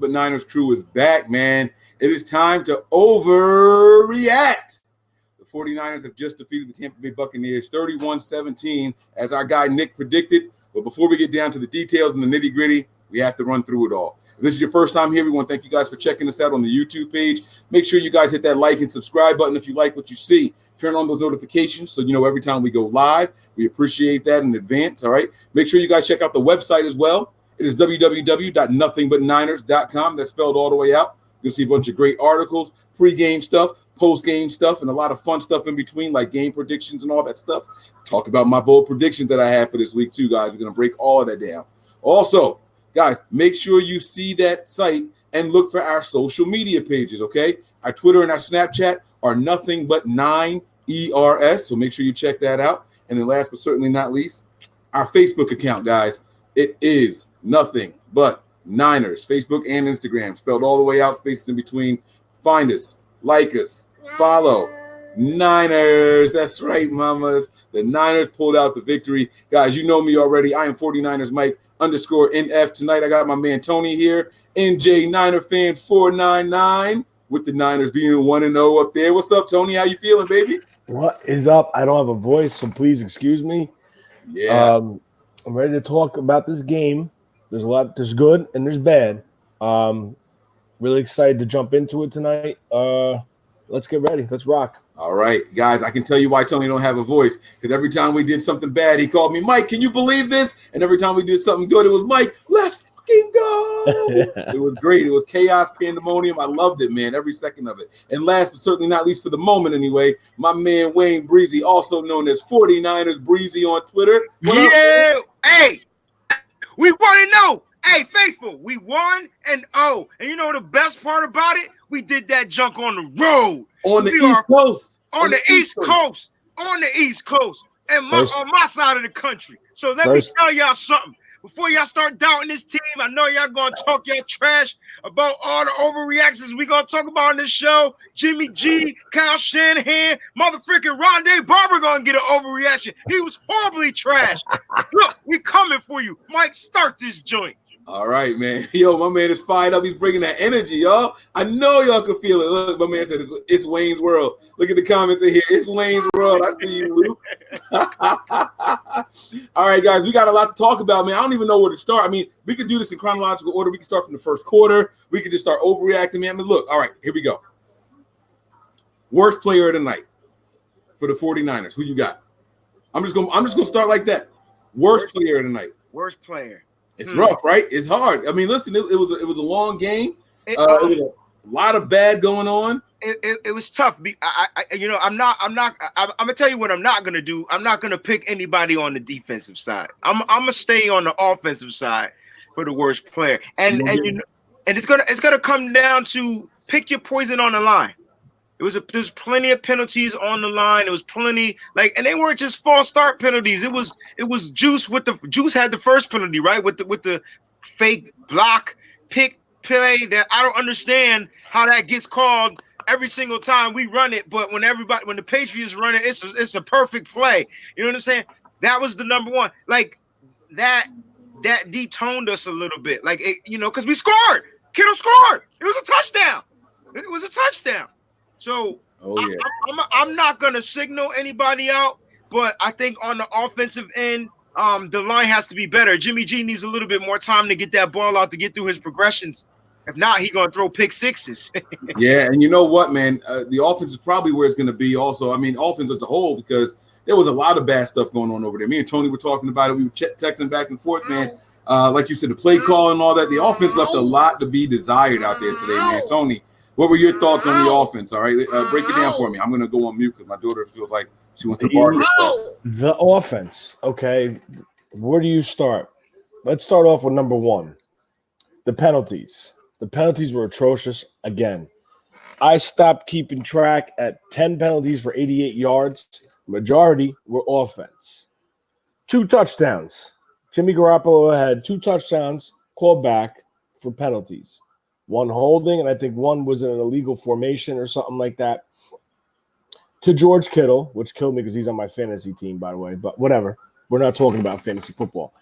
But Niners crew is back, man. It is time to overreact. The 49ers have just defeated the Tampa Bay Buccaneers 31-17, as our guy Nick predicted. But before we get down to the details and the nitty-gritty, we have to run through it all. If this is your first time here, we want to thank you guys for checking us out on the YouTube page. Make sure you guys hit that like and subscribe button if you like what you see. Turn on those notifications so you know every time we go live. We appreciate that in advance, all right? Make sure you guys check out the website as well. It is www.nothingbutniners.com. That's spelled all the way out. You'll see a bunch of great articles, pre-game stuff, post-game stuff, and a lot of fun stuff in between, like game predictions and all that stuff. Talk about my bold predictions that I have for this week, too, guys. We're going to break all of that down. Also, guys, make sure you see that site and look for our social media pages, okay? Our Twitter and our Snapchat are nothing but 9ERS, so make sure you check that out. And then last but certainly not least, our Facebook account, guys. It is nothing but Niners, Facebook and Instagram, spelled all the way out, spaces in between. Find us, like us, follow. Niners, that's right, mamas. The Niners pulled out the victory. Guys, you know me already. I am 49ers Mike _NF. Tonight I got my man Tony here, NJ Niner fan 499, with the Niners being 1-0 up there. What's up, Tony? How you feeling, baby? What is up? I don't have a voice, so please excuse me. Yeah. I'm ready to talk about this game. There's a lot. There's good and there's bad. Really excited to jump into it tonight. Let's get ready. Let's rock. All right, guys, I can tell you why Tony don't have a voice, because every time we did something bad, he called me, Mike, can you believe this? And every time we did something good, it was, Mike, let's fucking go. It was great. It was chaos, pandemonium. I loved it, man, every second of it. And last but certainly not least, for the moment anyway, my man Wayne Breezy, also known as 49ers Breezy on Twitter. What up? Hey, we 1-0. Hey, faithful, we 1-0. And you know the best part about it? We did that junk on the road. On the East Coast. On the East Coast. On the East Coast. And on my side of the country. So let me tell y'all something. Before y'all start doubting this team, I know y'all going to talk y'all trash about all the overreactions we going to talk about on this show. Jimmy G, Kyle Shanahan, motherfucking Rondé Barber going to get an overreaction. He was horribly trash. Look, we coming for you. Mike, start this joint. All right, man. Yo, my man is fired up. He's bringing that energy, y'all. I know y'all can feel it. Look, my man said it's Wayne's world. Look at the comments in here. It's Wayne's world. I see you, Lou. All right, guys, we got a lot to talk about, man. I don't even know where to start. I mean, we could do this in chronological order. We can start from the first quarter. We could just start overreacting, man. I mean, look, all right, here we go. Worst player of the night for the 49ers. Who you got? I'm just gonna start like that. Worst player of the night. Worst player. It's rough, right? It's hard. I mean, listen, it was a long game. A lot of bad going on. It was tough. I'm gonna tell you what I'm not gonna do. I'm not gonna pick anybody on the defensive side. I'm gonna stay on the offensive side for the worst player. And it's gonna come down to pick your poison on the line. There's plenty of penalties on the line. It was plenty and they weren't just false start penalties. It was Juice Juice had the first penalty, right? With the fake block pick play that I don't understand how that gets called every single time we run it. But when the Patriots run it, it's a perfect play. You know what I'm saying? That was the number one. That detoned us a little bit. Because we scored. Kittle scored. It was a touchdown. So I'm not going to signal anybody out, but I think on the offensive end, the line has to be better. Jimmy G needs a little bit more time to get that ball out to get through his progressions. If not, he's going to throw pick sixes. Yeah, and you know what, man? The offense is probably where it's going to be also. I mean, offense as a whole, because there was a lot of bad stuff going on over there. Me and Tony were talking about it. We were texting back and forth, man. Like you said, the play call and all that. The offense left a lot to be desired out there today, man. Tony, what were your thoughts on the offense? All right, break it down for me. I'm going to go on mute because my daughter feels like she wants to bark herself. The offense, okay. Where do you start? Let's start off with number one, the penalties. The penalties were atrocious again. I stopped keeping track at 10 penalties for 88 yards. Majority were offense. 2 touchdowns. Jimmy Garoppolo had 2 touchdowns called back for penalties. 1 holding, and I think 1 was in an illegal formation or something like that. To George Kittle, which killed me because he's on my fantasy team, by the way, but whatever. We're not talking about fantasy football.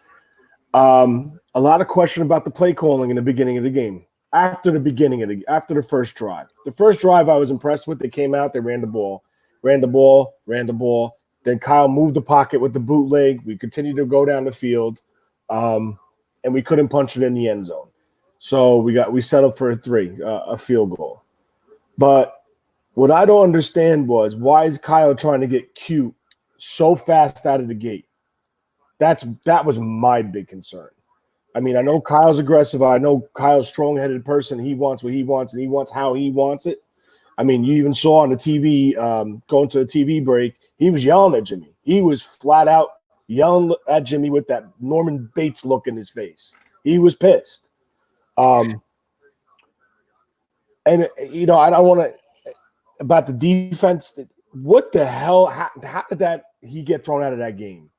A lot of question about the play calling in the beginning of the game. after the first drive. The first drive I was impressed with. They came out, they ran the ball. Then Kyle moved the pocket with the bootleg. We continued to go down the field, and we couldn't punch it in the end zone. So we settled for a field goal. But what I don't understand was, why is Kyle trying to get cute so fast out of the gate? That was my big concern. I mean, I know Kyle's aggressive. I know Kyle's strong-headed person. He wants what he wants, and he wants how he wants it. I mean, you even saw on the TV, going to the TV break, he was yelling at Jimmy. He was flat out yelling at Jimmy with that Norman Bates look in his face. He was pissed. And, you know, I don't want to – about the defense, what the hell – how did he get thrown out of that game?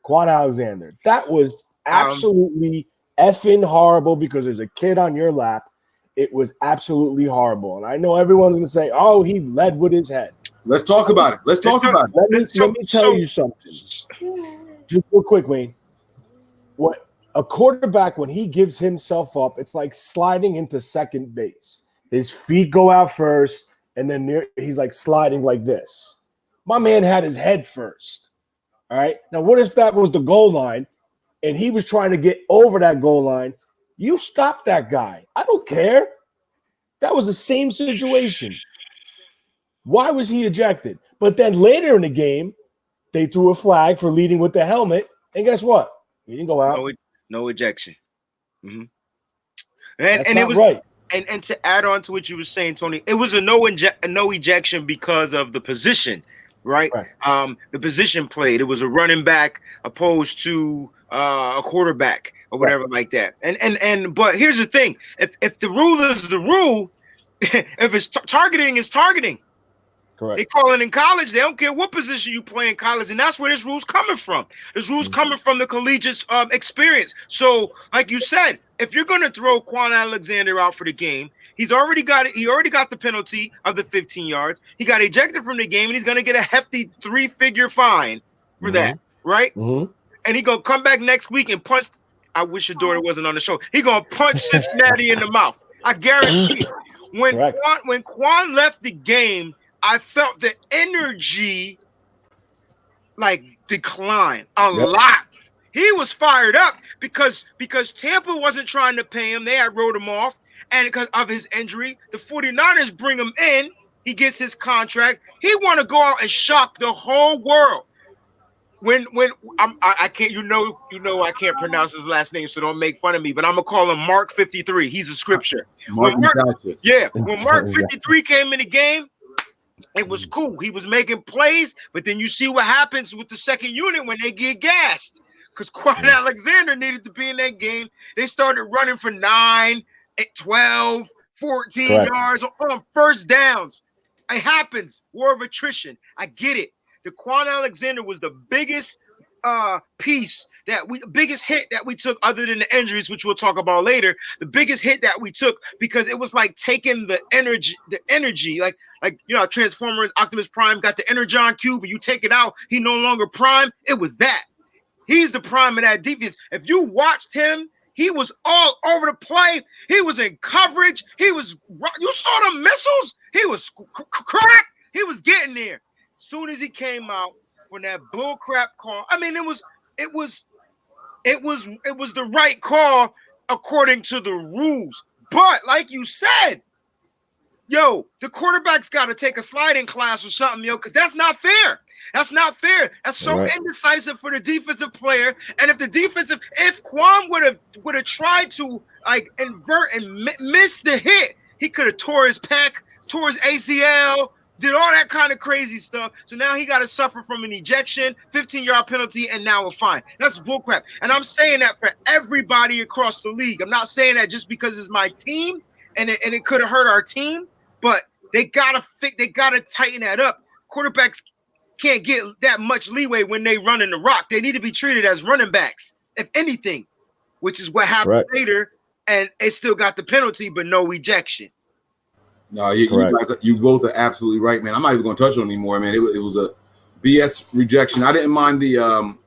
Kwuan Alexander. That was absolutely effing horrible because there's a kid on your lap. It was absolutely horrible. And I know everyone's going to say, oh, he led with his head. Let's talk about it. Let me tell you something. Just real quick, Wayne. What a quarterback, when he gives himself up, it's like sliding into second base. His feet go out first, and then he's like sliding like this. My man had his head first. All right. Now, what if that was the goal line and he was trying to get over that goal line? You stop that guy. I don't care. That was the same situation. Why was he ejected? But then later in the game, they threw a flag for leading with the helmet. And guess what? He didn't go out. No ejection. Mm-hmm. And it was right. And to add on to what you were saying, Tony, it was a no ejection because of the position. Right. The position played. It was a running back opposed to a quarterback or whatever like that. But here's the thing: if the rule is the rule, if it's targeting is targeting. Correct. They call it in college. They don't care what position you play in college, and that's where this rule's coming from. This rule's coming from the collegiate experience. So, like you said, if you're going to throw Kwuan Alexander out for the game, he already got the penalty of the 15 yards. He got ejected from the game, and he's going to get a hefty 3-figure fine for that, right? Mm-hmm. And he going to come back next week and punch. I wish your daughter wasn't on the show. He going to punch Cincinnati in the mouth. I guarantee it. When Kwuan left the game, I felt the energy like decline a lot. He was fired up because Tampa wasn't trying to pay him. They had wrote him off. And because of his injury, the 49ers bring him in. He gets his contract. He want to go out and shock the whole world. I can't, you know, I can't pronounce his last name, so don't make fun of me. But I'm gonna call him Mark 53. He's a scripture. When Mark 53 came in the game, it was cool. He was making plays, but then you see what happens with the second unit when they get gassed. Because Kwuan Alexander needed to be in that game. They started running for 9, 12, 14 yards on first downs. It happens. War of attrition. I get it. The Kwuan Alexander was the biggest biggest hit that we took, other than the injuries, which we'll talk about later. The biggest hit that we took, because it was like taking the energy, like you know, Transformers Optimus Prime got the Energon cube, and you take it out, he no longer Prime. It was that. He's the Prime of that defense. If you watched him, he was all over the play. He was in coverage. You saw the missiles. He was crack. He was getting there. As soon as he came out when that bull crap call, I mean, it was the right call according to the rules. But like you said, yo, the quarterback's got to take a sliding class or something, yo, because that's not fair. That's not fair. That's so indecisive for the defensive player. And if Kwuan would have tried to like invert and miss the hit, he could have tore his pec, tore his ACL, did all that kind of crazy stuff. So now he got to suffer from an ejection, 15-yard penalty, and now a fine. That's bullcrap. And I'm saying that for everybody across the league. I'm not saying that just because it's my team and it could have hurt our team, but they gotta tighten that up. Quarterbacks can't get that much leeway when they run in the rock. They need to be treated as running backs, if anything, which is what happened later. And they still got the penalty, but no ejection. No, you both are absolutely right, man. I'm not even going to touch on it anymore, man. It was a BS rejection. I didn't mind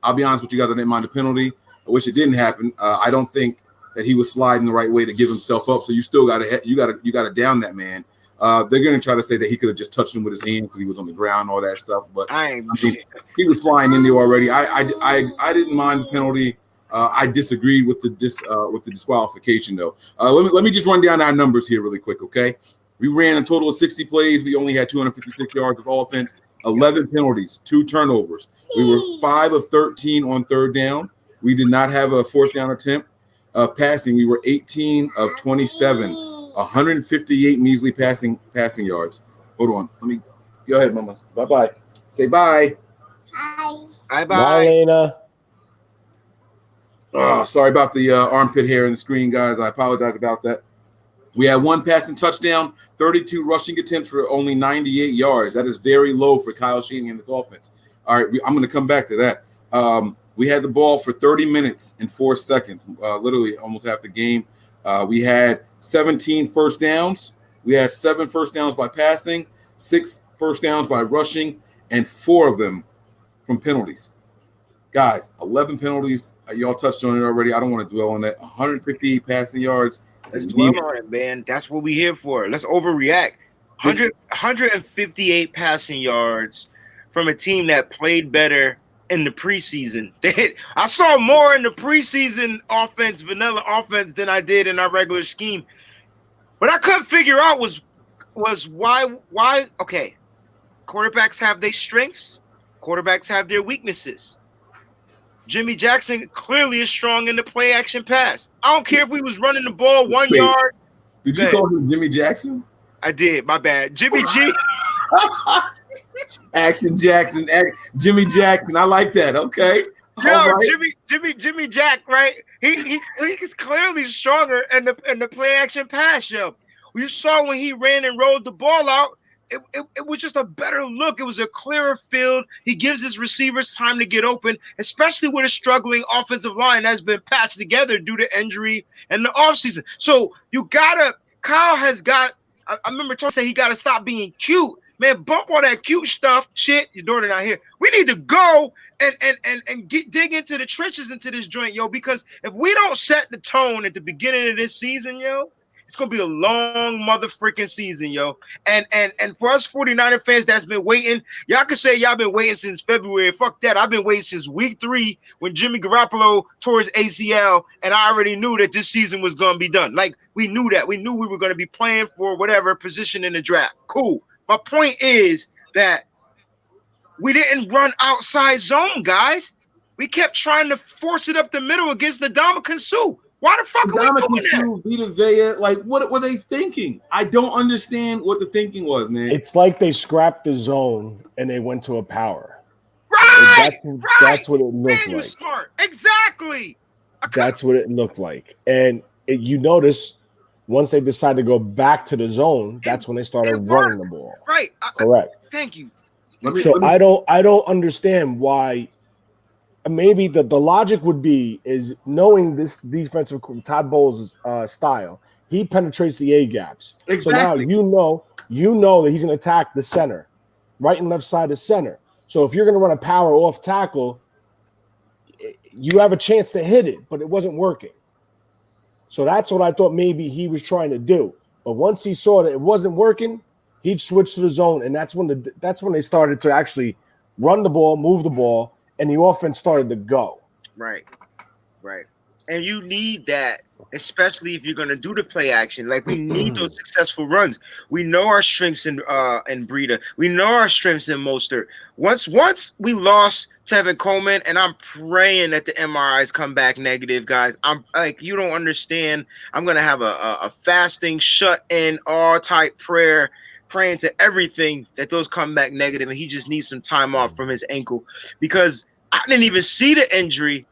I'll be honest with you guys, I didn't mind the penalty. I wish it didn't happen. I don't think that he was sliding the right way to give himself up. So you still got to down that man. They're going to try to say that he could have just touched him with his hand because he was on the ground, all that stuff. But I mean, he was flying in there already. I didn't mind the penalty. I disagreed with the disqualification though. Let me just run down our numbers here really quick, okay? We ran a total of 60 plays. We only had 256 yards of offense, 11 penalties, 2 turnovers. We were 5 of 13 on third down. We did not have a fourth down attempt of passing. We were 18 of 27, 158 measly passing yards. Hold on. Let me go ahead, Mama. Bye-bye. Say bye. Bye. Bye, Lena. Oh, sorry about the armpit hair in the screen, guys. I apologize about that. We had 1 passing touchdown, 32 rushing attempts for only 98 yards. That is very low for Kyle Shanahan and his offense. All right, I'm going to come back to that. We had the ball for 30 minutes and 4 seconds, literally almost half the game. We had 17 first downs. We had 7 first downs by passing, 6 first downs by rushing, and 4 of them from penalties. Guys, 11 penalties. Y'all touched on it already. I don't want to dwell on that. 158 passing yards. Let's dwell on it, man. That's what we're here for. Let's overreact. 158 passing yards from a team that played better in the preseason. I saw more in the preseason offense, vanilla offense, than I did in our regular scheme. What I couldn't figure out was why. Okay, quarterbacks have their strengths. Quarterbacks have their weaknesses. Jimmy Jackson clearly is strong in the play action pass. I don't care if we was running the ball 1 yard. Did you call him Jimmy Jackson? I did. My bad. Jimmy G. Action Jackson. Jimmy Jackson. I like that. Okay. Yo, right. Jimmy Jack, right? He's clearly stronger in the play action pass, yo. You saw when he ran and rolled the ball out. It was just a better look. It was a clearer field. He gives his receivers time to get open, especially with a struggling offensive line that's been patched together due to injury and the offseason. So Kyle has got, I remember Tony saying he got to stop being cute. Man, bump all that cute stuff. Shit, you're doing it out here. We need to go and dig into the trenches into this joint, yo, because if we don't set the tone at the beginning of this season, yo, it's gonna be a long motherfucking season, yo. And for us 49er fans that's been waiting, y'all can say y'all been waiting since February. Fuck that. I've been waiting since week 3 when Jimmy Garoppolo tore his ACL, and I already knew that this season was gonna be done. Like, we knew that. We knew we were gonna be playing for whatever position in the draft. Cool. My point is that we didn't run outside zone, guys. We kept trying to force it up the middle against the Ndamukong Suh. Why the fuck are we doing that? Vita Vea, like, what were they thinking? I don't understand what the thinking was, man. It's like they scrapped the zone and they went to a power. Right. That's what it looked like. Smart. Exactly. That's what it looked like. And you notice once they decided to go back to the zone, that's when they started running the ball. Right. Correct. Thank you. I don't understand why. Maybe the logic would be is knowing this defensive Todd Bowles' style, he penetrates the A gaps. Exactly. So now you know that he's going to attack the center, right and left side of center. So if you're going to run a power off tackle, you have a chance to hit it, but it wasn't working. So that's what I thought maybe he was trying to do. But once he saw that it wasn't working, he'd switch to the zone, and that's when they started to actually run the ball, move the ball. And the offense started to go. Right. And you need that, especially if you're going to do the play action. Like, we need those successful runs. We know our strengths in Breida. We know our strengths in Mostert. Once we lost Tevin Coleman, and I'm praying that the MRIs come back negative, guys. I'm like, you don't understand. I'm going to have a fasting, shut-in, all-type prayer, praying to everything that those come back negative, and he just needs some time off from his ankle, because I didn't even see the injury.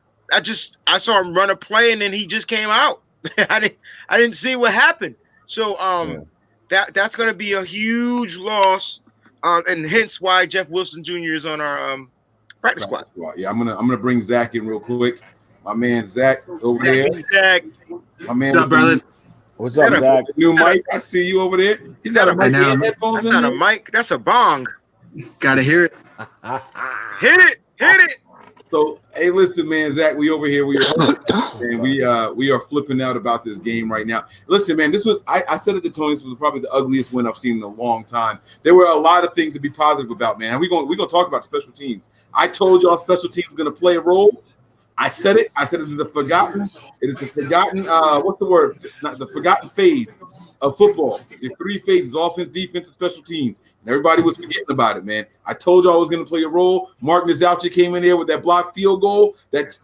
I saw him run a play and then he just came out. I didn't see what happened. So that's going to be a huge loss, and hence why Jeff Wilson Jr. is on our practice squad. Yeah, I'm gonna bring Zach in real quick. My man Zach over there. Zach. My man. What's up, brothers? What's up, Zach? New mic. I see you over there. He's got a mic and headphones. That's not a mic. That's a bong. Gotta hear it. Hit it. So, hey, listen, man, Zach, we over here. We are flipping out about this game right now. Listen, man, this was I said it to Tony. This was probably the ugliest win I've seen in a long time. There were a lot of things to be positive about, man. We're gonna talk about special teams. I told y'all special teams is gonna play a role. I said it. I said it is the forgotten. It is the forgotten. What's the word? Not the forgotten phase of football. The 3 phases: offense, defense, and special teams. And everybody was forgetting about it, man. I told y'all I was going to play a role. Mark Nazaucha came in there with that blocked field goal. That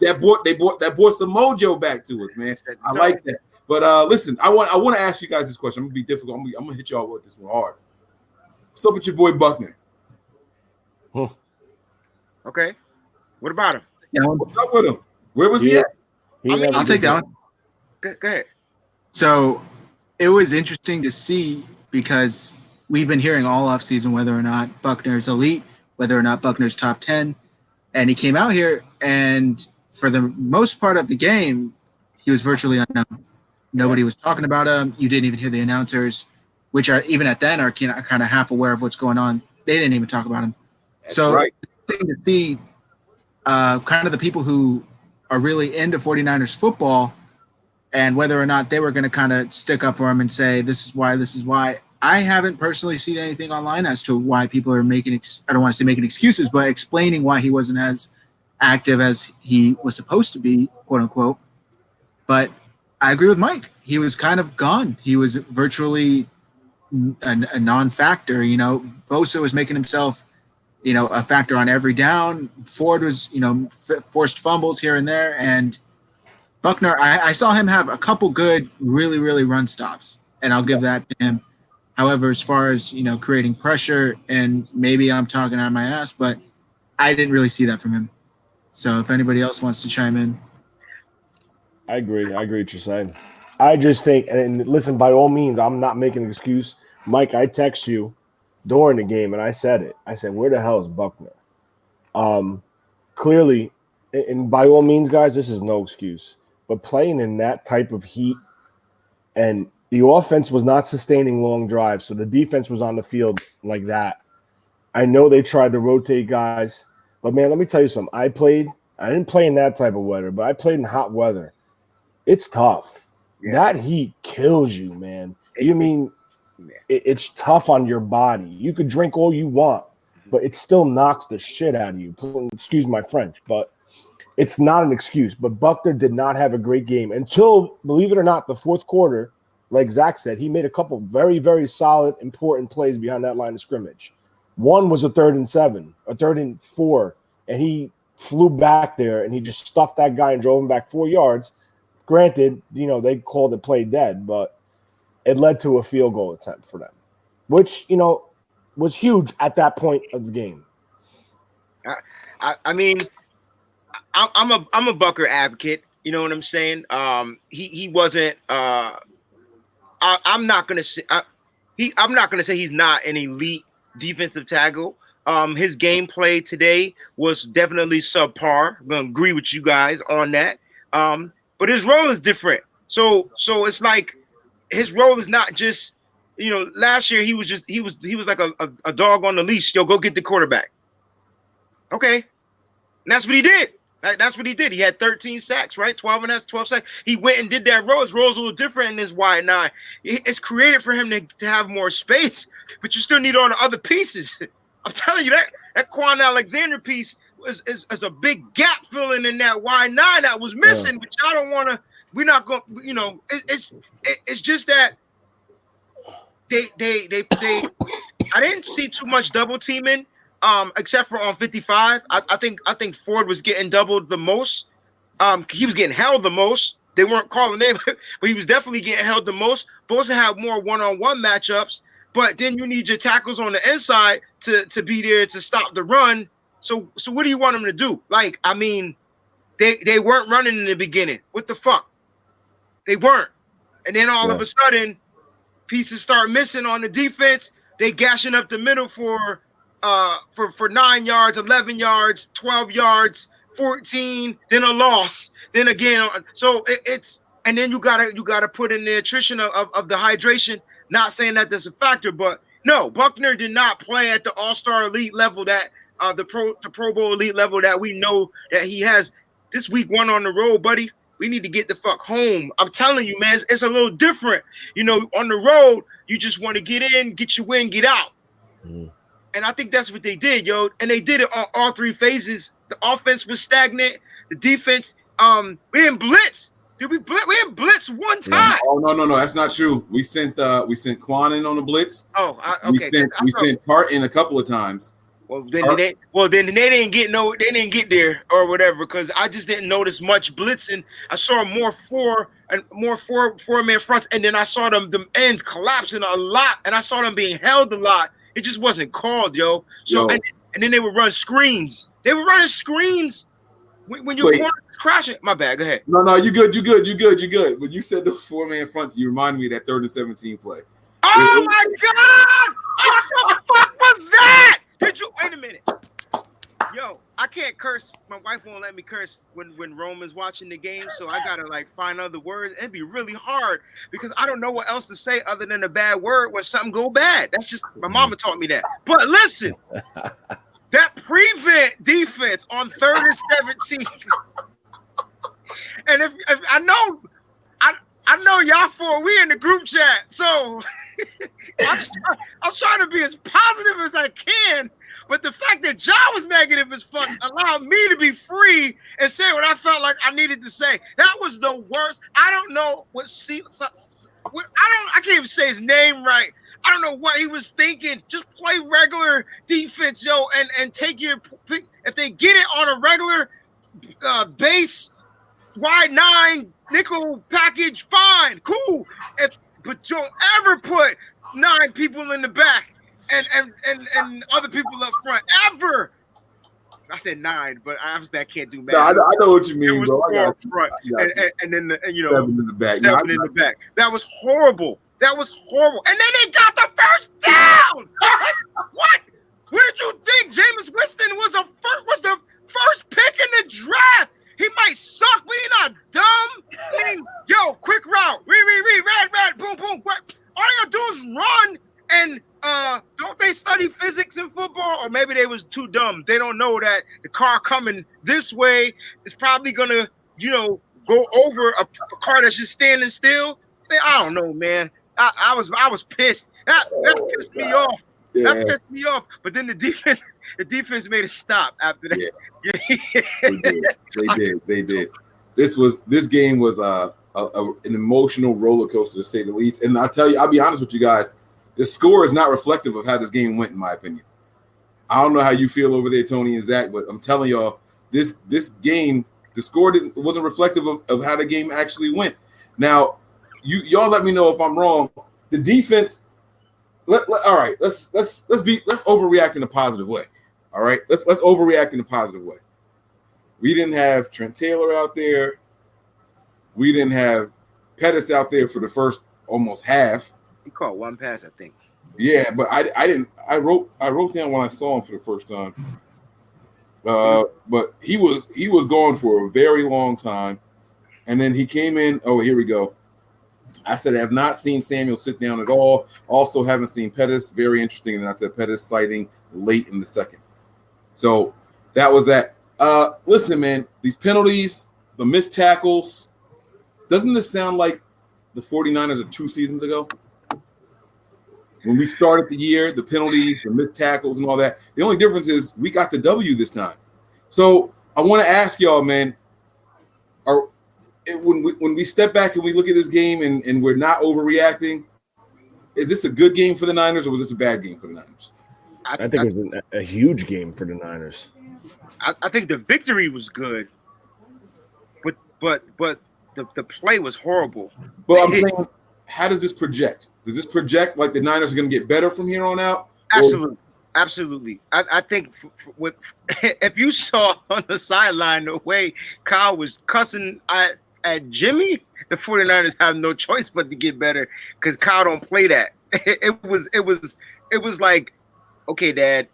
brought some mojo back to us, man. I like that. But listen, I want to ask you guys this question. I'm gonna be difficult. I'm gonna hit y'all with this one hard. What's up with your boy Buckner? Okay, what about him? Yeah, what's up with him? Where was he at? I'll take that one. Go ahead. So it was interesting to see because we've been hearing all offseason whether or not Buckner's elite, whether or not Buckner's top 10. And he came out here, and for the most part of the game, he was virtually unknown. Nobody was talking about him. You didn't even hear the announcers, which are even at then are kind of half aware of what's going on. They didn't even talk about him. That's so right. It's interesting to see kind of the people who are really into 49ers football and whether or not they were going to kind of stick up for him and say, this is why. I haven't personally seen anything online as to why people are making, I don't want to say making excuses, but explaining why he wasn't as active as he was supposed to be, quote unquote. But I agree with Mike. He was kind of gone. He was virtually a non-factor. Bosa was making himself, a factor on every down. Ford was, forced fumbles here and there. And Buckner, I saw him have a couple good, really, really run stops, and I'll give that to him. However, as far as, creating pressure, and maybe I'm talking out of my ass, but I didn't really see that from him. So if anybody else wants to chime in. I agree what you're saying. I just think, and listen, by all means, I'm not making an excuse. Mike, I text you during the game, and I said it. I said, where the hell is Buckner? Clearly, and by all means, guys, this is no excuse. But playing in that type of heat, and the offense was not sustaining long drives, so the defense was on the field like that. I know they tried to rotate guys, but, man, let me tell you something. I didn't play in that type of weather, but I played in hot weather. It's tough. Yeah. That heat kills you, man. It's tough on your body. You could drink all you want, but it still knocks the shit out of you. Excuse my French, but it's not an excuse. But Buckner did not have a great game until, believe it or not, the fourth quarter, like Zach said, he made a couple very, very solid, important plays behind that line of scrimmage. One was a 3rd and 7, a 3rd and 4, and he flew back there, and he just stuffed that guy and drove him back 4 yards. Granted, they called it play dead, but it led to a field goal attempt for them, which, was huge at that point of the game. I mean, I'm a Bucker advocate. You know what I'm saying? He wasn't. I'm not gonna say I'm not gonna say he's not an elite defensive tackle. His gameplay today was definitely subpar. I'm gonna agree with you guys on that. But his role is different. So it's like his role is not just, last year he was like a dog on the leash. Yo, go get the quarterback. Okay. And that's what he did. That's what he did. He had 13 sacks, right? 12 sacks. He went and did that role. His role's a little different in his wide nine. It's created for him to have more space, but you still need all the other pieces. I'm telling you that Kwuan Alexander piece is a big gap filling in that wide nine that was missing, but y'all don't want to. We're not going. It's just that they. I didn't see too much double teaming, except for on 55. I think Ford was getting doubled the most. He was getting held the most. They weren't calling him, but he was definitely getting held the most. Bosa have more one-on-one matchups, but then you need your tackles on the inside to be there to stop the run. So what do you want them to do? Like, I mean, they weren't running in the beginning. What the fuck? They weren't. And then all of a sudden, pieces start missing on the defense. They gashing up the middle for 9 yards, 11 yards, 12 yards, 14, then a loss, then again. So it's and then you gotta put in the attrition of the hydration. Not saying that that's a factor, but no, Buckner did not play at the all-star elite level that the Pro Bowl elite level that we know that he has this week 1 on the road, buddy. We need to get the fuck home. I'm telling you, man, it's a little different. You know, on the road, you just want to get in, get your win, get out. And I think that's what they did, yo. And they did it on all 3 phases. The offense was stagnant. The defense, we didn't blitz. Did we blitz? We didn't blitz one time. Oh no, that's not true. We sent Kwuan in on the blitz. Oh, okay. We sent Tart in a couple of times. Well, then they didn't get there or whatever, because I just didn't notice much blitzing. I saw more four-man fronts, and then I saw them ends collapsing a lot, and I saw them being held a lot. It just wasn't called, yo. So and then they would run screens. They were running screens when your corner was crashing. My bad. Go ahead. No, you good. When you said those 4-man fronts, you reminded me of that 3rd and 17 play. Oh my God! What the fuck was that? Did you wait a minute? Yo, I can't curse. My wife won't let me curse when Roman's watching the game, so I gotta like find other words. It'd be really hard because I don't know what else to say other than a bad word when something go bad. That's just my mama taught me that. But listen, that prevent defense on 3rd and 17, and if I know y'all 4, we in the group chat, so I'm trying to be as positive as I can. But the fact that John was negative as fuck allowed me to be free and say what I felt like I needed to say. That was the worst. I don't know I can't even say his name right. I don't know what he was thinking. Just play regular defense, yo, and take your pick. If they get it on a regular base, wide 9 nickel package, fine, cool. But don't ever put 9 people in the back and other people up front ever. I said 9, but obviously I can't do math. No, I know what you mean, it was bro. 4 up front, and then 7 in the back. 7 in the back. That was horrible. And then they got the first down. What? What did you think? Jameis Winston was the first pick in the draft. He might suck, but he's not dumb. I mean, yo, quick route. Red, boom, boom. All you gotta do is run. And don't they study physics in football? Or maybe they was too dumb. They don't know that the car coming this way is probably gonna, go over a car that's just standing still. Man, I don't know, man. I was pissed. That pissed me off. Yeah. That pissed me off. But then the defense made a stop after that. Yeah. They did. This game was an emotional roller coaster, to say the least. And I'll be honest with you guys, the score is not reflective of how this game went, in my opinion. I don't know how you feel over there, Tony and Zach, but I'm telling y'all, this game, the score wasn't reflective of how the game actually went. Now, y'all let me know if I'm wrong. The defense, all right, let's overreact in a positive way. All right, let's overreact in a positive way. We didn't have Trent Taylor out there. We didn't have Pettis out there for the first almost half. He caught 1 pass, I think. Yeah, but I didn't. I wrote down when I saw him for the first time. But he was gone for a very long time, and then he came in. Oh, here we go. I said I have not seen Samuel sit down at all. Also, haven't seen Pettis. Very interesting. And I said Pettis sighting late in the second. So that was that. Listen, man, these penalties, the missed tackles. Doesn't this sound like the 49ers of 2 seasons ago? When we started the year, the penalties, the missed tackles, and all that. The only difference is we got the W this time. So I want to ask y'all, man, when we step back and we look at this game and we're not overreacting, is this a good game for the Niners or was this a bad game for the Niners? I think it was a huge game for the Niners. I think the victory was good, but the play was horrible. But I'm saying, how does this project? Does this project like the Niners are going to get better from here on out? Absolutely. I think if you saw on the sideline the way Kyle was cussing at Jimmy, the 49ers have no choice but to get better because Kyle don't play that. It was like, okay, Dad.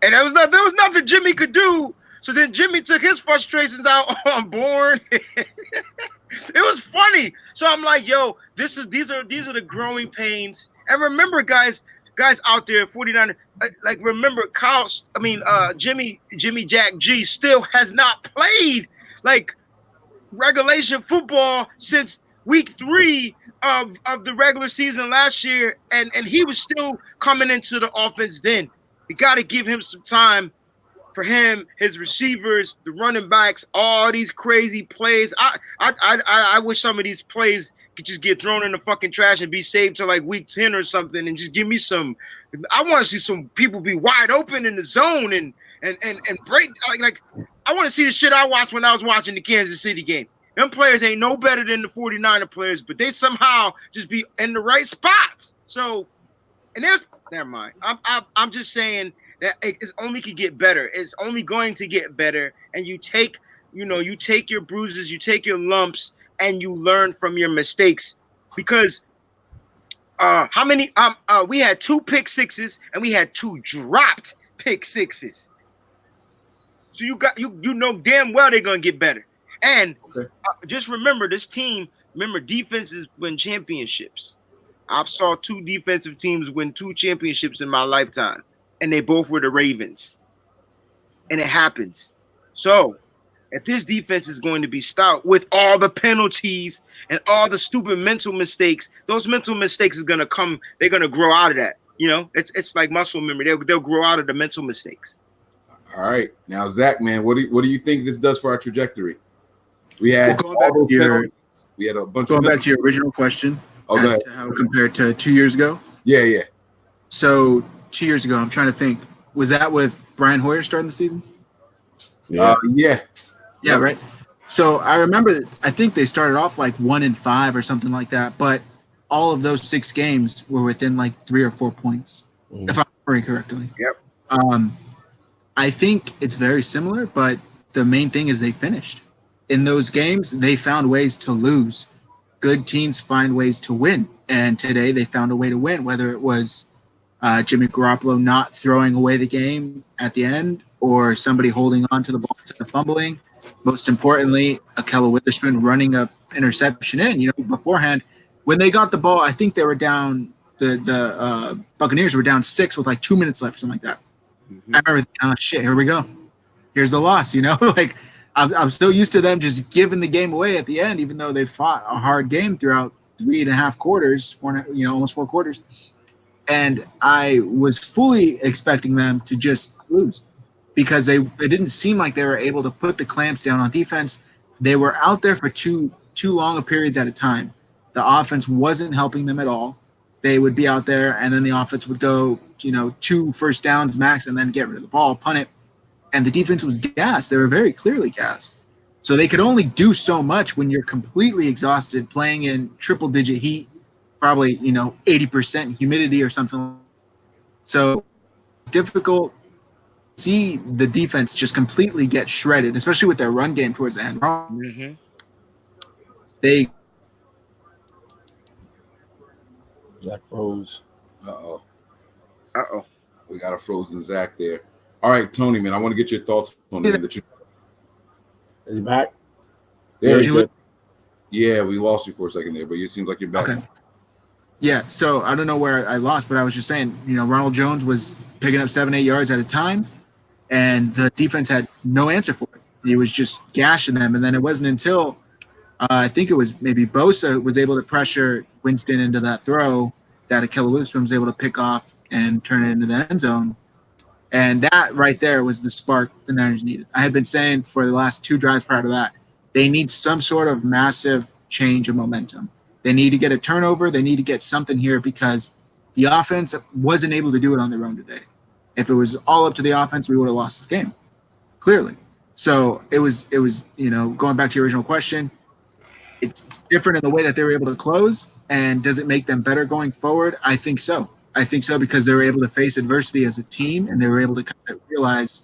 And there was nothing Jimmy could do. So then Jimmy took his frustrations out on Bourne. It was funny. So I'm like, yo, these are the growing pains. And remember, guys, guys out there, 49. Like remember, Jimmy Jack G still has not played like regulation football since week 3 of the regular season last year, and he was still coming into the offense then. You got to give him some time for him, his receivers, the running backs, all these crazy plays. I wish some of these plays could just get thrown in the fucking trash and be saved to like week 10 or something, and just give me some. I want to see some people be wide open in the zone and break like I want to see the shit I watched when I was watching the Kansas City game. Them players ain't no better than the 49er players, but they somehow just be in the right spots. So, and there's never mind. I'm just saying that it's only could get better. It's only going to get better. And you take your bruises, you take your lumps, and you learn from your mistakes. Because how many we had 2 pick sixes and we had 2 dropped pick sixes. So you know damn well they're gonna get better. And just remember this team. Remember, defenses win championships. I've saw 2 defensive teams win 2 championships in my lifetime, and they both were the Ravens. And it happens. So if this defense is going to be stout with all the penalties and all the stupid mental mistakes, those mental mistakes is gonna come. They're gonna grow out of that. You know, it's like muscle memory. They'll grow out of the mental mistakes. All right, now Zach, man, what do you think this does for our trajectory? We had going back to your original question as to how compared to 2 years ago. Yeah. So 2 years ago, I'm trying to think. Was that with Brian Hoyer starting the season? Yeah. Yeah, right. So I remember that I think they started off like 1-5 or something like that, but all of those 6 games were within like 3 or 4 points, if I'm remembering correctly. Yep. I think it's very similar, but the main thing is they finished. In those games, they found ways to lose. Good teams find ways to win. And today they found a way to win, whether it was Jimmy Garoppolo not throwing away the game at the end or somebody holding on to the ball instead of fumbling. Most importantly, Akella Witherspoon running an interception in. You know, beforehand, when they got the ball, I think they were down, the Buccaneers were down 6 with like 2 minutes left, something like that. I remember thinking, oh, shit, here we go. Here's the loss, you know? Like, I'm so used to them just giving the game away at the end, even though they fought a hard game throughout 3.5 quarters, almost 4 quarters. And I was fully expecting them to just lose because it didn't seem like they were able to put the clamps down on defense. They were out there for too long a periods at a time. The offense wasn't helping them at all. They would be out there, and then the offense would go, 2 first downs max and then get rid of the ball, punt it. And the defense was gassed. They were very clearly gassed. So they could only do so much when you're completely exhausted, playing in triple-digit heat, probably, 80% humidity or something. So difficult to see the defense just completely get shredded, especially with their run game towards the end. Mm-hmm. Zach froze. Uh-oh. We got a frozen Zach there. All right, Tony, man, I want to get your thoughts on it. Is he back? There you go. Yeah, we lost you for a second there, but it seems like you're back. Okay. Yeah, so I don't know where I lost, but I was just saying, Ronald Jones was picking up 7-8 yards at a time, and the defense had no answer for it. He was just gashing them, and then it wasn't until I think it was maybe Bosa was able to pressure Winston into that throw that Akella Witherspoon was able to pick off and turn it into the end zone. And that right there was the spark the Niners needed. I had been saying for the last 2 drives prior to that, they need some sort of massive change of momentum. They need to get a turnover. They need to get something here because the offense wasn't able to do it on their own today. If it was all up to the offense, we would have lost this game, clearly. So it was going back to your original question, it's different in the way that they were able to close. And does it make them better going forward? I think so. Because they were able to face adversity as a team, and they were able to kind of realize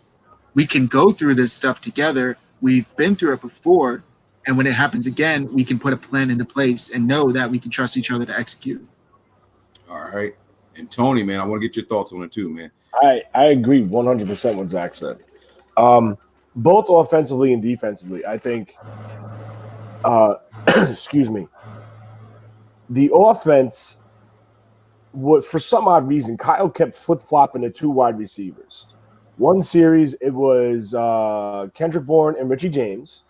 we can go through this stuff together. We've been through it before, and when it happens again, we can put a plan into place and know that we can trust each other to execute. All right. And Tony, man, I want to get your thoughts on it too, man. I agree 100% what Zach said. Both offensively and defensively, I think excuse me. The offense what for some odd reason, Kyle kept flip-flopping the two wide receivers. One series, it was Kendrick Bourne and Richie James.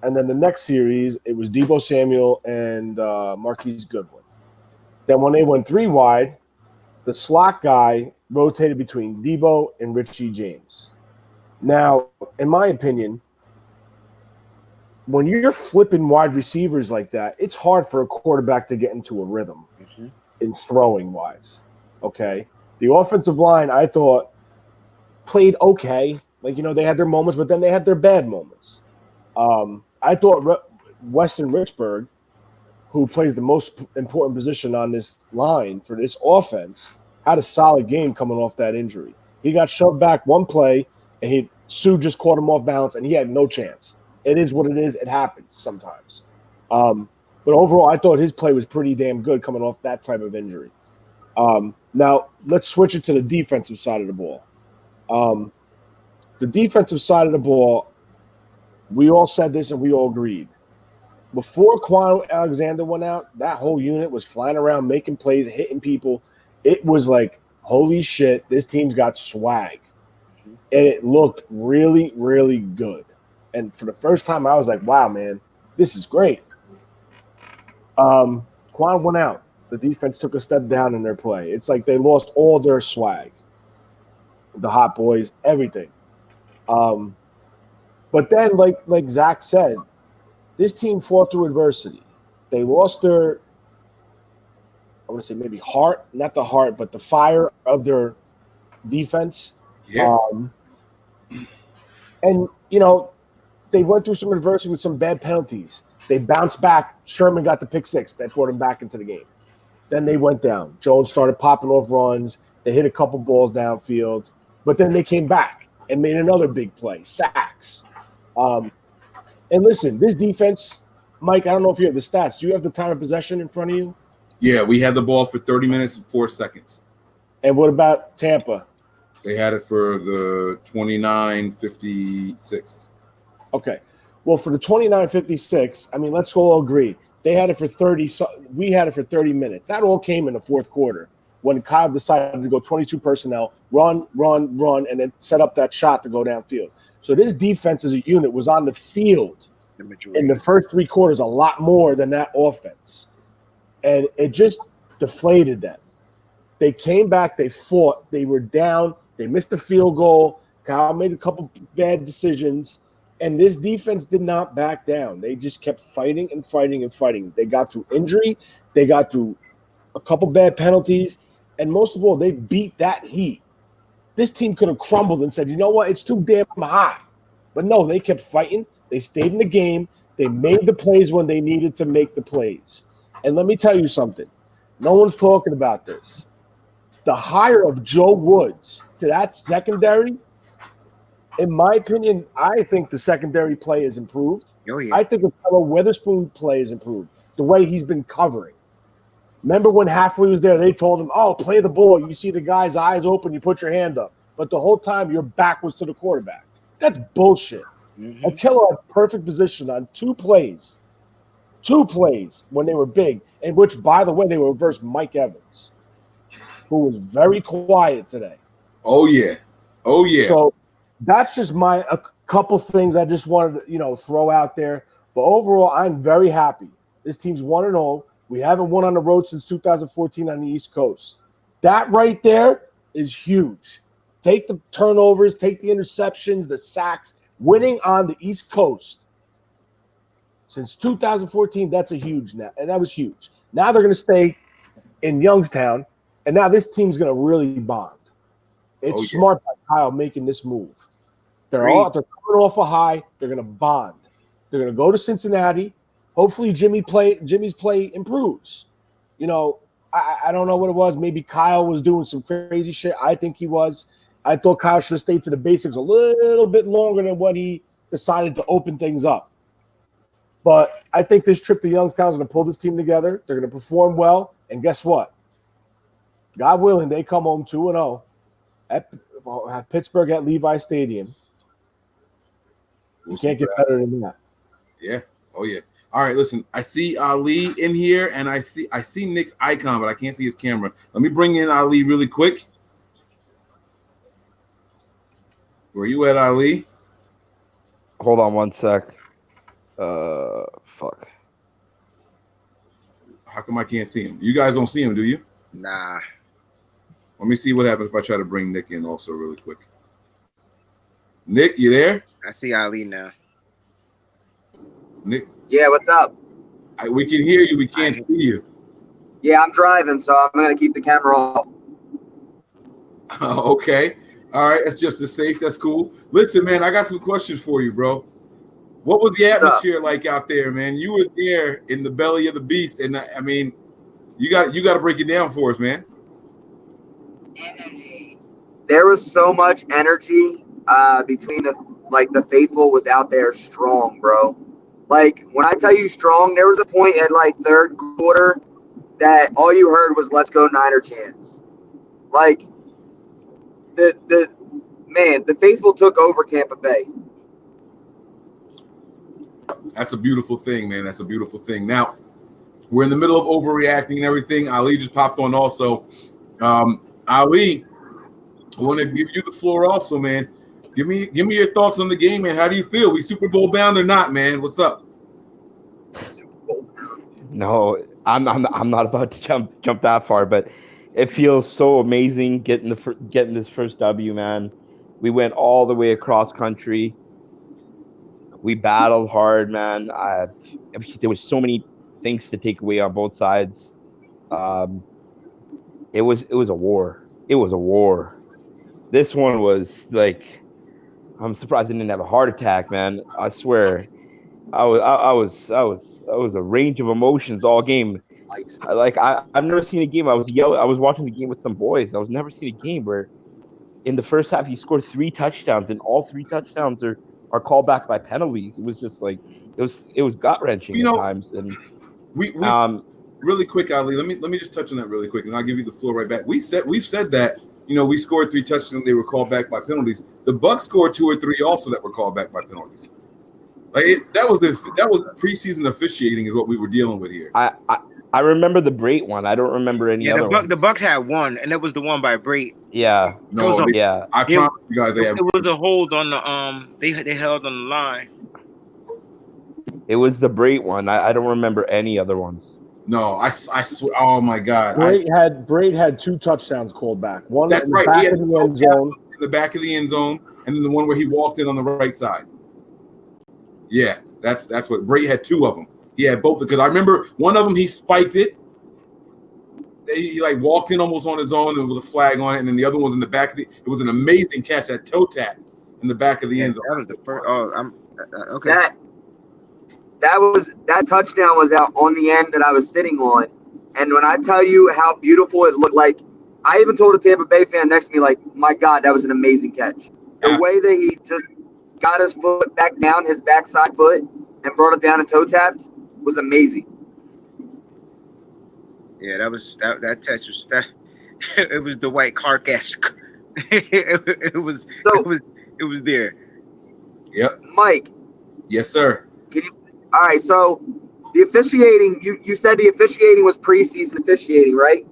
And then the next series, it was Deebo Samuel and Marquise Goodwin. Then when they went three wide, the slot guy rotated between Deebo and Richie James. Now, in my opinion, when you're flipping wide receivers like that, it's hard for a quarterback to get into a rhythm in throwing wise. Okay. The offensive line, I thought, played okay. Like, they had their moments, but then they had their bad moments. I thought Weston Richburg, who plays the most important position on this line for this offense, had a solid game coming off that injury. He got shoved back one play, and Sue just caught him off balance, and he had no chance. It is what it is. It happens sometimes. But overall, I thought his play was pretty damn good coming off that type of injury. Now, let's switch it to the defensive side of the ball. The defensive side of the ball, we all said this and we all agreed. Before Kwuan Alexander went out, that whole unit was flying around, making plays, hitting people. It was like, holy shit, this team's got swag. And it looked really, really good. And for the first time, I was like, wow, man, this is great. Kwuan went out. The defense took a step down in their play. It's like they lost all their swag. The hot boys, everything. But then, like Zach said, this team fought through adversity. They lost their, I want to say maybe heart, not the heart, but the fire of their defense. Yeah. And, they went through some adversity with some bad penalties. They bounced back. Sherman got the pick six. That brought him back into the game. Then they went down. Jones started popping off runs. They hit a couple balls downfield. But then they came back and made another big play, sacks. And listen, this defense, Mike, I don't know if you have the stats. Do you have the time of possession in front of you? Yeah, we had the ball for 30 minutes and 4 seconds. And what about Tampa? They had it for the 29:56. Okay. Well, for the 29:56, I mean, let's all agree. They had it for 30. We had it for 30 minutes. That all came in the fourth quarter when Kyle decided to go 22 personnel, run, and then set up that shot to go downfield. So this defense as a unit was on the field in the first three quarters a lot more than that offense. And it just deflated them. They came back. They fought. They were down. They missed the field goal. Kyle made a couple bad decisions. And this defense did not back down. They just kept fighting and fighting and fighting. They got through injury. They got through a couple bad penalties. And most of all, they beat that heat. This team could have crumbled and said, you know what, it's too damn hot. But no, they kept fighting. They stayed in the game. They made the plays when they needed to make the plays. And let me tell you something. No one's talking about this. The hire of Joe Woods to that secondary, in my opinion, I think the secondary play is improved. Oh, yeah. I think the fellow Witherspoon play is improved. The way he's been covering. Remember when Halfley was there, they told him, oh, play the ball. You see the guy's eyes open, you put your hand up. But the whole time, your back was to the quarterback. That's bullshit. Okello had perfect position on two plays when they were big, in which, by the way, they were versus Mike Evans, who was very quiet today. Oh, yeah. So that's just a couple things I just wanted to, throw out there. But overall, I'm very happy. This team's 1-0. We haven't won on the road since 2014 on the East Coast. That right there is huge. Take the turnovers, take the interceptions, the sacks. Winning on the East Coast since 2014, that's a huge now. And that was huge. Now they're going to stay in Youngstown, and now this team's going to really bond. It's smart by Kyle making this move. They're coming off a high. They're going to bond. They're going to go to Cincinnati. Hopefully Jimmy's play improves. I don't know what it was. Maybe Kyle was doing some crazy shit. I think he was. I thought Kyle should have stayed to the basics a little bit longer than what he decided to open things up. But I think this trip to Youngstown is going to pull this team together. They're going to perform well. And guess what? God willing, they come home 2-0 at Pittsburgh at Levi Stadium. You can't get better than that. Yeah. Oh, yeah. All right, listen. I see Ali in here, and I see Nick's icon, but I can't see his camera. Let me bring in Ali really quick. Where you at, Ali? Hold on one sec. Fuck. How come I can't see him? You guys don't see him, do you? Nah. Let me see what happens if I try to bring Nick in also really quick. Nick, you there? I see Ali now. Nick? Yeah, what's up? We can hear you. We can't see you. Yeah, I'm driving, so I'm going to keep the camera off. Okay. All right. That's just as safe. That's cool. Listen, man, I got some questions for you, bro. What was the atmosphere like out there, man? You were there in the belly of the beast, and I mean, you got to break it down for us, man. Energy. There was so much energy between the faithful was out there strong, bro. Like, when I tell you strong, there was a point at third quarter that all you heard was "Let's go Niner" chants. Like, the faithful took over Tampa Bay. That's a beautiful thing, man. That's a beautiful thing. Now, we're in the middle of overreacting and everything. Ali just popped on also. Ali, I want to give you the floor also, man. Give me your thoughts on the game, man. How do you feel? We Super Bowl bound or not, man? What's up? No, I'm not about to jump that far, but it feels so amazing getting this first W, man. We went all the way across country. We battled hard, man. There was so many things to take away on both sides. It was a war. It was a war. This one was like, I'm surprised I didn't have a heart attack, man. I swear, I was a range of emotions all game. I've never seen a game. I was watching the game with some boys. I was never seen a game where, in the first half, you scored 3 touchdowns, and all 3 touchdowns are called back by penalties. It was just like it was gut wrenching at times. And we really quick, Ali. Let me just touch on that really quick, and I'll give you the floor right back. We've said that. We scored 3 touchdowns and they were called back by penalties. The Bucs scored 2 or 3 also that were called back by penalties. That was preseason officiating is what we were dealing with here. I remember the Brait one. I don't remember any other one. The Bucs had one, and that was the one by Brait. Yeah. I promise you guys it was a hold on the they held on the line. It was the Brait one. I don't remember any other ones. No, I swear. Oh my God! Brait had 2 touchdowns called back. One that's in right. the back of the end zone. In the back of the end zone, and then the one where he walked in on the right side. Yeah, that's what Brait had 2 of them. He had both because I remember one of them he spiked it. He walked in almost on his own and there was a flag on it, and then the other one's in the back of it was an amazing catch, that toe tap in the back of the end zone. That was the first. Oh, I'm okay. That touchdown was out on the end that I was sitting on, and when I tell you how beautiful it looked, like I even told a Tampa Bay fan next to me, like, my God, that was an amazing catch. The way that he just got his foot back down, his backside foot, and brought it down and toe tapped was amazing. Yeah, that touch was that. It was the White Clark-esque. it was there. Yep. Mike. Yes, sir. All right, so the officiating, you said the officiating was preseason officiating, right?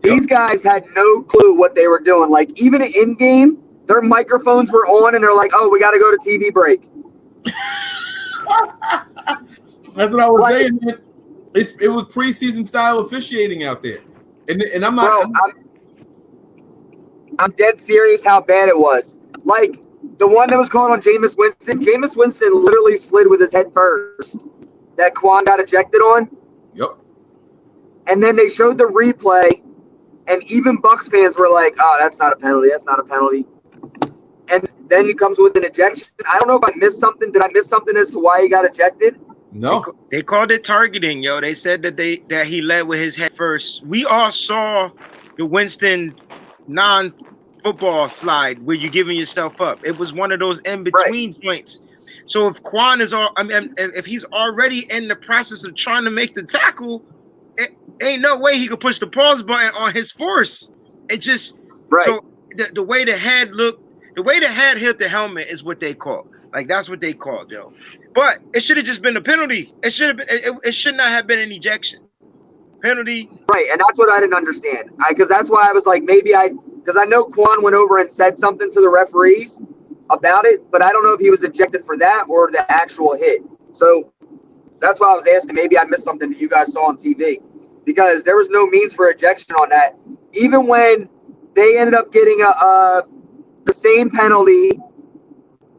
Yep. These guys had no clue what they were doing. Like, even in game, their microphones were on, and they're like, "Oh, we got to go to TV break." That's what I was saying, man. It was preseason style officiating out there, and I'm not. Bro, I'm dead serious how bad it was. Like, the one that was called on Jameis Winston. Jameis Winston literally slid with his head first. That Kwuan got ejected on. Yep. And then they showed the replay, and even Bucs fans were like, "Oh, that's not a penalty. That's not a penalty." And then he comes with an ejection. I don't know if I missed something. Did I miss something as to why he got ejected? No. They called it targeting, yo. They said that he led with his head first. We all saw the Winston non-football slide where you're giving yourself up. It was one of those in-between points. So if Kwuan if he's already in the process of trying to make the tackle, it ain't no way he could push the pause button on his force. It just so the way the head looked, the way the head hit the helmet is what they called. Like, that's what they called, yo. But it should have just been a penalty. It should have been. It should not have been an ejection. Penalty. Right, and that's what I didn't understand. Because that's why I was like, because I know Kwuan went over and said something to the referees about it, but I don't know if he was ejected for that or the actual hit. So that's why I was asking. Maybe I missed something that you guys saw on TV, because there was no means for ejection on that. Even when they ended up getting the same penalty,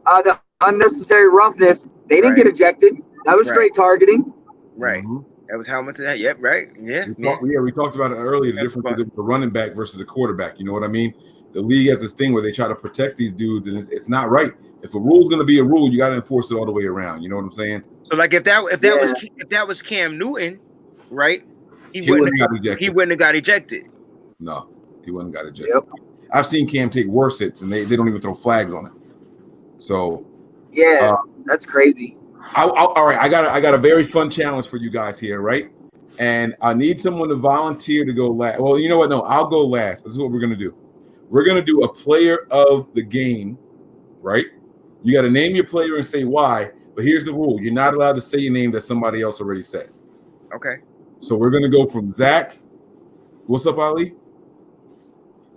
the unnecessary roughness, they didn't get ejected. That was straight targeting. Right. Mm-hmm. That was helmet to that. Yep. Right. Yeah. We talked about it earlier. The difference with the running back versus the quarterback. You know what I mean? The league has this thing where they try to protect these dudes, and it's not right. If a rule's going to be a rule, you got to enforce it all the way around. You know what I'm saying? So like if that was Cam Newton, right? He wouldn't have got ejected. No, he wouldn't have got ejected. Yep. I've seen Cam take worse hits, and they don't even throw flags on it. So yeah, that's crazy. All right, I got a very fun challenge for you guys here, right? And I need someone to volunteer to go last. Well, you know what? No, I'll go last. This is what we're gonna do. We're gonna do a player of the game, right? You got to name your player and say why. But here's the rule: you're not allowed to say your name that somebody else already said. Okay. So we're gonna go from Zach. What's up, Ali?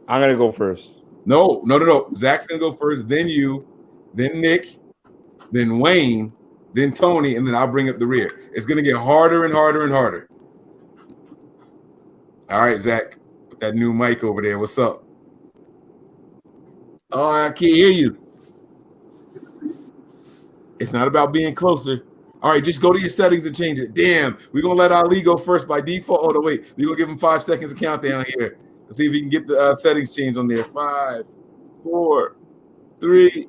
I'm gonna go first. No. Zach's gonna go first. Then you, then Nick, then Wayne, then Tony, and then I'll bring up the rear. It's gonna get harder and harder and harder. All right, Zach, with that new mic over there. What's up? Oh, I can't hear you. It's not about being closer. All right, just go to your settings and change it. Damn, we're going to let Ali go first by default. Oh, no, wait. We're going to give him 5 seconds of countdown here. Let's see if he can get the settings changed on there. 5, 4, 3,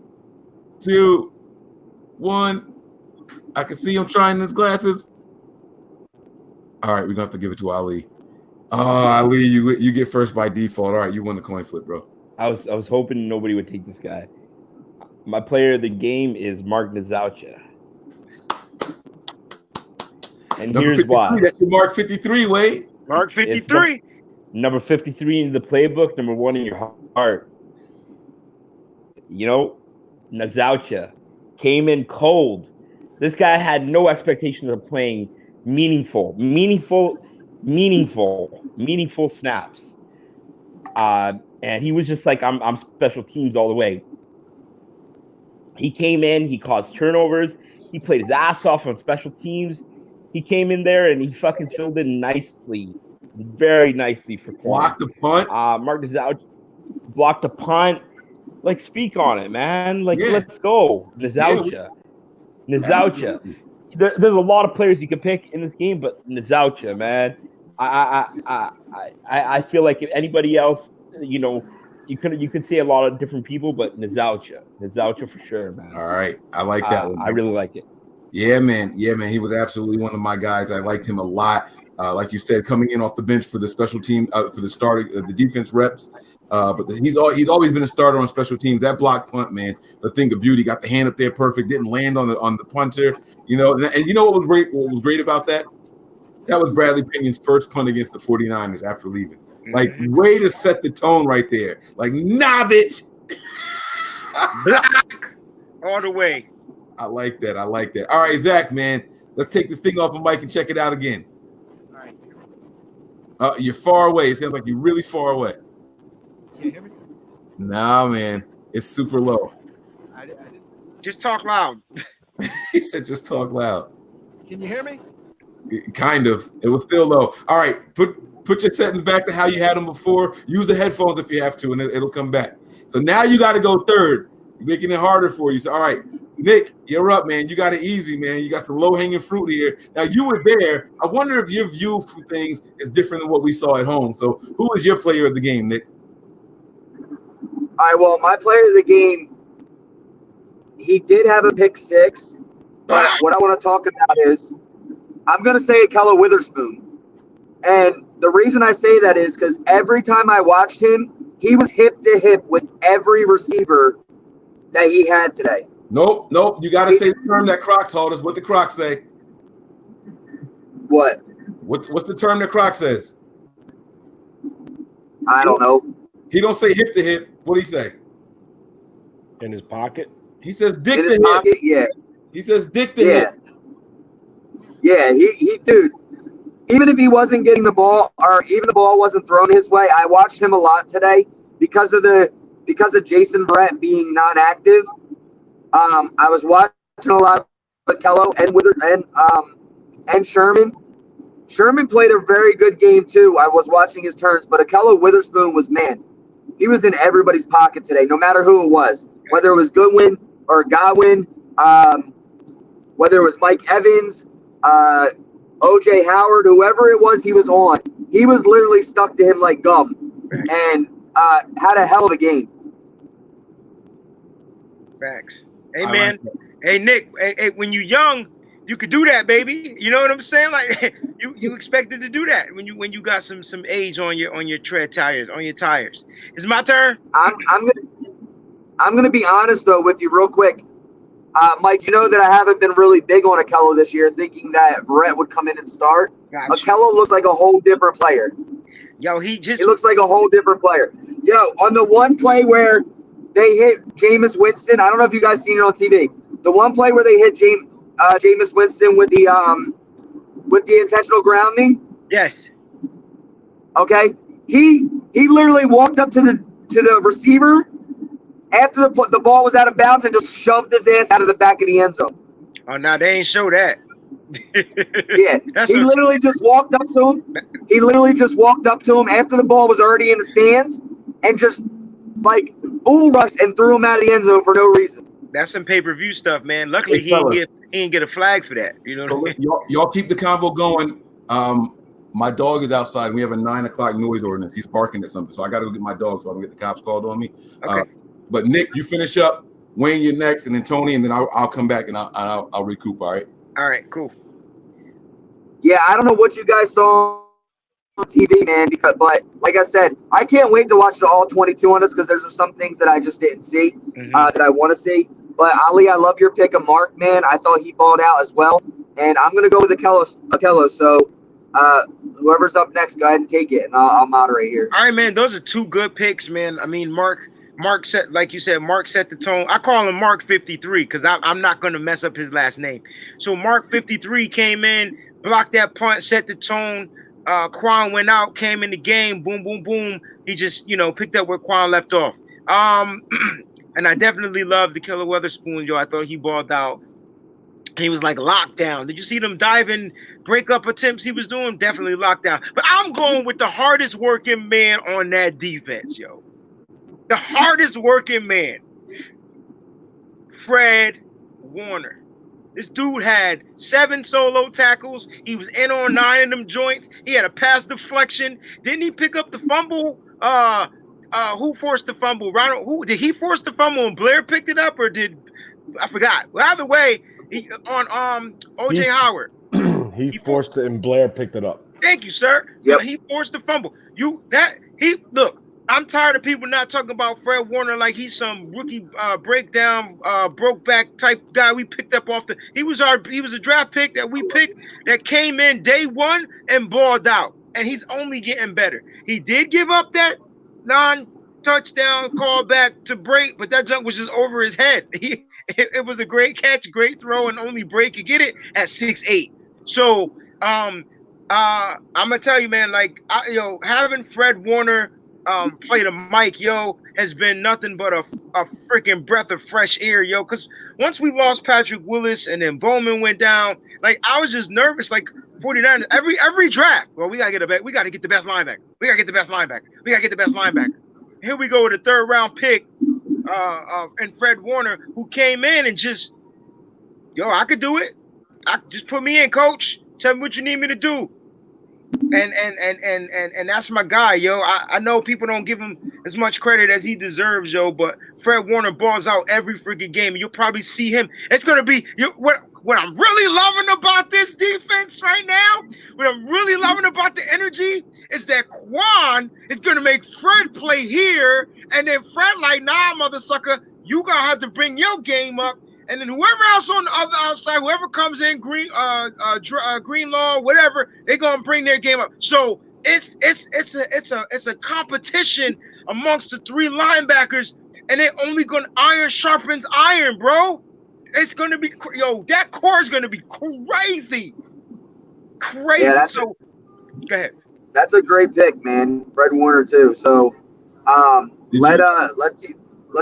2, 1. I can see him trying his glasses. All right, we're going to have to give it to Ali. Oh, Ali, you get first by default. All right, you won the coin flip, bro. I was hoping nobody would take this guy. My player of the game is Mark Nazaucha. And Number here's 53, why. That's your Mark 53, Wade. Mark 53. Number 53 in the playbook, number 1 in your heart. You know, Nazaucha came in cold. This guy had no expectations of playing meaningful snaps. And he was just like, I'm special teams all the way. He came in, he caused turnovers, he played his ass off on special teams. He came in there and he fucking filled in nicely, very nicely for Kwuan. Blocked the punt. Mark Nazaucha blocked the punt. Like, speak on it, man. Like, let's go. Nazaucha. There's a lot of players you can pick in this game, but Nazaucha, man. I feel like if anybody else, you know, you could say a lot of different people, but Nazaucha for sure, man. All right, I like that one. I really like it. Yeah, man. He was absolutely one of my guys. I liked him a lot. Like you said, coming in off the bench for the special team, for the starting, the defense reps. But he's always been a starter on special teams. That block punt, man, the thing of beauty. Got the hand up there perfect. Didn't land on the punter. You know, and you know what was great? What was great about that? That was Bradley Pinion's first punt against the 49ers after leaving. Like, way to set the tone right there. Like, nah, bitch. Black all the way. I like that. All right, Zach, man. Let's take this thing off the mic and check it out again. All right. You're far away. It sounds like you're really far away. Can you hear me? Nah, man. It's super low. Just talk loud. He said just talk loud. Can you hear me? Kind of. It was still low. All right. Put your settings back to how you had them before. Use the headphones if you have to, and it'll come back. So now you got to go third, making it harder for you. So, all right, Nick, you're up, man. You got it easy, man. You got some low-hanging fruit here. Now, you were there. I wonder if your view from things is different than what we saw at home. So who is your player of the game, Nick? All right, well, my player of the game, he did have a pick 6. But what I want to talk about is I'm going to say Kello Witherspoon. And the reason I say that is because every time I watched him, he was hip to hip with every receiver that he had today. Nope. You got to say the term that Croc told us. What the Croc say? What? What's the term that Croc says? I don't know. He don't say hip to hip. What do he say? In his pocket. He says dick In to his hip. pocket, yeah. He says dick to Yeah. him. Yeah, he dude, even if he wasn't getting the ball or even the ball wasn't thrown his way, I watched him a lot today because of Jason Verrett being non-active. I was watching a lot of Kello and Sherman. Sherman played a very good game too. I was watching his turns, but Akello Witherspoon was, man, he was in everybody's pocket today, no matter who it was, whether it was Goodwin or Godwin, whether it was Mike Evans, OJ Howard, whoever it was he was on. He was literally stuck to him like gum and had a hell of a game. Facts. Hey, man. Hey, Nick. Hey, when you're young, you could do that, baby. You know what I'm saying? Like you expected to do that when you got some age on your tread tires, on your tires. It's my turn. I'm gonna be honest though with you real quick. Mike, you know that I haven't been really big on Akello this year, thinking that Verrett would come in and start. Gotcha. Akello looks like a whole different player. Yo, he looks like a whole different player. Yo, on the one play where they hit Jameis Winston, I don't know if you guys seen it on TV. The one play where they hit Jameis Winston with the intentional grounding. Yes. Okay. He literally walked up to the receiver after the ball was out of bounds and just shoved his ass out of the back of the end zone. Oh, now they ain't show that. Yeah, literally just walked up to him. He literally just walked up to him after the ball was already in the stands and just like bull rushed and threw him out of the end zone for no reason. That's some pay-per-view stuff, man. Luckily, he didn't get a flag for that. You know what I mean? Y'all keep the convo going. My dog is outside. And we have a 9 o'clock noise ordinance. He's barking at something, so I got to go get my dog so I don't get the cops called on me. Okay. But Nick, you finish up. Wayne, you're next, and then Tony, and then I'll come back and I'll recoup. All right. All right. Cool. Yeah, I don't know what you guys saw on TV, man, but like I said, I can't wait to watch the all 22 on this because there's some things that I just didn't see that I want to see. But Ali, I love your pick of Mark, man. I thought he balled out as well, and I'm gonna go with Akello. So whoever's up next, go ahead and take it, and I'll moderate here. All right, man. Those are two good picks, man. I mean, Mark set, like you said, Mark set the tone. I call him Mark 53 because I'm not going to mess up his last name. So Mark 53 came in, blocked that punt, set the tone. Kwuan went out, came in the game, boom, boom, boom. He just, picked up where Kwuan left off. And I definitely loved the Killer Witherspoon, yo. I thought he balled out. He was like lockdown. Did you see them diving breakup attempts he was doing? Definitely lockdown. But I'm going with the hardest working man on that defense, yo. The hardest working man, Fred Warner. This dude had 7 solo tackles. He was in on 9 of them joints. He had a pass deflection. Didn't he pick up the fumble? Who forced the fumble? Ronald? Who did he force the fumble and Blair picked it up, or I forgot? Well, either way, on OJ Howard. He forced it and Blair picked it up. Thank you, sir. Yep. He forced the fumble. Look. I'm tired of people not talking about Fred Warner like he's some rookie breakdown, broke back type guy we picked up off he was a draft pick that we picked that came in day one and balled out, and he's only getting better. He did give up that non-touchdown call back to Break, but that jump was just over his head. It was a great catch, great throw, and only Break could get it at 6'8". So I'm gonna tell you, man, having Fred Warner play the mic, has been nothing but a freaking breath of fresh air, because once we lost Patrick Willis and then Bowman went down, I was just nervous, 49 every draft. Well, we gotta get the best linebacker. We gotta get the best linebacker. Here we go with a 3rd round pick, and Fred Warner, who came in and just, I could do it. Just put me in, coach. Tell me what you need me to do. And that's my guy, I know people don't give him as much credit as he deserves, but Fred Warner balls out every freaking game. You'll probably see him. It's gonna be what I'm really loving about this defense right now. What I'm really loving about the energy is that Kwuan is gonna make Fred play here, and then Fred nah, mother sucker, you gonna have to bring your game up. And then whoever else on the other outside, whoever comes in, Greenlaw, whatever, they're gonna bring their game up. So it's a competition amongst the 3 linebackers, and they're only gonna iron sharpens iron, bro. It's gonna be that core is gonna be crazy. Yeah, So go ahead. That's a great pick, man. Fred Warner too. So let's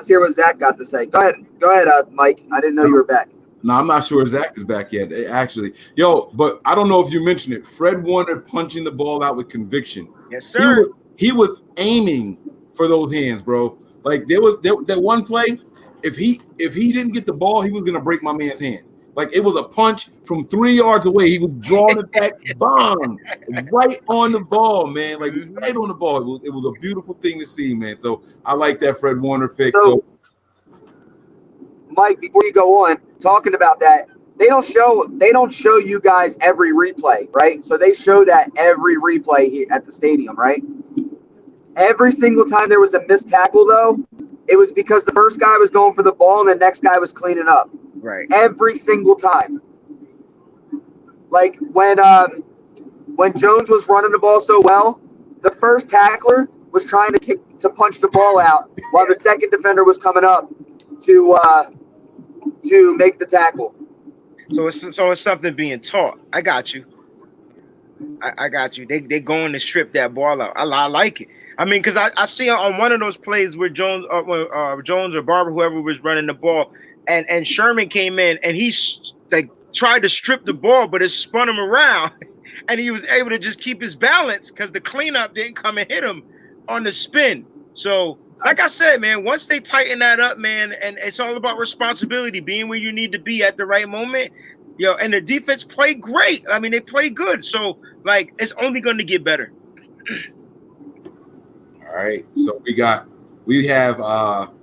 hear what Zach got to say. Go ahead, Mike. I didn't know you were back. No, I'm not sure Zach is back yet, actually. But I don't know if you mentioned it. Fred Warner punching the ball out with conviction. Yes, sir. He was aiming for those hands, bro. Like there that one play. If he didn't get the ball, he was gonna break my man's hand. Like it was a punch from 3 yards away. He was drawing it back, bang, right on the ball, man. Like right on the ball. It was a beautiful thing to see, man. So I like that Fred Warner pick. So Mike, before you go on, talking about that, they don't show you guys every replay, right? So they show that every replay here at the stadium, right? Every single time there was a missed tackle, though, it was because the first guy was going for the ball and the next guy was cleaning up. Right. Every single time. Like when Jones was running the ball so well, the first tackler was trying to punch the ball out while the second defender was coming up to make the tackle. So it's something being taught. I got you. I got you. They going to strip that ball out. I like it. I mean, because I see on one of those plays where Jones or Barber, whoever was running the ball, and Sherman came in and he tried to strip the ball, but it spun him around, and he was able to just keep his balance because the cleanup didn't come and hit him on the spin. So, like I said, man, once they tighten that up, man, and it's all about responsibility, being where you need to be at the right moment. And the defense played great. I mean, they played good. So, like, it's only going to get better. All right. So we have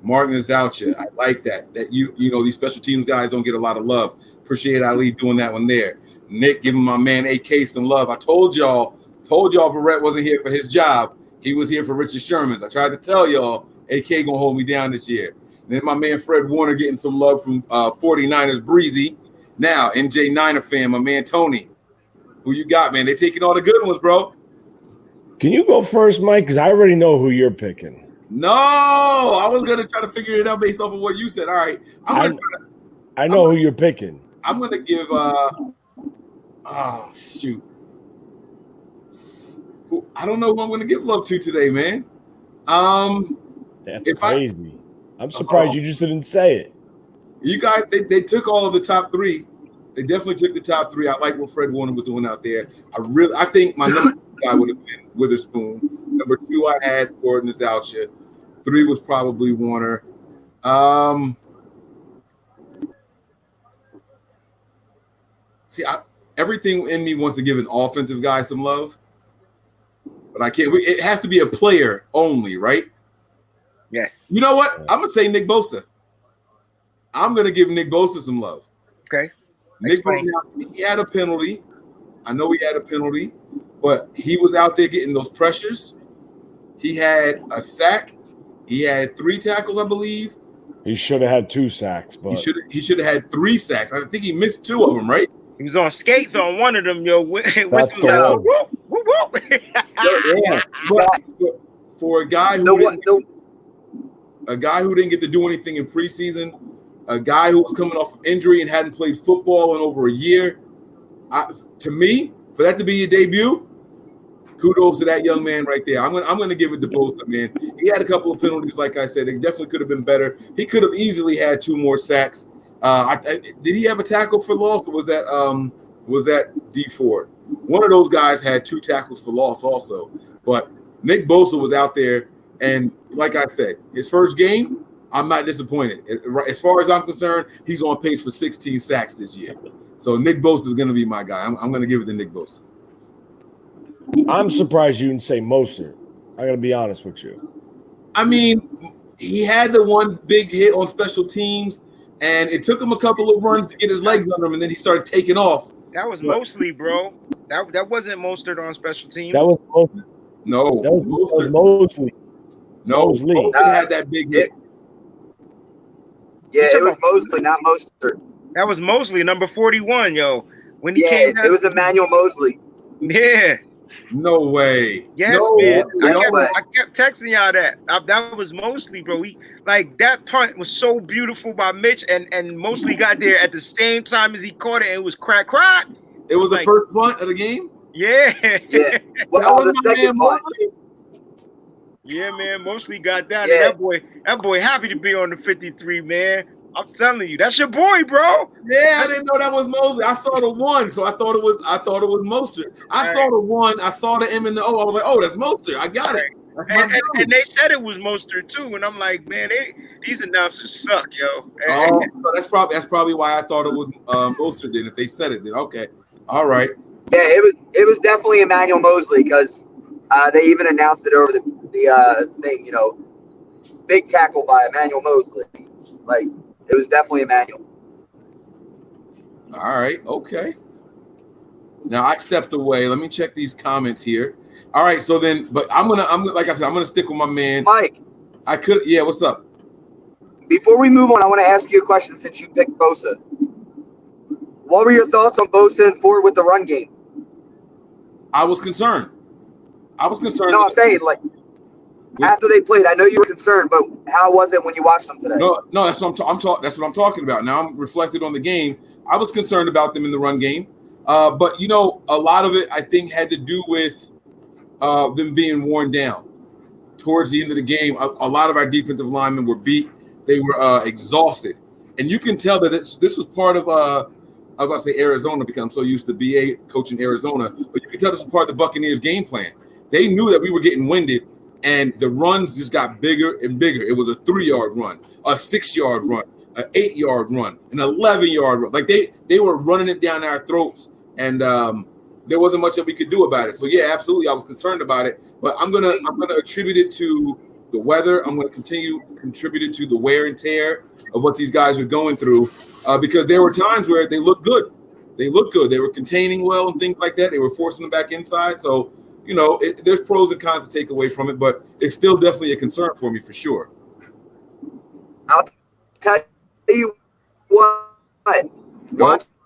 Martin Azalcha. I like that. That you know these special teams guys don't get a lot of love. Appreciate Ali doing that one there. Nick giving my man AK some love. I told y'all Verrett wasn't here for his job. He was here for Richard Sherman's. I tried to tell y'all AK gonna hold me down this year. And then my man Fred Warner getting some love from 49ers Breezy. Now, NJ Niner fan, my man Tony. Who you got, man? They taking all the good ones, bro. Can you go first, Mike? Because I already know who you're picking. No, I was gonna try to figure it out based off of what you said. All right, I know who you're picking. I'm gonna give. Shoot. I don't know who I'm gonna give love to today, man. That's crazy. I'm surprised you just didn't say it. You guys, they took all of the top three. They definitely took the top three. I like what Fred Warner was doing out there. I think my number one guy would have been Witherspoon. Number two, I had Ford Nazalcha. 3 was probably Warner. Everything in me wants to give an offensive guy some love, but I can't. It has to be a player only, right? Yes. You know what? I'm gonna say Nick Bosa. I'm gonna give Nick Bosa some love. Okay. Nick Bosa, he had a penalty. I know he had a penalty, but he was out there getting those pressures. He had a sack. He had 3 tackles, I believe. He should have had 2 sacks, but he should have had 3 sacks. I think he missed 2 of them, right? He was on skates on one of them, yo. That's the one. For a guy who didn't get to do anything in preseason, a guy who was coming off of injury and hadn't played football in over a year, to me, for that to be your debut, kudos to that young man right there. I'm gonna give it to Bosa, man. He had a couple of penalties, like I said. They definitely could have been better. He could have easily had 2 more sacks. Did he have a tackle for loss, or was that D Ford? One of those guys had 2 tackles for loss also. But Nick Bosa was out there, and like I said, his first game, I'm not disappointed. As far as I'm concerned, he's on pace for 16 sacks this year. So Nick Bosa is going to be my guy. I'm going to give it to Nick Bosa. I'm surprised you didn't say Mostert. I got to be honest with you. I mean, he had the one big hit on special teams, and it took him a couple of runs to get his legs under him, and then he started taking off. That was Mosley, bro. That wasn't Mostert on special teams. That was Mostert. No, that was Mosley. No, Mostert had that big hit. Yeah, it was Mosley, not Mostert. That was Mosley, number 41, yo. When he came down, it was Emmanuel Mosley. Yeah. No way. Yes, No man. way. I kept texting y'all that. That was mostly, bro. Like that punt was so beautiful by Mitch, and mostly got there at the same time as he caught it, and it was crack. It was the like, first punt of the game. Yeah. Yeah. Well, That was the my second man punt. Mosley. Yeah, man. Mostly got down. Yeah. And that boy happy to be on the 53, man. I'm telling you, that's your boy, bro. Yeah, I didn't know that was Mosley. I saw the one, so I thought it was Mostert. I saw the one, I saw the M and the O. I was like, oh, that's Mostert. I got it. That's my and they said it was Mostert too, and I'm like, man, these announcers suck, yo. Oh, so that's probably why I thought it was Mostert. Then if they said it, then okay, all right. Yeah, it was definitely Emmanuel Mosley because they even announced it over the thing. You know, big tackle by Emmanuel Mosley. Like it was definitely Emmanuel. All right, okay. Now I stepped away. Let me check these comments here. All right, so then, but I'm gonna like I said, I'm gonna stick with my man. Mike, Yeah, what's up? before we move on, I want to ask you a question since you picked Bosa. What were your thoughts on Bosa and Ford with the run game? I was concerned. No, I'm saying like after they played. I know you were concerned, but how was it when you watched them today? No, that's what that's what I'm talking about. Now I'm reflected on the game. I was concerned about them in the run game, but you know, a lot of it I think had to do with them being worn down. Towards the end of the game, a lot of our defensive linemen were beat. They were exhausted, and you can tell that this was part of I was about to say Arizona because I'm so used to BA coaching Arizona, but you can tell this was part of the Buccaneers' game plan. They knew that we were getting winded, and the runs just got bigger and bigger. It was a 3-yard run, a 6-yard run, an 8-yard run, an 11-yard run. Like they were running it down our throats, and there wasn't much that we could do about it. So yeah, absolutely, I was concerned about it. But I'm gonna attribute it to the weather. I'm gonna continue contribute it to the wear and tear of what these guys are going through, because there were times where they looked good. They looked good. They were containing well and things like that. They were forcing them back inside. So you know, there's pros and cons to take away from it, but it's still definitely a concern for me for sure. I'll tell you what.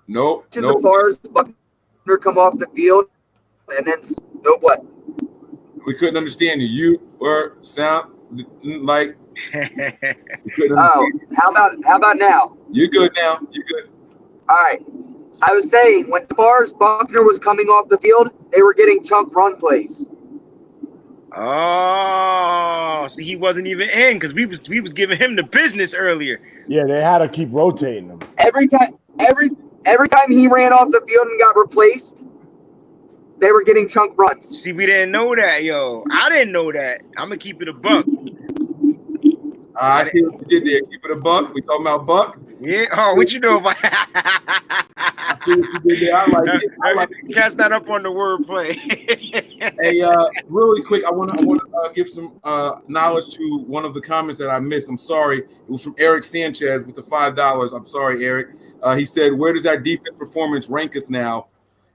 No. The Fars Buckner come off the field, and then what? We couldn't understand you. You were sound like. Oh, how about now? You're good now. You're good. All right. I was saying when Fars Buckner was coming off the field, they were getting chunk run plays. Oh, see, he wasn't even in because we was giving him the business earlier. Yeah, they had to keep rotating them. Every time he ran off the field and got replaced, they were getting chunk runs. See, we didn't know that, yo. I didn't know that. I'm gonna keep it a buck. I see what you did there. Keep it a buck. We talking about Buck? Yeah. Oh, what you know about? I see what you did there. I like it. Cast that up on the wordplay. Hey, really quick, I want to give some knowledge to one of the comments that I missed. I'm sorry. It was from Eric Sanchez with the $5. I'm sorry, Eric. He said, "Where does our defense performance rank us now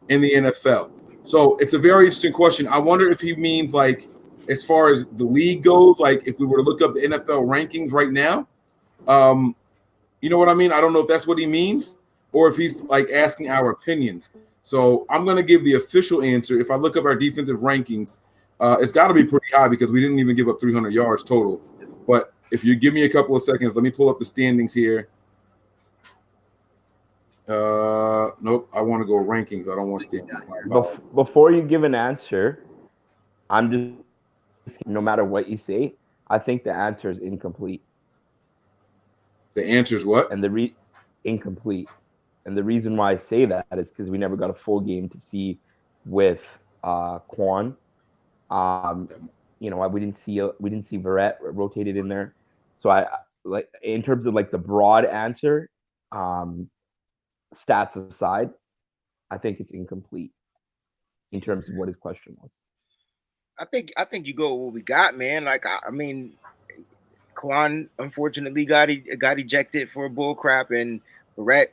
in the NFL?" So it's a very interesting question. I wonder if he means like as far as the league goes, like if we were to look up the NFL rankings right now, you know what I mean? I don't know if that's what he means or if he's like asking our opinions. So I'm going to give the official answer. If I look up our defensive rankings, it's got to be pretty high because we didn't even give up 300 yards total. But if you give me a couple of seconds, let me pull up the standings here. Nope, I want to go rankings. I don't want standings. Before you give an answer, I'm just no matter what you say, I think the answer is incomplete. The answer is what? And incomplete. And the reason why I say that is because we never got a full game to see with Kwuan. You know, we didn't see Verrett rotated in there. So I like in terms of like the broad answer, stats aside, I think it's incomplete in terms of what his question was. I think you go with what we got, man. Like I mean, Kwuan unfortunately got ejected for a bull crap, and Verrett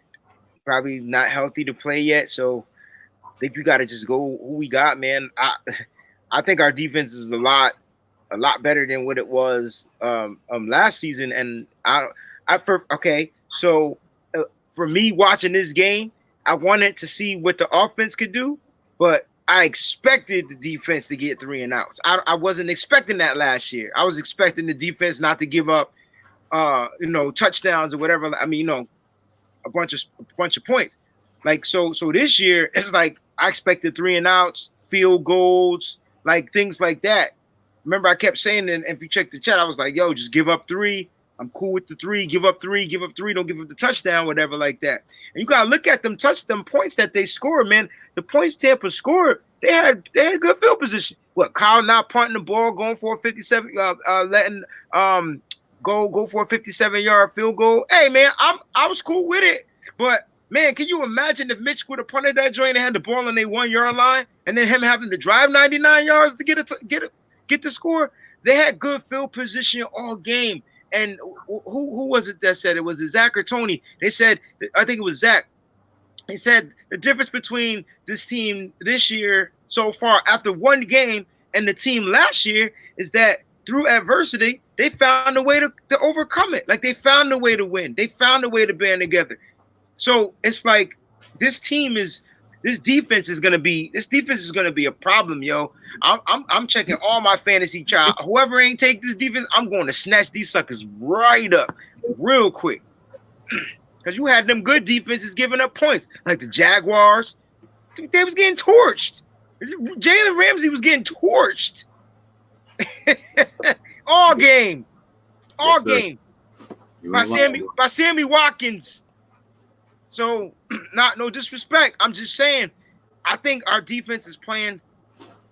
probably not healthy to play yet. So I think we got to just go who we got, man. I think our defense is a lot better than what it was last season. And for me watching this game, I wanted to see what the offense could do, but I expected the defense to get 3 and outs. I wasn't expecting that last year. I was expecting the defense not to give up, touchdowns or whatever. I mean, a bunch of points. Like so this year it's like I expected 3 and outs, field goals, like things like that. Remember, I kept saying, and if you check the chat, I was like, "Yo, just give up 3. I'm cool with the 3. Give up 3. Give up 3. Don't give up the touchdown, whatever, like that." And you gotta look at them points that they scored, man. The points Tampa scored, they had good field position. What, Kyle not punting the ball, going for a 57, letting go for a 57-yard field goal. Hey, man, I was cool with it, but man, can you imagine if Mitch would have punted that joint and had the ball on their 1-yard line, and then him having to drive 99 yards to get the score? They had good field position all game. And who was it that said it? Was it Zach or Tony? They said, I think it was Zach. He said the difference between this team this year so far after one game and the team last year is that through adversity, they found a way to overcome it. Like they found a way to win. They found a way to band together. So it's like this defense is gonna be a problem, yo. I'm checking all my fantasy child. Whoever ain't take this defense, I'm going to snatch these suckers right up real quick. Because you had them good defenses giving up points, like the Jaguars. They was getting torched. Jalen Ramsey was getting torched all game, game by Sammy Watkins. So, no disrespect. I'm just saying, I think our defense is playing.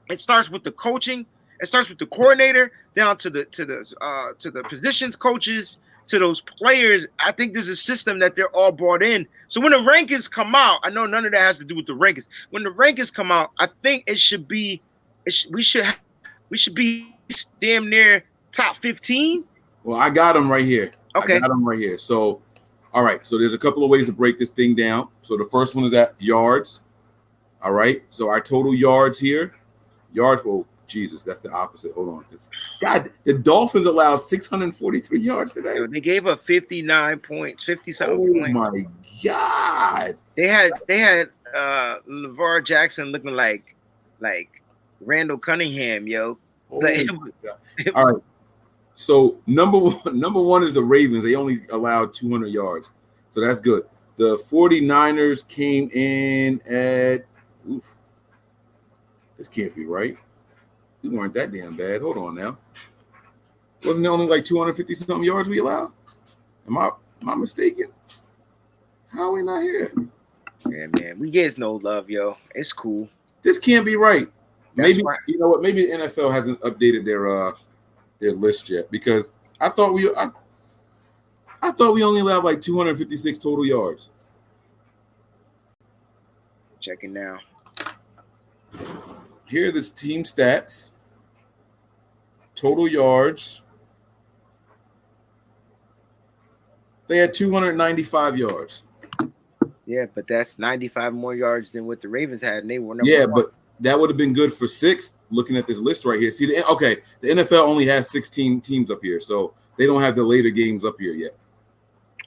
It starts with the coaching. It starts with the coordinator down to the positions coaches, to those players. I think there's a system that they're all brought in. So when the rankings come out, I know none of that has to do with the rankings. When the rankings come out, I think we should be damn near top 15. Well, I got them right here. Okay. I got them right here. So, all right. So there's a couple of ways to break this thing down. So the first one is at yards. All right. So our total yards here. Oh, Jesus, that's the opposite. Hold on. God, the Dolphins allowed 643 yards today. They gave up 59 points, 50-something points. Oh my God. They had LeVar Jackson looking like Randall Cunningham, yo. Oh all right. So number one is the Ravens. They only allowed 200 yards. So that's good. The 49ers came in at this can't be right. We weren't that damn bad. Hold on now. Wasn't it only like 250 something yards we allowed? Am I mistaken? How are we not here? Yeah, man. We get no love, yo. It's cool. This can't be right. That's maybe right. You know what? Maybe the NFL hasn't updated their list yet, because I thought we only allowed like 256 total yards. Checking now. Here are the team stats. Total yards. They had 295 yards. Yeah, but that's 95 more yards than what the Ravens had, and they were number one. But that would have been good for 6th. Looking at this list right here. See, the NFL only has 16 teams up here, so they don't have the later games up here yet.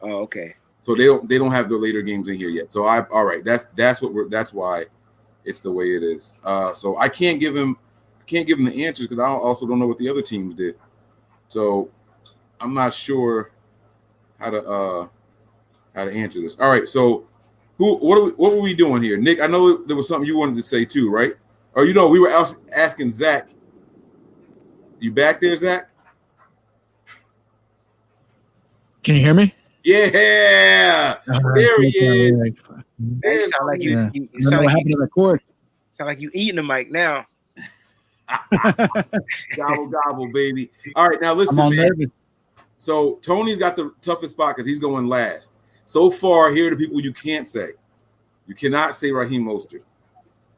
Oh, okay. So they don't have the later games in here yet. So all right. That's why it's the way it is. So I can't give him the answers because I also don't know what the other teams did. So I'm not sure how to answer this. All right. So what were we doing here, Nick? I know there was something you wanted to say too, right? Or we were asking Zach. You back there, Zach? Can you hear me? Yeah, there he is. You sound like you sound like you record. Sound like you eating the mic now. Gobble gobble, baby. All right, now listen, man. Nervous. So Tony's got the toughest spot because he's going last. So far, here are the people you can't say. You cannot say Raheem Mostert.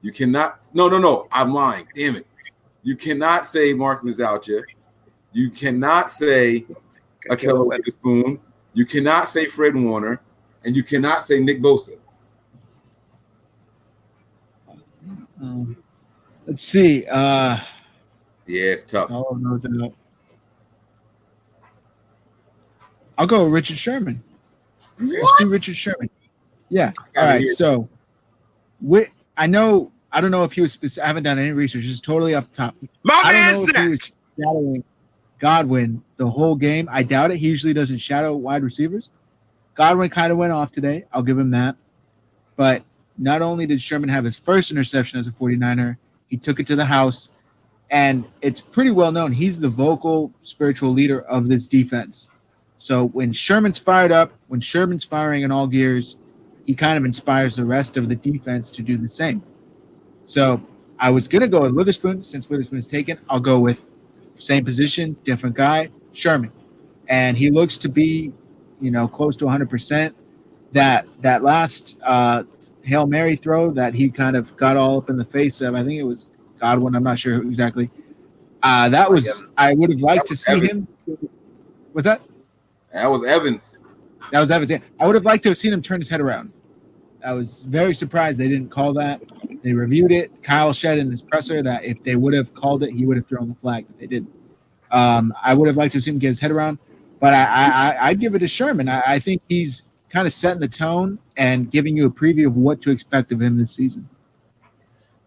You cannot. No. I'm lying. Damn it. You cannot say Mark Mazalcha. You cannot say Akello Witherspoon. You cannot say Fred Warner, and you cannot say Nick Bosa. Let's see. Yeah, it's tough. I'll go with Richard Sherman. Let's do Richard Sherman. Yeah. All right. So, I know I don't know if he was I haven't done any research. Just totally off the top. My I man don't know if he was shadowing Godwin the whole game. I doubt it. He usually doesn't shadow wide receivers. Godwin kind of went off today. I'll give him that. But not only did Sherman have his first interception as a 49er, he took it to the house. And it's pretty well known. He's the vocal, spiritual leader of this defense. So when Sherman's fired up, when Sherman's firing in all gears, he kind of inspires the rest of the defense to do the same. So I was going to go with Witherspoon. Since Witherspoon is taken, I'll go with same position, different guy, Sherman. And he looks to be, close to 100%. That last Hail Mary throw that he kind of got all up in the face of, I think it was Godwin, I'm not sure who exactly. I would have liked to see Evans. him. Was that? That was Evans. That was Evans. Yeah. I would have liked to have seen him turn his head around. I was very surprised they didn't call that. They reviewed it. Kyle said in his presser that if they would have called it, he would have thrown the flag, but they didn't. I would have liked to have seen him get his head around, but I'd give it to Sherman. I think he's kind of setting the tone and giving you a preview of what to expect of him this season.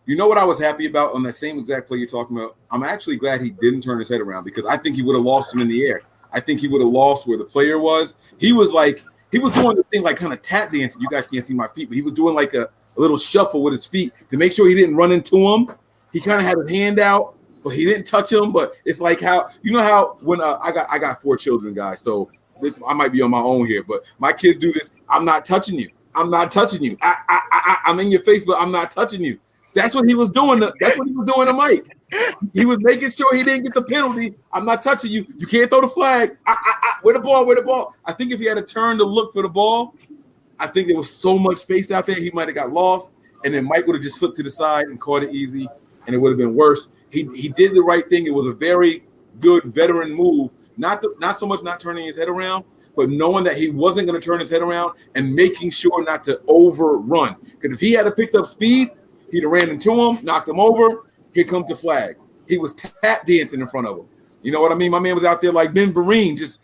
You know what I was happy about on that same exact play you're talking about? I'm actually glad he didn't turn his head around because I think he would have lost him in the air. I think he would have lost where the player was. He was doing the thing like kind of tap dancing. You guys can't see my feet, but he was doing like a little shuffle with his feet to make sure he didn't run into him. He kind of had his hand out, but he didn't touch him. But it's like how when I got 4 children, guys. So this I might be on my own here, but my kids do this. I'm not touching you. I'm not touching you. I'm in your face, but I'm not touching you. That's what he was doing. That's what he was doing to Mike. He was making sure he didn't get the penalty. I'm not touching you. You can't throw the flag. Where the ball? Where the ball? I think if he had a turn to look for the ball, I think there was so much space out there. He might have got lost, and then Mike would have just slipped to the side and caught it easy, and it would have been worse. He did the right thing. It was a very good veteran move. Not so much not turning his head around, but knowing that he wasn't going to turn his head around and making sure not to overrun. Because if he had picked up speed, he'd have ran into him, knocked him over. Here comes the flag. He was tap dancing in front of him. You know what I mean? My man was out there like Ben Vereen, just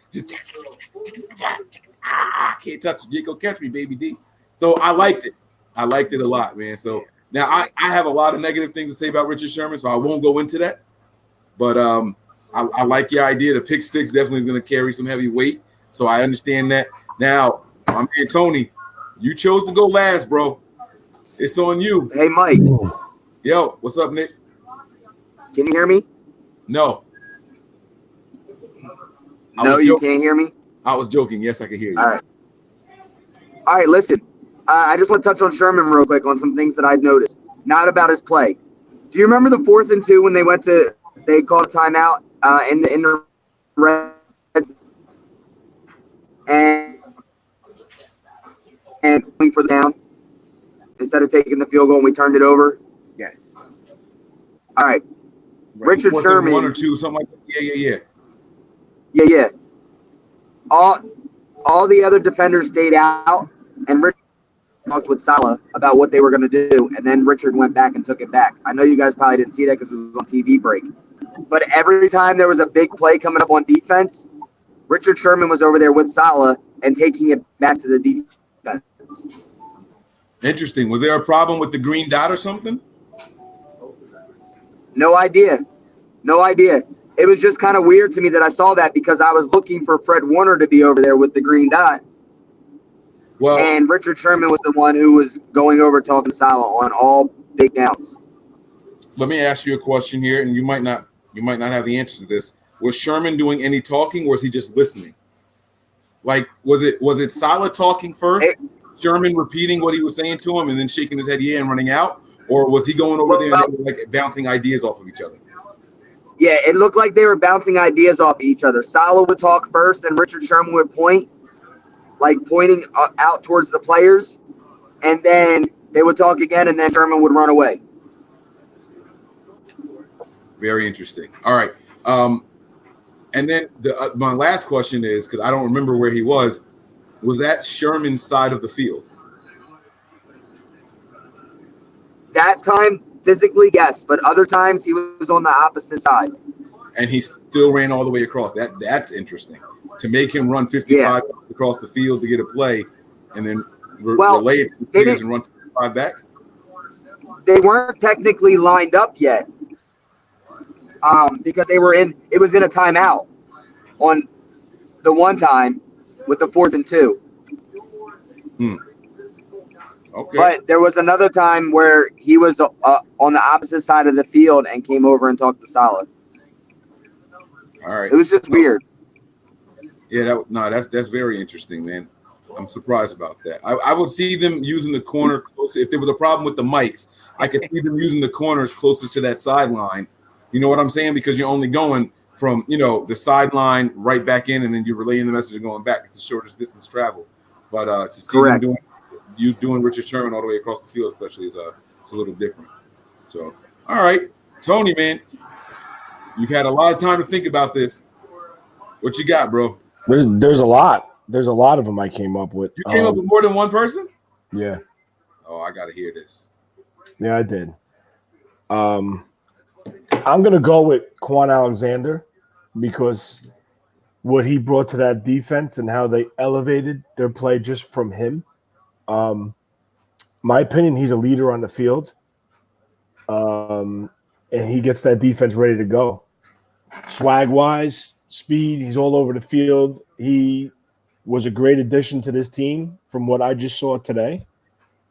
can't touch it. You go catch me, baby D. So I liked it. I liked it a lot, man. So now I have a lot of negative things to say about Richard Sherman, so I won't go into that. But I like your idea. The pick six definitely is going to carry some heavy weight, so I understand that. Now, my man Tony, you chose to go last, bro. It's on you. Hey, Mike. Yo, what's up, Nick? Can you hear me? No. No, you can't hear me? I was joking. Yes, I can hear you. All right, listen. I just want to touch on Sherman real quick on some things that I've noticed. Not about his play. Do you remember the 4th and 2 when they called a timeout in the red and going for the down instead of taking the field goal and we turned it over? Yes. All right. Richard Sherman. 1 or 2, something like that. Yeah. Yeah. All the other defenders stayed out, and Richard talked with Salah about what they were going to do, and then Richard went back and took it back. I know you guys probably didn't see that because it was on TV break. But every time there was a big play coming up on defense, Richard Sherman was over there with Salah and taking it back to the defense. Interesting. Was there a problem with the green dot or something? No idea. It was just kind of weird to me that I saw that because I was looking for Fred Warner to be over there with the green dot. Well, and Richard Sherman was the one who was going over talking to Salah on all big downs. Let me ask you a question here, and you might not have the answer to this. Was Sherman doing any talking, or was he just listening? Like, was it Salah talking first, Sherman repeating what he was saying to him, and then shaking his head yeah and running out, or was he going over there and like bouncing ideas off of each other? Yeah, it looked like they were bouncing ideas off each other. Salah would talk first, and Richard Sherman would pointing out towards the players, and then they would talk again, and then Sherman would run away. Very interesting. All right. And then my last question is, because I don't remember where he was that Sherman's side of the field? That time, physically, yes, but other times he was on the opposite side. And he still ran all the way across. That's interesting. To make him run 55 across the field to get a play and then relay it to the players and run 55 back? they weren't technically lined up yet, because it was in a timeout on the one time with the 4th and 2. Okay. But there was another time where he was on the opposite side of the field and came over and talked to Saleh. All right. It was just weird. Yeah, that's very interesting, man. I'm surprised about that. I would see them using the corner closer. If there was a problem with the mics, I could see them using the corners closest to that sideline. You know what I'm saying? Because you're only going from, the sideline right back in, and then you're relaying the message and going back. It's the shortest distance travel. But to see them doing Richard Sherman all the way across the field, especially, it's a little different. So, all right, Tony, man, you've had a lot of time to think about this. What you got, bro? There's a lot. There's a lot of them I came up with. You came up with more than one person? Yeah. Oh, I got to hear this. Yeah, I did. I'm going to go with Kwuan Alexander because what he brought to that defense and how they elevated their play just from him. My opinion, he's a leader on the field. And he gets that defense ready to go. Swag-wise, speed, he's all over the field. He was a great addition to this team from what I just saw today.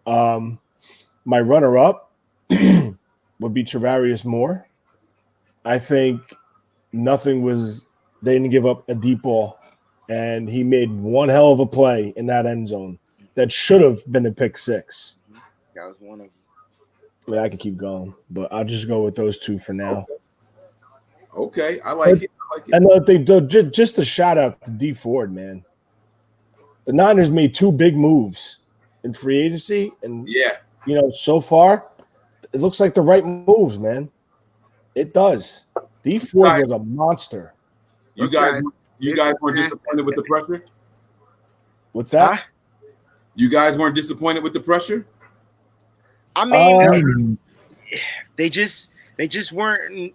My runner-up would be Travarius Moore. I think they didn't give up a deep ball, and he made one hell of a play in that end zone that should have been a pick six. That was one of them. I mean, I could keep going, but I'll just go with those two for now. Okay, I like it. Another thing, just a shout out to D Ford, man. The Niners made two big moves in free agency, and so far, it looks like the right moves, man. It does. D Ford was a monster. You guys weren't disappointed with the pressure? What's that? Huh? You guys weren't disappointed with the pressure? I mean, they just weren't.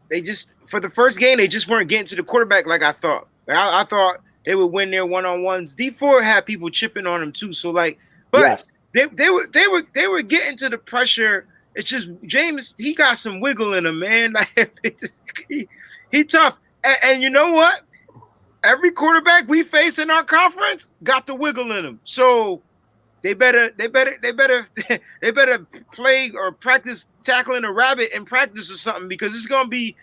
For the first game, they just weren't getting to the quarterback like I thought. I thought they would win their one-on-ones. D4 had people chipping on them too. So they were getting to the pressure. It's just James. He got some wiggle in him, man. He tough. And you know what? Every quarterback we face in our conference got the wiggle in him. So they better play or practice tackling a rabbit in practice or something, because it's gonna be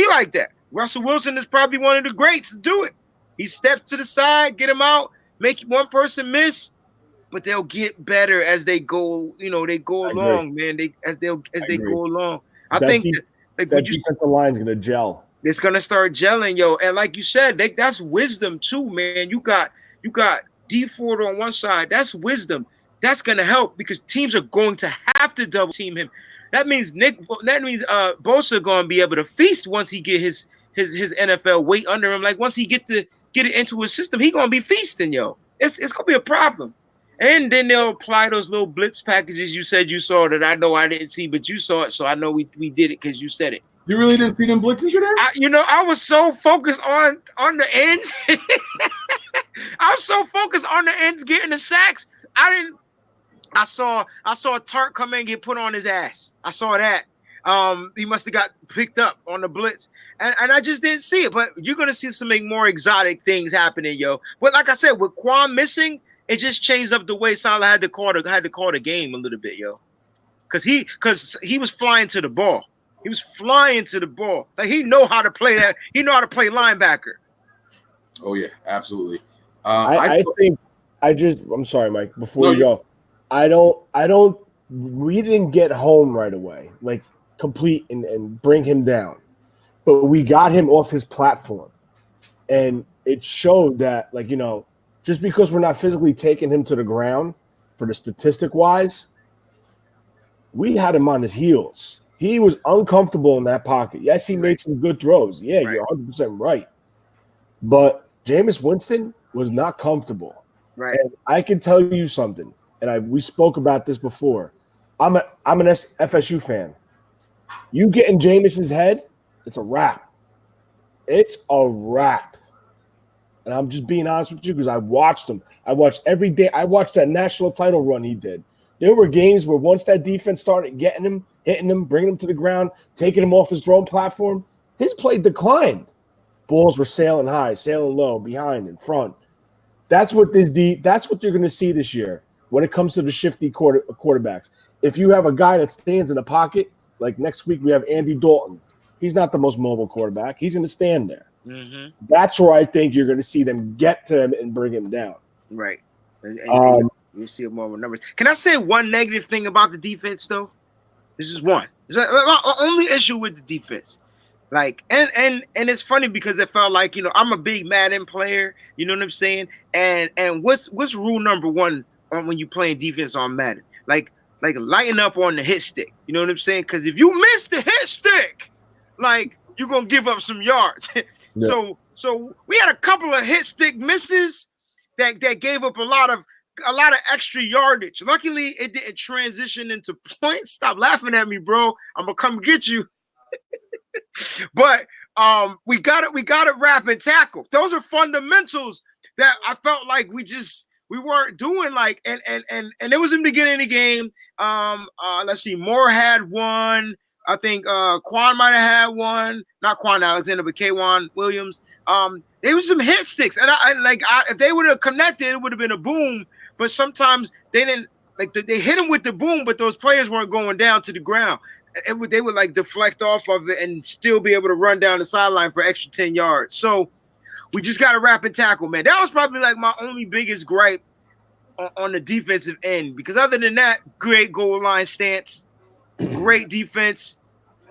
like that. Russell Wilson is probably one of the greats to do it. He steps to the side, get him out, make one person miss, but they'll get better as they go. They go along, man. As they go along. I think that defensive line's gonna gel. It's gonna start gelling, yo. And like you said, that's wisdom too, man. You got D Ford on one side. That's wisdom. That's gonna help, because teams are going to have to double team him. That means Bosa gonna be able to feast once he get his NFL weight under him. Like once he get it into his system, he gonna be feasting, yo. It's gonna be a problem. And then they'll apply those little blitz packages you said you saw that I know I didn't see, but you saw it, so I know we did it because you said it. You really didn't see them blitzing today? I was so focused on the ends. I was so focused on the ends getting the sacks. I saw Tart come in and get put on his ass. I saw that. He must have got picked up on the blitz. And I just didn't see it. But you're gonna see some more exotic things happening, yo. But like I said, with Kwuan missing, it just changed up the way Saleh had to call the game a little bit, yo. Cause he was flying to the ball. He was flying to the ball. Like he know how to play that. He know how to play linebacker. Oh yeah, absolutely. I'm sorry, Mike. Before you go, we didn't get home right away, like complete and bring him down, but we got him off his platform, and it showed that, just because we're not physically taking him to the ground for the statistic wise, we had him on his heels. He was uncomfortable in that pocket. Yes, he made some good throws. Yeah, you're 100% right. But Jameis Winston was not comfortable. Right. And I can tell you something, and we spoke about this before. I'm an FSU fan. You get in Jameis's head, it's a wrap. It's a wrap. And I'm just being honest with you, because I watched him. I watched every day. I watched that national title run he did. There were games where once that defense started getting him, hitting him, bringing him to the ground, taking him off his throwing platform. His play declined. Balls were sailing high, sailing low, behind, in front. That's what that's what you're going to see this year when it comes to the shifty quarterbacks. If you have a guy that stands in the pocket, like next week we have Andy Dalton. He's not the most mobile quarterback. He's going to stand there. Mm-hmm. That's where I think you're going to see them get to him and bring him down. Right. And you see more with numbers. Can I say one negative thing about the defense, though? This is one. It's my only issue with the defense. Like, and it's funny because it felt like, I'm a big Madden player. You know what I'm saying? And what's rule number one on when you playing defense on Madden? Like lighten up on the hit stick. You know what I'm saying? Because if you miss the hit stick, like, you're gonna give up some yards. Yeah. So we had a couple of hit stick misses that gave up a lot of extra yardage. Luckily, it didn't transition into points. Stop laughing at me, bro. I'm gonna come get you. But we got to wrap and tackle. Those are fundamentals that I felt like we weren't doing. Like, and it was in the beginning of the game. Let's see, Moore had one. I think Kwuan might have had one. Not Kwuan Alexander, but Kwuan Williams. There was some hit sticks, and if they would have connected, it would have been a boom. But sometimes they didn't. Like they hit them with the boom, but those players weren't going down to the ground. They would like deflect off of it and still be able to run down the sideline for extra 10 yards. So we just got to wrap and tackle, man. That was probably like my only biggest gripe on the defensive end, because other than that, great goal line stance, great defense.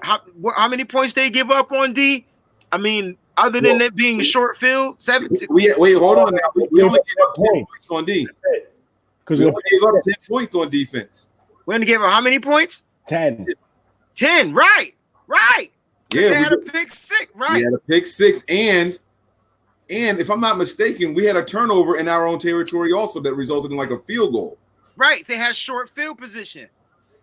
How many points they give up on D? I mean, other than it being a short field, 17. Wait, hold on now. We only gave up 10 points on D. Because we only gave up 10 points on defense. We only gave up how many points? 10. 10, right. Yeah, they had a pick six, right? We had a pick six, and if I'm not mistaken, we had a turnover in our own territory also that resulted in like a field goal. Right, they had short field position.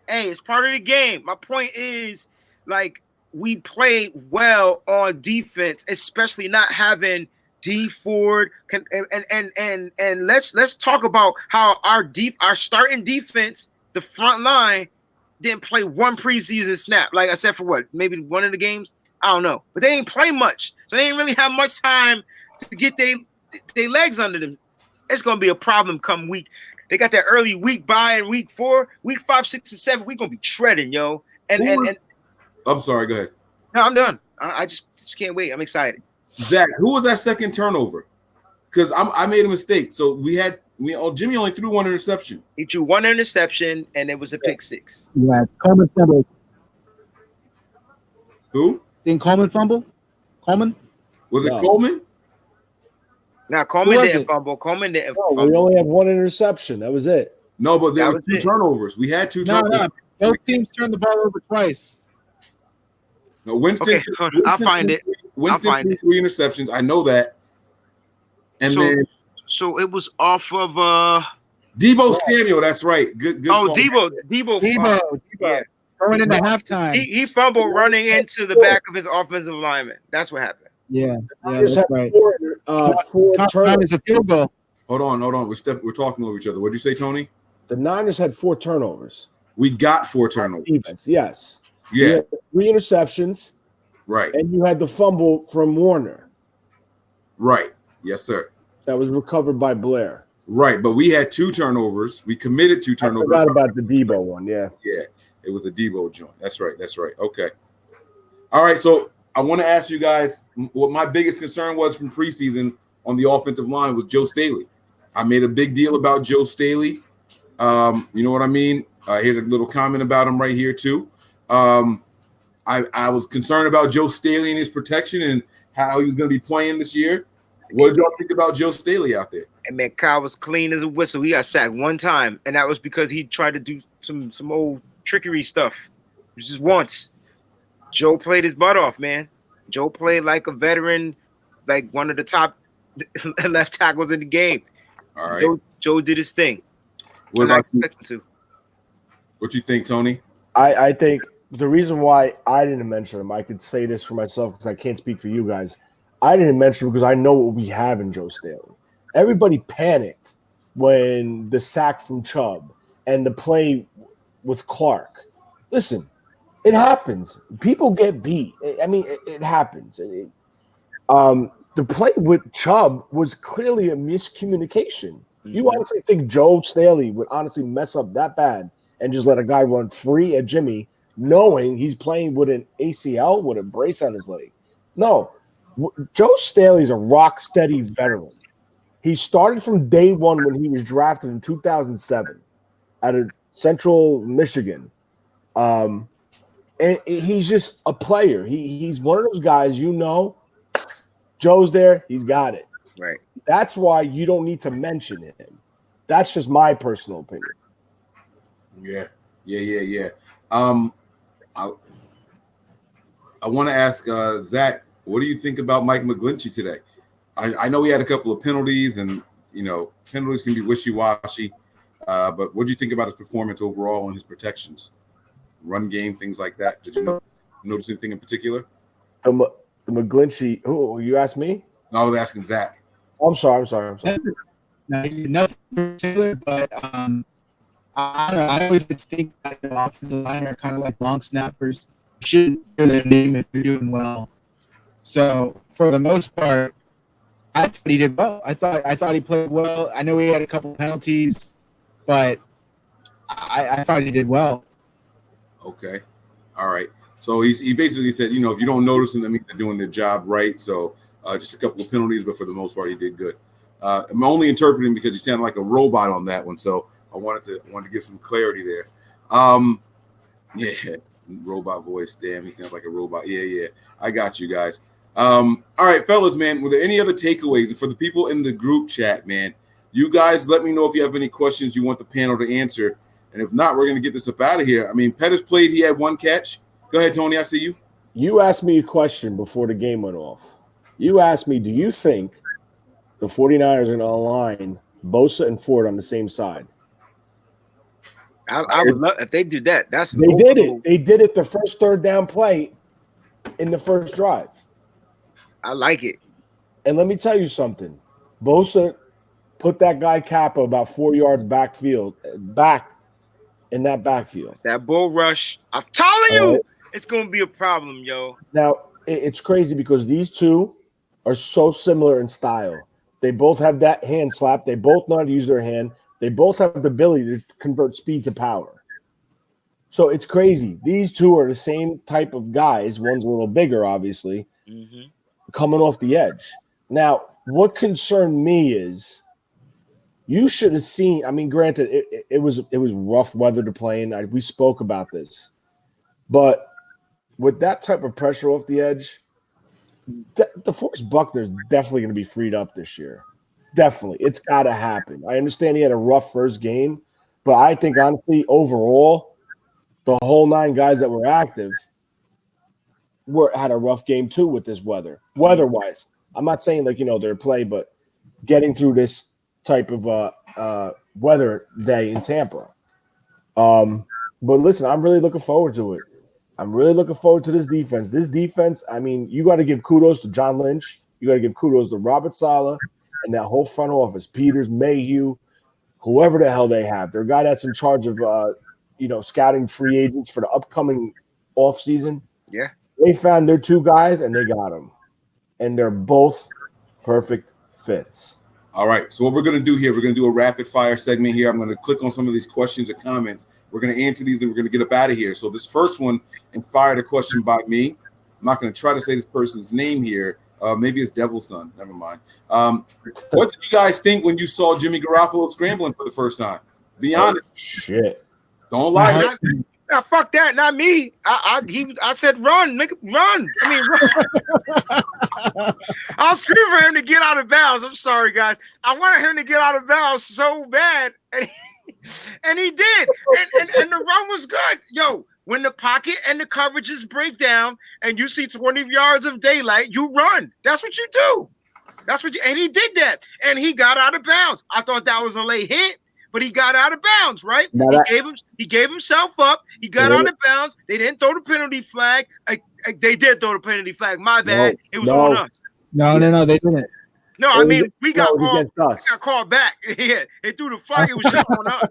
Hey, it's part of the game. My point is, like, we played well on defense, especially not having D Ford. And let's talk about how our starting defense, the front line, didn't play one preseason snap. Like I said, for what? Maybe one of the games? I don't know. But they didn't play much. So they didn't really have much time to get their legs under them. It's going to be a problem come week. They got that early week bye in week 4. Week 5, 6, and 7, we're going to be treading, yo. And I'm sorry, go ahead. No, I'm done. I just can't wait. I'm excited. Zach, who was that second turnover? Because I made a mistake. So Jimmy only threw one interception. He threw one interception, and it was a pick six. Yeah, Coleman fumbled. Who? Didn't Coleman fumble? Coleman? Was it Coleman? No, Coleman didn't fumble. Coleman didn't fumble. We only had one interception. That was it. No, but there were 2 turnovers. We had 2 turnovers. No. Both teams turned the ball over twice. No, Winston. Okay, I'll find it. Winston threw 3 interceptions. I know that. And so it was off of Debo Samuel. That's right. Good. Oh, call. Debo. Yeah. Going into halftime. He fumbled running into the back of his offensive lineman. That's what happened. Yeah, that's right. Four turnovers. A field goal. Hold on. We're talking over each other. What did you say, Tony? The Niners had 4 turnovers. We got 4 turnovers. Defense, yes. Yeah. 3 interceptions. Right. And you had the fumble from Warner. Right. Yes, sir. That was recovered by Blair. Right, but we had 2 turnovers. We committed 2 turnovers. I forgot about the Debo one, yeah. Yeah, it was a Debo joint. That's right. Okay. All right, so I want to ask you guys what my biggest concern was from preseason on the offensive line was Joe Staley. I made a big deal about Joe Staley. You know what I mean? Here's a little comment about him right here, too. I was concerned about Joe Staley and his protection and how he was going to be playing this year. What did y'all think about Joe Staley out there? And man, Kyle was clean as a whistle. He got sacked one time, and that was because he tried to do some old trickery stuff. Just once. Joe played his butt off, man. Joe played like a veteran, like one of the top left tackles in the game. All right. Joe did his thing. What about you? What you think, Tony? I think the reason why I didn't mention him, I could say this for myself because I can't speak for you guys. I didn't mention him because I know what we have in Joe Staley. Everybody panicked when the sack from Chubb and the play with Clark. Listen, It happens. People get beat. I mean, it happens. The play with Chubb was clearly a miscommunication. You honestly think Joe Staley would honestly mess up that bad and just let a guy run free at Jimmy, knowing he's playing with an ACL with a brace on his leg? No. Joe Staley's a rock-steady veteran. He started from day one when he was drafted in 2007 out of Central Michigan. And he's just a player. He's one of those guys, Joe's there, he's got it. Right. That's why you don't need to mention him. That's just my personal opinion. Yeah. I want to ask Zach, what do you think about Mike McGlinchey today? I know he had a couple of penalties, and penalties can be wishy-washy. But what do you think about his performance overall and his protections, run game, things like that? Did you notice anything in particular? The McGlinchey. Who you asked me? No, I was asking Zach. I'm sorry. No, nothing particular, but I don't know. I always think that the offensive line are kind of like long snappers. You shouldn't hear their name if you're doing well. So for the most part, I thought he did well. I thought he played well. I know he had a couple penalties, but I thought he did well. Okay, all right. So he basically said, if you don't notice them, that means they're doing their job right. So just a couple of penalties, but for the most part, he did good. I'm only interpreting because he sounded like a robot on that one, so I wanted to give some clarity there. Yeah, robot voice. Damn, he sounds like a robot. Yeah. I got you guys. All right, fellas, man. Were there any other takeaways? And for the people in the group chat, man, you guys let me know if you have any questions you want the panel to answer. And if not, we're going to get this up out of here. I mean, Pettis played. He had one catch. Go ahead, Tony. I see you. You asked me a question before the game went off. You asked me, do you think the 49ers are going to align Bosa and Ford on the same side? I would love if they do that. They did it. They did it the first third down play in the first drive. I like it. And let me tell you something. Bosa put that guy Kappa about 4 yards back in that backfield. It's that bull rush. I'm telling you, it's going to be a problem, yo. Now, it's crazy because these two are so similar in style. They both have that hand slap. They both know how to use their hand. They both have the ability to convert speed to power. So it's crazy. These two are the same type of guys. One's a little bigger, obviously, coming off the edge. Now, what concerned me is you should have seen. I mean, granted, it was rough weather to play in. We spoke about this, but with that type of pressure off the edge, the Force Buckner is definitely going to be freed up this year. Definitely, it's got to happen. I understand he had a rough first game, but I think honestly, overall, the whole 9 guys that were active had a rough game too with this weather-wise. I'm not saying their play, but getting through this type of weather day in Tampa. But listen, I'm really looking forward to it. I'm really looking forward to this defense. This defense, I mean, you got to give kudos to John Lynch. You got to give kudos to Robert Saleh and that whole front office, Peters, Mayhew, whoever the hell they have. Their guy that's in charge of, scouting free agents for the upcoming offseason. Yeah. They found their 2 guys, and they got them. And they're both perfect fits. All right. So what we're going to do here, we're going to do a rapid fire segment here. I'm going to click on some of these questions or comments. We're going to answer these, and we're going to get up out of here. So this first one inspired a question by me. I'm not going to try to say this person's name here. Maybe it's Devil's Son. Never mind. What did you guys think when you saw Jimmy Garoppolo scrambling for the first time? Be honest. Shit. Don't lie. Nah, fuck that. Not me. I said run, nigga, run. I mean, run. I'll scream for him to get out of bounds. I'm sorry, guys. I wanted him to get out of bounds so bad, and he did. And the run was good. Yo, when the pocket and the coverages break down and you see 20 yards of daylight, you run. That's what you do. And he did that. And he got out of bounds. I thought that was a late hit, but he got out of bounds, right? He gave himself up. He got out of bounds. They didn't throw the penalty flag. They did throw the penalty flag. My bad. It was on us. No, they didn't. No, I mean, we got called back. Yeah, they threw the flag. It was just on us.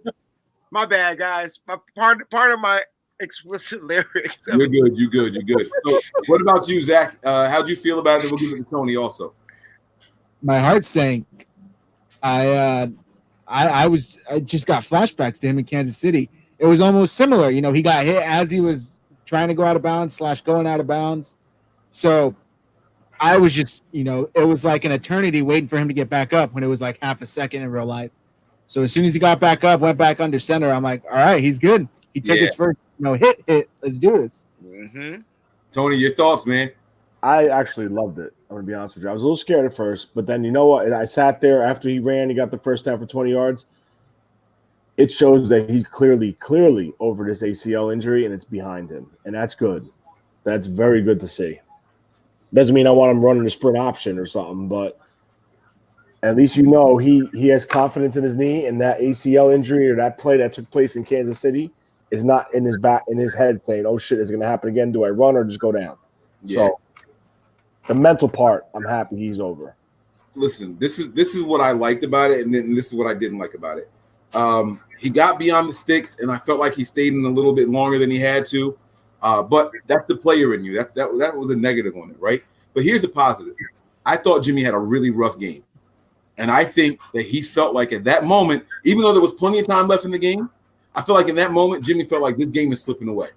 My bad, guys. Part of my explicit lyrics. You're good. You're good. You're good. So, what about you, Zach? How'd you feel about it? We'll give it to Tony also. My heart sank. I just got flashbacks to him in Kansas City. It was almost similar. You know, he got hit as he was trying to go out of bounds / going out of bounds. So I was just, you know, it was like an eternity waiting for him to get back up when it was like half a second in real life. So as soon as he got back up, went back under center, I'm like, all right, he's good. He took his first, hit. Let's do this. Mm-hmm. Tony, your thoughts, man? I actually loved it. I'm going to be honest with you. I was a little scared at first, but then you know what? I sat there after he ran. He got the first down for 20 yards. It shows that he's clearly over this ACL injury, and it's behind him. And that's good. That's very good to see. Doesn't mean I want him running a sprint option or something, but at least you know he has confidence in his knee, and that ACL injury or that play that took place in Kansas City is not in his head saying, oh, shit, is it going to happen again? Do I run or just go down? Yeah. So the mental part, I'm happy he's over. Listen, this is what I liked about it, and then this is what I didn't like about it. He got beyond the sticks, and I felt like he stayed in a little bit longer than he had to. But that's the player in you. That was a negative on it, right? But here's the positive. I thought Jimmy had a really rough game. And I think that he felt like at that moment, even though there was plenty of time left in the game, I feel like in that moment, Jimmy felt like this game is slipping away.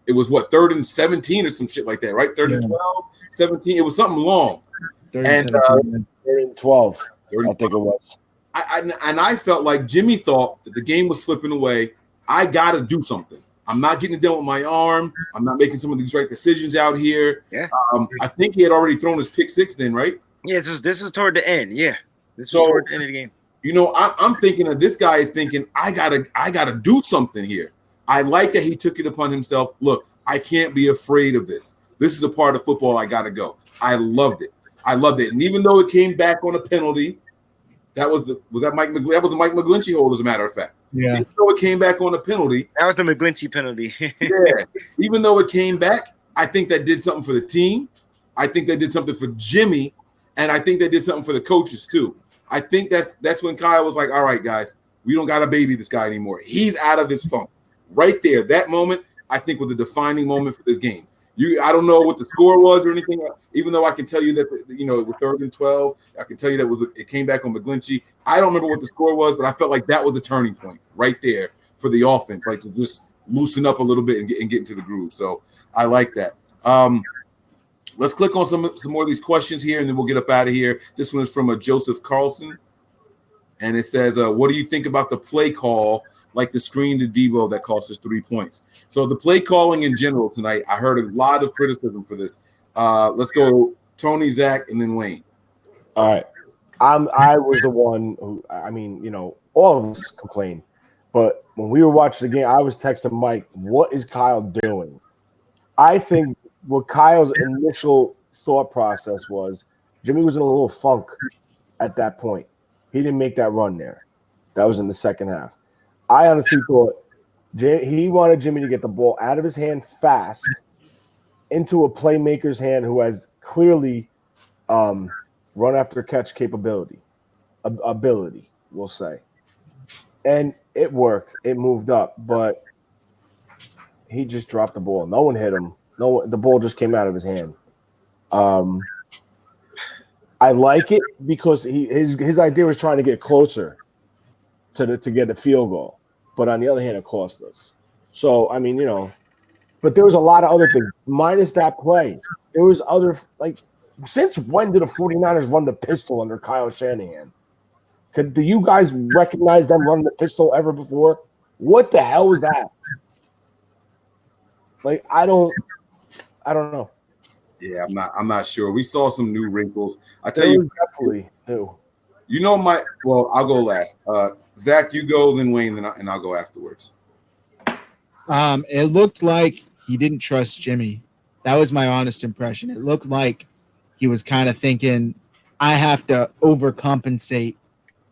It was 3rd and 17 or some shit like that, right? 3rd and 12, 17. It was something long. 3rd and 3rd and 12, I think it was. I felt like Jimmy thought that the game was slipping away. I got to do something. I'm not getting it done with my arm. I'm not making some of these right decisions out here. Yeah. I think he had already thrown his pick 6 then, right? Yeah, this is toward the end. Yeah. This is toward the end of the game. You know, I'm thinking that this guy is thinking, I gotta do something here. I like that he took it upon himself. Look, I can't be afraid of this. This is a part of football. I gotta go. I loved it. And even though it came back on a penalty, that was Mike McGlinchey? That was a Mike McGlinchey hold, as a matter of fact. Yeah. Even though it came back on a penalty. That was the McGlinchey penalty. Yeah. Even though it came back, I think that did something for the team. I think that did something for Jimmy, and I think that did something for the coaches too. I think that's when Kyle was like, all right, guys, we don't got to baby this guy anymore. He's out of his funk. Right there, that moment, I think was the defining moment for this game. I don't know what the score was or anything, even though I can tell you that, it was 3rd and 12. I can tell you that it came back on McGlinchey. I don't remember what the score was, but I felt like that was the turning point right there for the offense, like to just loosen up a little bit and get into the groove. So I like that. Let's click on some more of these questions here, and then we'll get up out of here. This one is from Joseph Carlson, and it says, what do you think about the play call, like the screen to Debo that cost us 3 points? So the play calling in general tonight, I heard a lot of criticism for this. Let's go Tony, Zach, and then Wayne. All right. I was the one who, all of us complained. But when we were watching the game, I was texting Mike, what is Kyle doing? I think what Kyle's initial thought process was, Jimmy was in a little funk at that point. He didn't make that run there. That was in the second half. I honestly thought he wanted Jimmy to get the ball out of his hand fast into a playmaker's hand who has clearly run after catch ability, we'll say. And it worked. It moved up, but he just dropped the ball. No one hit him. The ball just came out of his hand. I like it because his idea was trying to get closer to get a field goal. But on the other hand, it cost us. So, but there was a lot of other things. Minus that play, there was other, since when did the 49ers run the pistol under Kyle Shanahan? Do you guys recognize them running the pistol ever before? What the hell was that? I don't know. Yeah, I'm not sure. We saw some new wrinkles. I tell you, definitely new. I'll go last. Zach, you go, then Wayne, and I'll go afterwards. It looked like he didn't trust Jimmy. That was my honest impression. It looked like he was kind of thinking, I have to overcompensate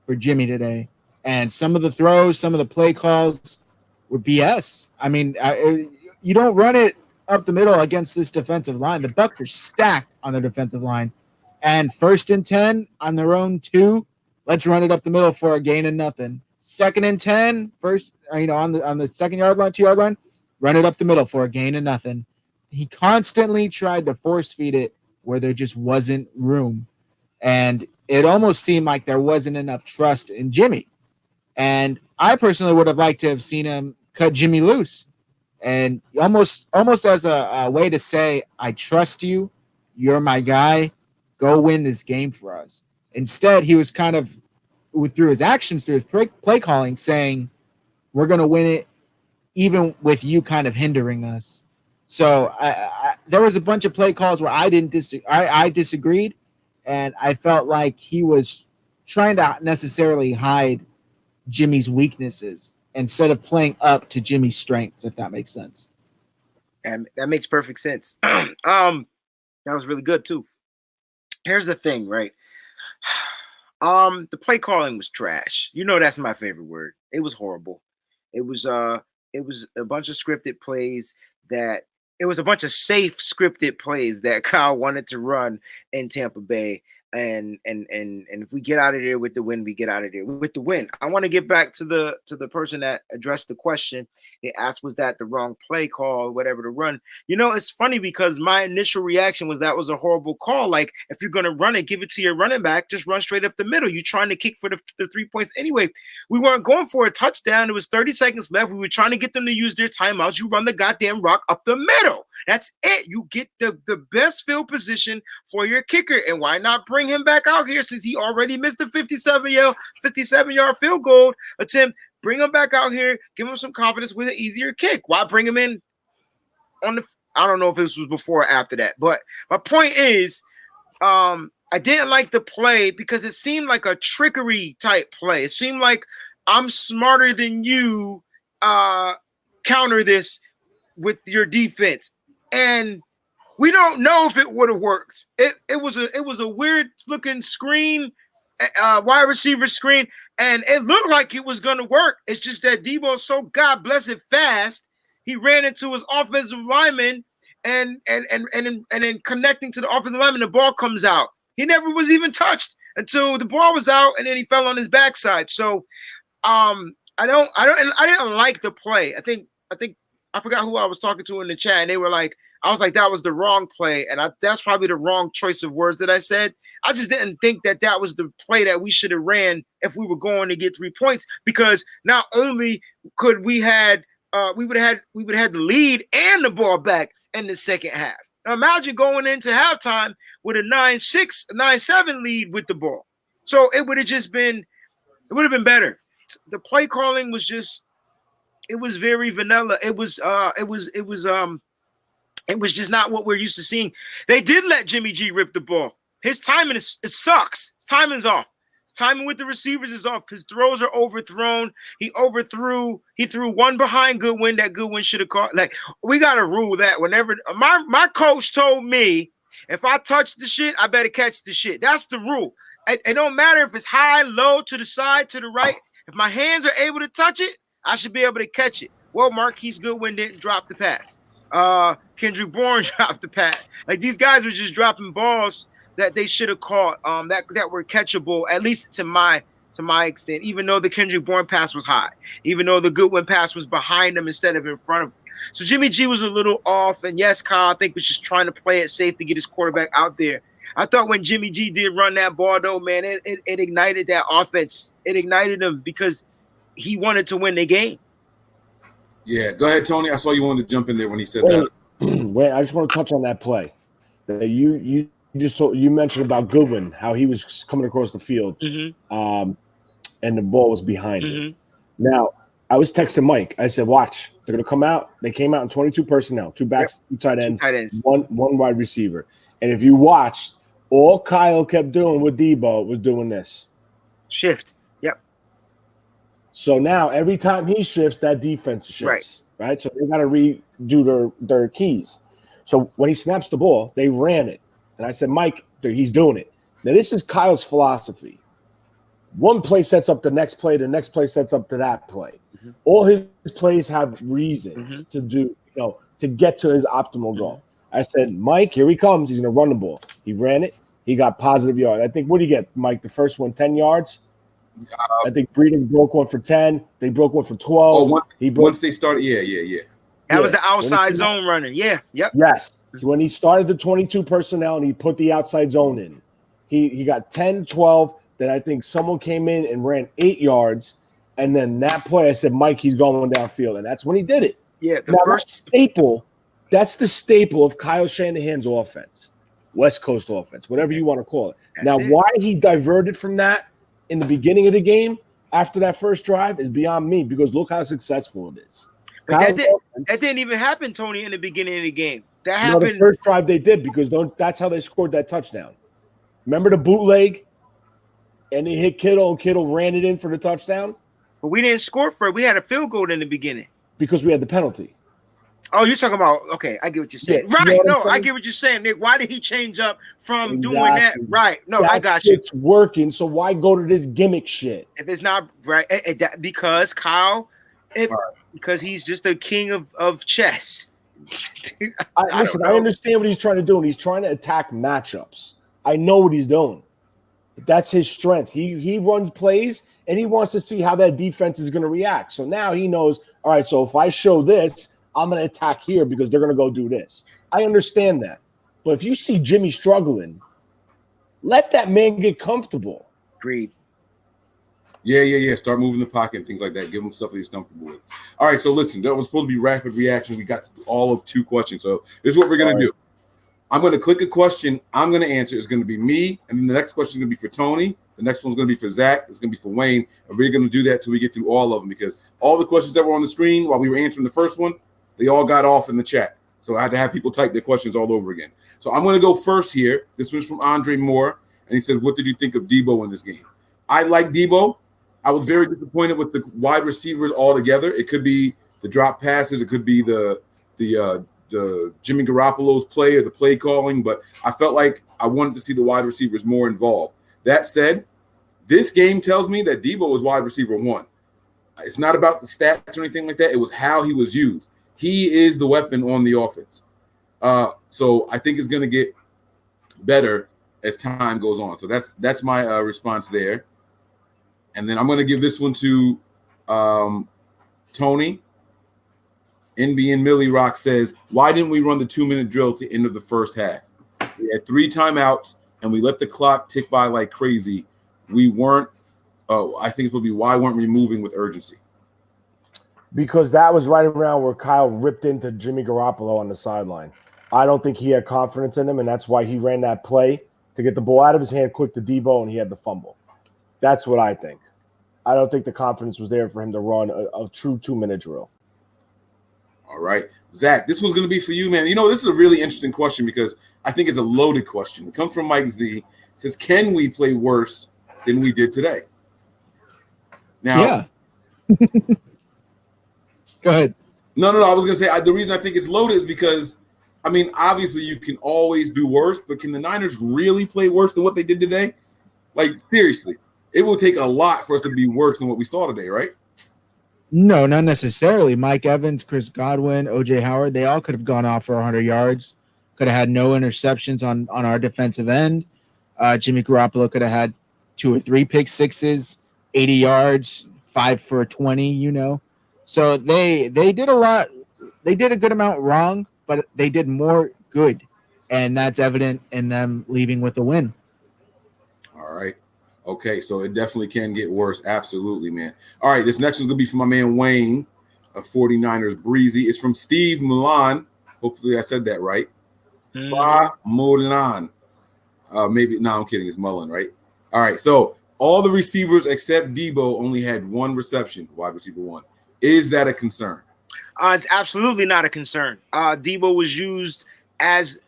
for Jimmy today. And some of the throws, some of the play calls were BS. You don't run it up the middle against this defensive line. The Bucs were stacked on their defensive line. And 1st and 10 on their own 2. Let's run it up the middle for a gain of nothing. 2nd and 10, on the 2nd yard line, 2 yard line. run it up the middle for a gain of nothing. He constantly tried to force feed it where there just wasn't room. And it almost seemed like there wasn't enough trust in Jimmy. And I personally would have liked to have seen him cut Jimmy loose. And almost as a way to say, I trust you. You're my guy. Go win this game for us. Instead, he was kind of, through his actions, through his play calling, saying, we're going to win it even with you kind of hindering us. So there was a bunch of play calls where I disagreed, and I felt like he was trying to necessarily hide Jimmy's weaknesses instead of playing up to Jimmy's strengths, if that makes sense. And that makes perfect sense. That was really good too. Here's the thing, right? The play calling was trash. You know, that's my favorite word. It was horrible. It was a bunch of scripted plays that it was a bunch of safe scripted plays that Kyle wanted to run in Tampa Bay. And if we get out of there with the win, we get out of there with the win. I want to get back to the person that addressed the question. They asked, was that the wrong play call or whatever to run? You know, it's funny because my initial reaction was that was a horrible call. Like, if you're going to run it, give it to your running back, just run straight up the middle. You're trying to kick for the 3 points anyway. We weren't going for a touchdown. It was 30 seconds left. We were trying to get them to use their timeouts. You run the goddamn rock up the middle. That's it. You get the best field position for your kicker. And why not bring him back out here since he already missed the 57-yard field goal attempt? Bring him back out here, give him some confidence with an easier kick. Why bring him in on the – I don't know if this was before or after that. But my point is I didn't like the play because it seemed like a trickery type play. It seemed like I'm smarter than you, counter this with your defense. And we don't know if it would have worked. It was a weird looking screen, wide receiver screen, and it looked like it was going to work. It's just that Debo's so God bless it fast. He ran into his offensive lineman, and then connecting to the offensive lineman, the ball comes out. He never was even touched until the ball was out, and then he fell on his backside. So, I didn't like the play. I think I forgot who I was talking to in the chat, and they were like, I was like, that was the wrong play, and that's probably the wrong choice of words that I said. I just didn't think that was the play that we should have ran if we were going to get 3 points, because not only could we would have had the lead and the ball back in the second half. Now imagine going into halftime with a 9-6, 9-7 lead with the ball. So it would have been better. The play calling was just, it was very vanilla. It was just not what we're used to seeing. They did let Jimmy G rip the ball. His timing it sucks. His timing's off. His timing with the receivers is off. His throws are overthrown. He threw one behind Goodwin that Goodwin should have caught. Like, we gotta rule that whenever my coach told me, if I touch the shit, I better catch the shit. That's the rule. It don't matter if it's high, low, to the side, to the right. If my hands are able to touch it, I should be able to catch it. Well, Marquise Goodwin didn't drop the pass. Kendrick Bourne dropped the pass. Like, these guys were just dropping balls that they should have caught, that were catchable, at least to my extent, even though the Kendrick Bourne pass was high, even though the Goodwin pass was behind him instead of in front of him. So Jimmy G was a little off, and yes, Kyle, I think, was just trying to play it safe to get his quarterback out there. I thought when Jimmy G did run that ball, though, man, it ignited that offense. It ignited him because he wanted to win the game. Yeah, go ahead, Tony. I saw you wanted to jump in there when he said that. Wait, I just want to touch on that play. You mentioned about Goodwin, how he was coming across the field, and the ball was behind him. Now, I was texting Mike. I said, watch, they're going to come out. They came out in 22 personnel, 2 backs, 2 tight ends, one wide receiver. And if you watched, all Kyle kept doing with Debo was doing this. Shift. Yep. So now every time he shifts, that defense shifts. Right? So they got to redo their keys. So when he snaps the ball, they ran it. And I said, Mike, he's doing it. Now, this is Kyle's philosophy. One play sets up the next play sets up to that play. All his plays have reasons to do, to get to his optimal goal. I said, Mike, here he comes. He's going to run the ball. He ran it. He got positive yards. I think, what do you get, Mike? The first one, 10 yards? I think Breeden broke one for 10. They broke one for 12. Once they started, yeah. That was the outside zone running. Yeah. Yep. Yes. When he started the 22 personnel and he put the outside zone in, he got 10, 12. Then I think someone came in and ran 8 yards. And then that play, I said, Mike, he's going downfield. And that's when he did it. Yeah. That's the staple of Kyle Shanahan's offense, West Coast offense, whatever you want to call it. Why he diverted from that in the beginning of the game after that first drive is beyond me, because look how successful it is. But that didn't even happen, Tony, in the beginning of the game. That happened. The first drive they did, because that's how they scored that touchdown. Remember the bootleg? And they hit Kittle, and Kittle ran it in for the touchdown? But we didn't score for it. We had a field goal in the beginning. Because we had the penalty. Oh, you're talking about, okay, I get what you're saying. Yeah, right, I get what you're saying, Nick. Why did he change up from doing that? Right, no, I got you. It's working, so why go to this gimmick shit? If it's not right, because Kyle, because he's just the king of chess. I understand what he's trying to do, and he's trying to attack matchups. I know what he's doing. That's his strength. He runs plays, and he wants to see how that defense is going to react. So now he knows, all right, so if I show this, I'm going to attack here because they're going to go do this. I understand that. But if you see Jimmy struggling, let that man get comfortable. Agreed. Yeah. Start moving the pocket and things like that. Give him stuff that he's comfortable with. All right, so listen, that was supposed to be rapid reaction. We got all of 2 questions. So this is what we're going to do. I'm going to click a question. I'm going to answer. It's going to be me, and then the next question is going to be for Tony. The next one's going to be for Zach. It's going to be for Wayne, and we're going to do that till we get through all of them, because all the questions that were on the screen while we were answering the first one, they all got off in the chat. So I had to have people type their questions all over again. So I'm going to go first here. This was from Andre Moore, and he said, what did you think of Debo in this game? I like Debo. I was very disappointed with the wide receivers altogether. It could be the drop passes. It could be the Jimmy Garoppolo's play or the play calling, but I felt like I wanted to see the wide receivers more involved. That said, this game tells me that Debo was wide receiver 1. It's not about the stats or anything like that. It was how he was used. He is the weapon on the offense. So I think it's going to get better as time goes on. So that's my response there. And then I'm going to give this one to Tony. NBN Millie Rock says, why didn't we run the 2-minute drill to the end of the first half? We had 3 timeouts, and we let the clock tick by like crazy. We weren't I think it's going to be, why weren't we moving with urgency? Because that was right around where Kyle ripped into Jimmy Garoppolo on the sideline. I don't think he had confidence in him, and that's why he ran that play to get the ball out of his hand quick to Debo, and he had the fumble. That's what I think. I don't think the confidence was there for him to run a true 2-minute drill. All right. Zach, this was going to be for you, man. You know, this is a really interesting question because I think it's a loaded question. It comes from Mike Z. It says, can we play worse than we did today? Now, yeah. Go ahead. No. I was going to say the reason I think it's loaded is because, I mean, obviously you can always do worse, but can the Niners really play worse than what they did today? Like, seriously, it will take a lot for us to be worse than what we saw today, right? No, not necessarily. Mike Evans, Chris Godwin, O.J. Howard, they all could have gone off for 100 yards. Could have had no interceptions on our defensive end. Jimmy Garoppolo could have had 2 or 3 pick sixes, 80 yards, 5 for 20, you know. So they did a lot. They did a good amount wrong, but they did more good. And that's evident in them leaving with a win. All right. Okay, so it definitely can get worse. Absolutely, man. All right, this next one's going to be from my man Wayne of 49ers Breezy. It's from Steve Milan. Hopefully I said that right. Fa Mulan. Maybe, no, I'm kidding. It's Mullen, right? All right, so all the receivers except Debo only had 1 reception, wide receiver 1. Is that a concern? It's absolutely not a concern. Debo was used as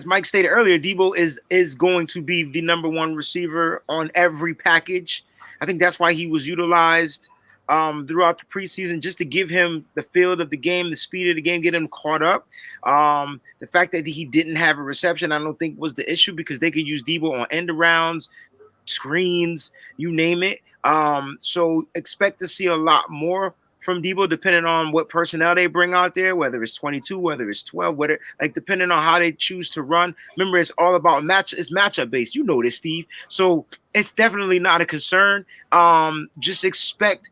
Mike stated earlier, Debo is going to be the number 1 receiver on every package. I think that's why he was utilized throughout the preseason, just to give him the field of the game, the speed of the game, get him caught up. The fact that he didn't have a reception, I don't think was the issue because they could use Debo on end arounds, screens, you name it. So expect to see a lot more from Debo, depending on what personnel they bring out there, whether it's 22, whether it's 12, whether depending on how they choose to run. Remember, it's all about it's matchup based. You know this, Steve. So it's definitely not a concern. Just expect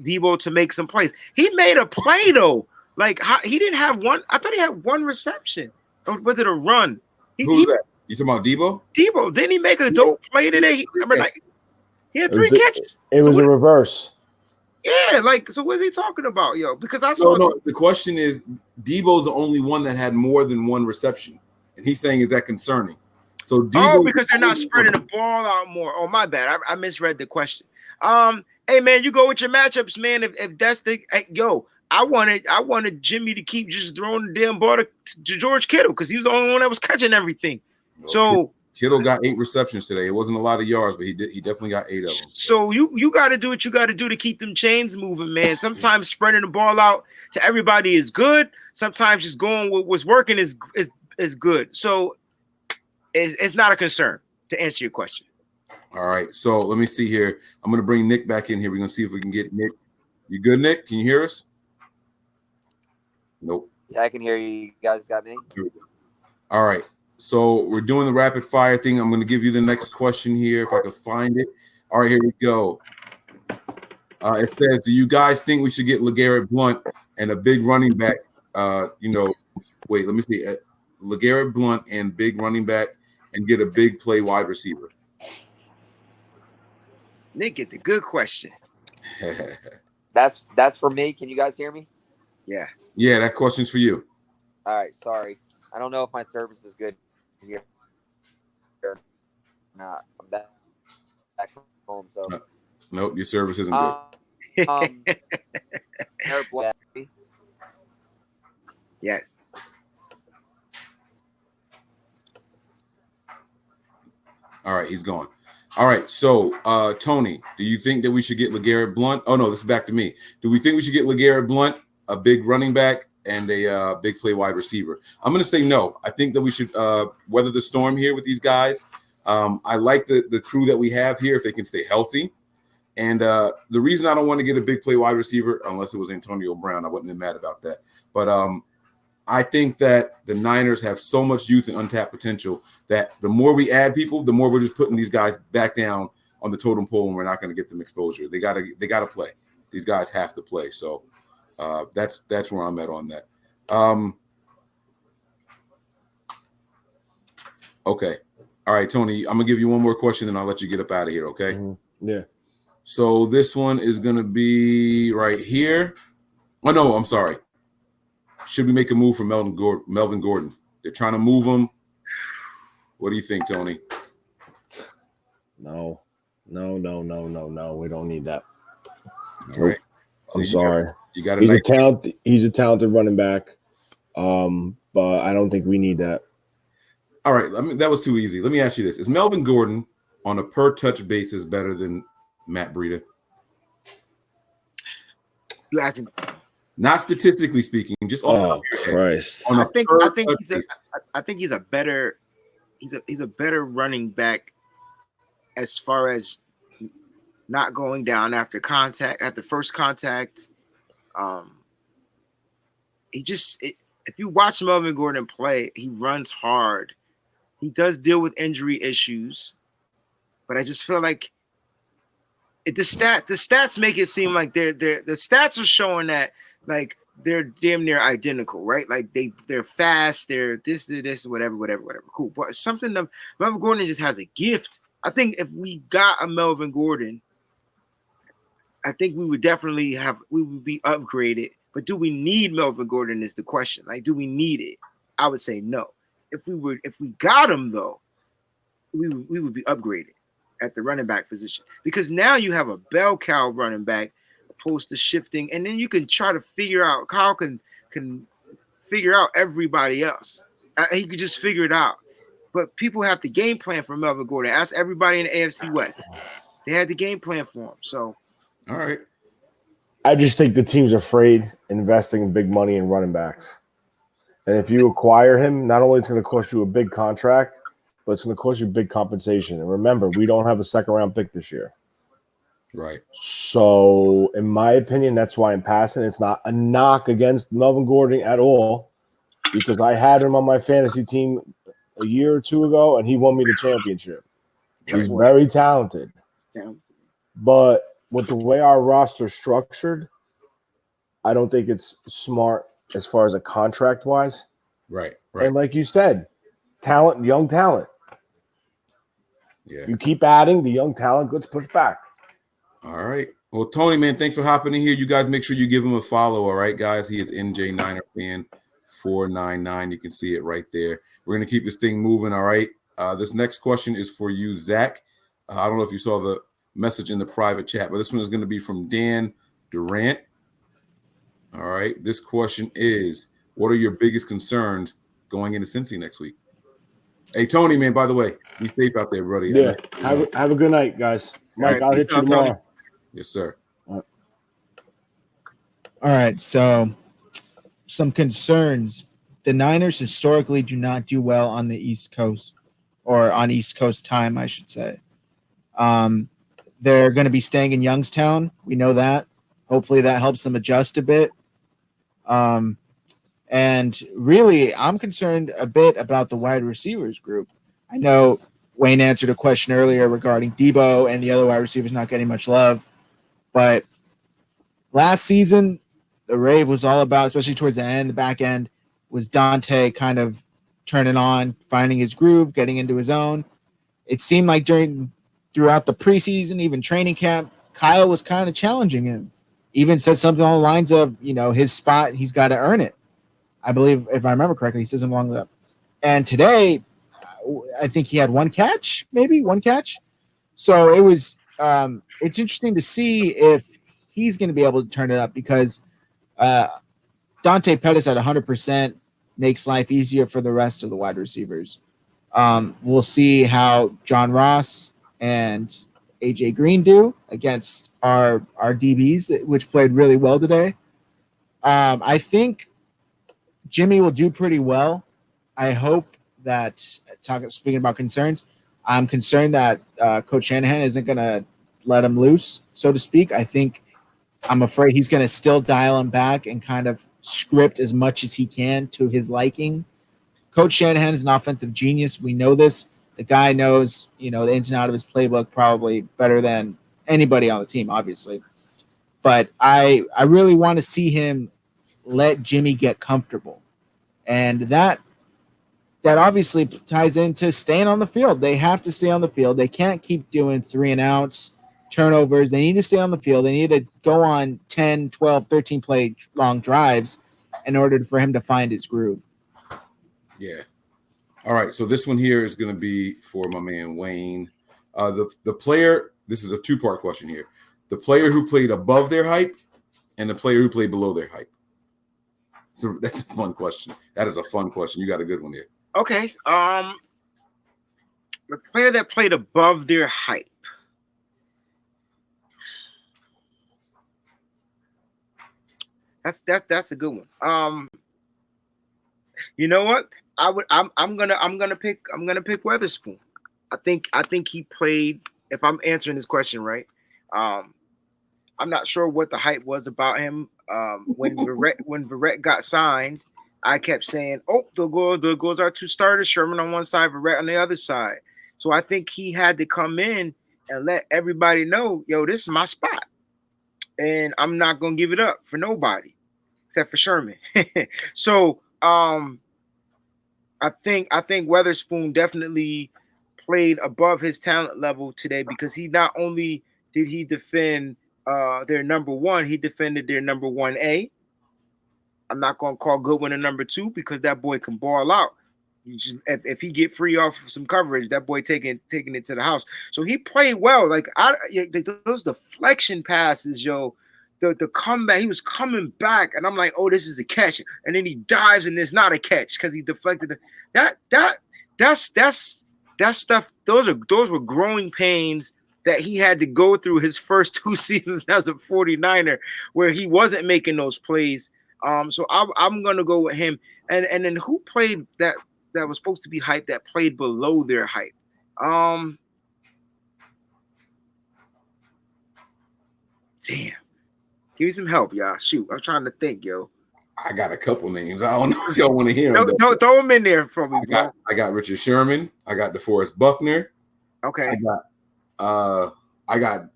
Debo to make some plays. He made a play though. Like he didn't have one. I thought he had one reception. Or was it a run? Who's that? You talking about Debo? Debo, didn't he make a dope play today? Remember, like he had 3 catches. It was a reverse. Yeah, like so. What's he talking about, yo? Because I saw. No. The question is, Debo's the only one that had more than one reception, and he's saying, is that concerning? So Debo, because they're not spreading the ball out more. Oh, my bad. I misread the question. Hey man, you go with your matchups, man. If that's the I wanted Jimmy to keep just throwing the damn ball to George Kittle because he was the only one that was catching everything. So Kittle got 8 receptions today. It wasn't a lot of yards, but he definitely got 8 of them. So you got to do what you got to do to keep them chains moving, man. Sometimes spreading the ball out to everybody is good. Sometimes just going with what's working is good. So it's not a concern, to answer your question. All right. So let me see here. I'm going to bring Nick back in here. We're going to see if we can get Nick. You good, Nick? Can you hear us? Nope. Yeah, I can hear you. You guys got me? All right. So we're doing the rapid fire thing. I'm going to give you the next question here if I can find it. All right, here we go. It says, do you guys think we should get LeGarrette Blount and a big running back? Wait, let me see. LeGarrette Blount and big running back and get a big play wide receiver. Nick, get the good question. That's for me. Can you guys hear me? Yeah. Yeah, that question's for you. All right. Sorry. I don't know if my service is good here. Not. I'm back home. So. Nope, your service isn't good. Yes. All right, he's gone. All right, so Tony, do you think that we should get LeGarrette Blount? Oh, no, this is back to me. Do we think we should get LeGarrette Blount, a big running back, and a big play wide receiver? I'm going to say no. I think that we should weather the storm here with these guys. I like the crew that we have here if they can stay healthy. And the reason I don't want to get a big play wide receiver, unless it was Antonio Brown, I wouldn't be mad about that. But I think that the Niners have so much youth and untapped potential that the more we add people, the more we're just putting these guys back down on the totem pole, and we're not going to get them exposure. They gotta play. These guys have to play. So that's where I'm at on that. Okay. All right, Tony, I'm gonna give you one more question, and I'll let you get up out of here. Okay. Mm-hmm. Yeah. So this one is gonna be right here. Oh no, I'm sorry. Should we make a move for Melvin Gordon? They're trying to move him. What do you think, Tony? No. We don't need that. All right. So I'm sorry. You got He's a talent. He's a talented running back, but I don't think we need that. All right. That was too easy. Let me ask you this: is Melvin Gordon on a per touch basis better than Matt Breida? You asking? Not statistically speaking, just off Christ. I think he's a better running back as far as not going down after first contact. If you watch Melvin Gordon play, he runs hard. He does deal with injury issues, but I just feel like the stats make it seem like the stats are showing that like they're damn near identical, right? Like they're fast, they're this, whatever. Cool. But something that Melvin Gordon just has a gift. I think if we got a Melvin Gordon, I think we would be upgraded. But do we need Melvin Gordon is the question. Like, do we need it? I would say no. If we got him though, we would be upgraded at the running back position because now you have a bell cow running back opposed to shifting, and then you can try to figure out Kyle can figure out everybody else. He could just figure it out. But people have the game plan for Melvin Gordon. Ask everybody in the AFC West. They had the game plan for him. So, all right. I just think the team's afraid investing big money in running backs. And if you acquire him, not only it's going to cost you a big contract, but it's going to cost you big compensation. And remember, we don't have a second-round pick this year. Right. So, in my opinion, that's why I'm passing. It's not a knock against Melvin Gordon at all because I had him on my fantasy team a year or two ago, and he won me the championship. He's very talented. But with the way our roster's structured, I don't think it's smart as far as a contract wise. Right. And like you said, talent, young talent. Yeah. You keep adding, the young talent gets pushed back. All right. Well, Tony, man, thanks for hopping in here. You guys make sure you give him a follow, all right, guys? He is NJ Niner Fan 499. You can see it right there. We're going to keep this thing moving, all right? This next question is for you, Zach. I don't know if you saw the message in the private chat, but this one is going to be from Dan Durant. All right. This question is, what are your biggest concerns going into Cincy next week? Hey, Tony, man, by the way, be safe out there, buddy. Yeah. Have a good night, guys. Mike, I'll hit you tomorrow. Tony. Yes, sir. All right. So some concerns. The Niners historically do not do well on the East Coast, or on East Coast time, I should say. They're going to be staying in Youngstown. We know that. Hopefully that helps them adjust a bit. And really, I'm concerned a bit about the wide receivers group. I know Wayne answered a question earlier regarding Debo and the other wide receivers not getting much love. But last season, the rave was all about, especially towards the end, the back end, was Dante kind of turning on, finding his groove, getting into his own. It seemed like throughout the preseason, even training camp, Kyle was kind of challenging him. Even said something along the lines of, his spot, he's got to earn it. I believe, if I remember correctly, he says something along that. And today, I think he had one catch. So it was, it's interesting to see if he's going to be able to turn it up, because Dante Pettis at 100% makes life easier for the rest of the wide receivers. We'll see how John Ross and AJ Green do against our DBs, which played really well today. I think Jimmy will do pretty well. I hope that, speaking about concerns, I'm concerned that Coach Shanahan isn't going to let him loose, so to speak. I'm afraid he's going to still dial him back and kind of script as much as he can to his liking. Coach Shanahan is an offensive genius. We know this. The guy knows, the ins and out of his playbook probably better than anybody on the team, obviously. But I really want to see him let Jimmy get comfortable. And that obviously ties into staying on the field. They have to stay on the field. They can't keep doing 3-and-outs, turnovers. They need to stay on the field. They need to go on 10, 12, 13 play long drives in order for him to find his groove. Yeah. All right. So this one here is going to be for my man Wayne. The player, this is a two-part question here. The player who played above their hype and the player who played below their hype. So that's a fun question. That is a fun question. You got a good one here. Okay. The player that played above their hype. That's a good one. You know what? I'm gonna pick Witherspoon. I think he played, if I'm answering this question right. I'm not sure what the hype was about him. When Verrett got signed, I kept saying, "Oh, there goes our two starters, Sherman on one side, Verrett on the other side." So I think he had to come in and let everybody know, "Yo, this is my spot, and I'm not gonna give it up for nobody, except for Sherman." So I think Witherspoon definitely played above his talent level today, because he not only did he defend their number one, he defended their number 1A. I'm not going to call Goodwin a number 2, because that boy can ball out. If he get free off of some coverage, that boy taking it to the house. So he played well. Like those deflection passes, yo, the comeback, he was coming back, and I'm like, oh, this is a catch, and then he dives, and it's not a catch because he deflected. That's stuff. Those were growing pains that he had to go through his first 2 seasons as a 49er, where he wasn't making those plays. So I'm gonna go with him. And then who played that was supposed to be hype that played below their hype? Damn. Give me some help, y'all. Shoot, I'm trying to think, yo. I got a couple names. I don't know if y'all want to hear them. No, throw them in there for me, bro. I got Richard Sherman. I got DeForest Buckner. Okay. I got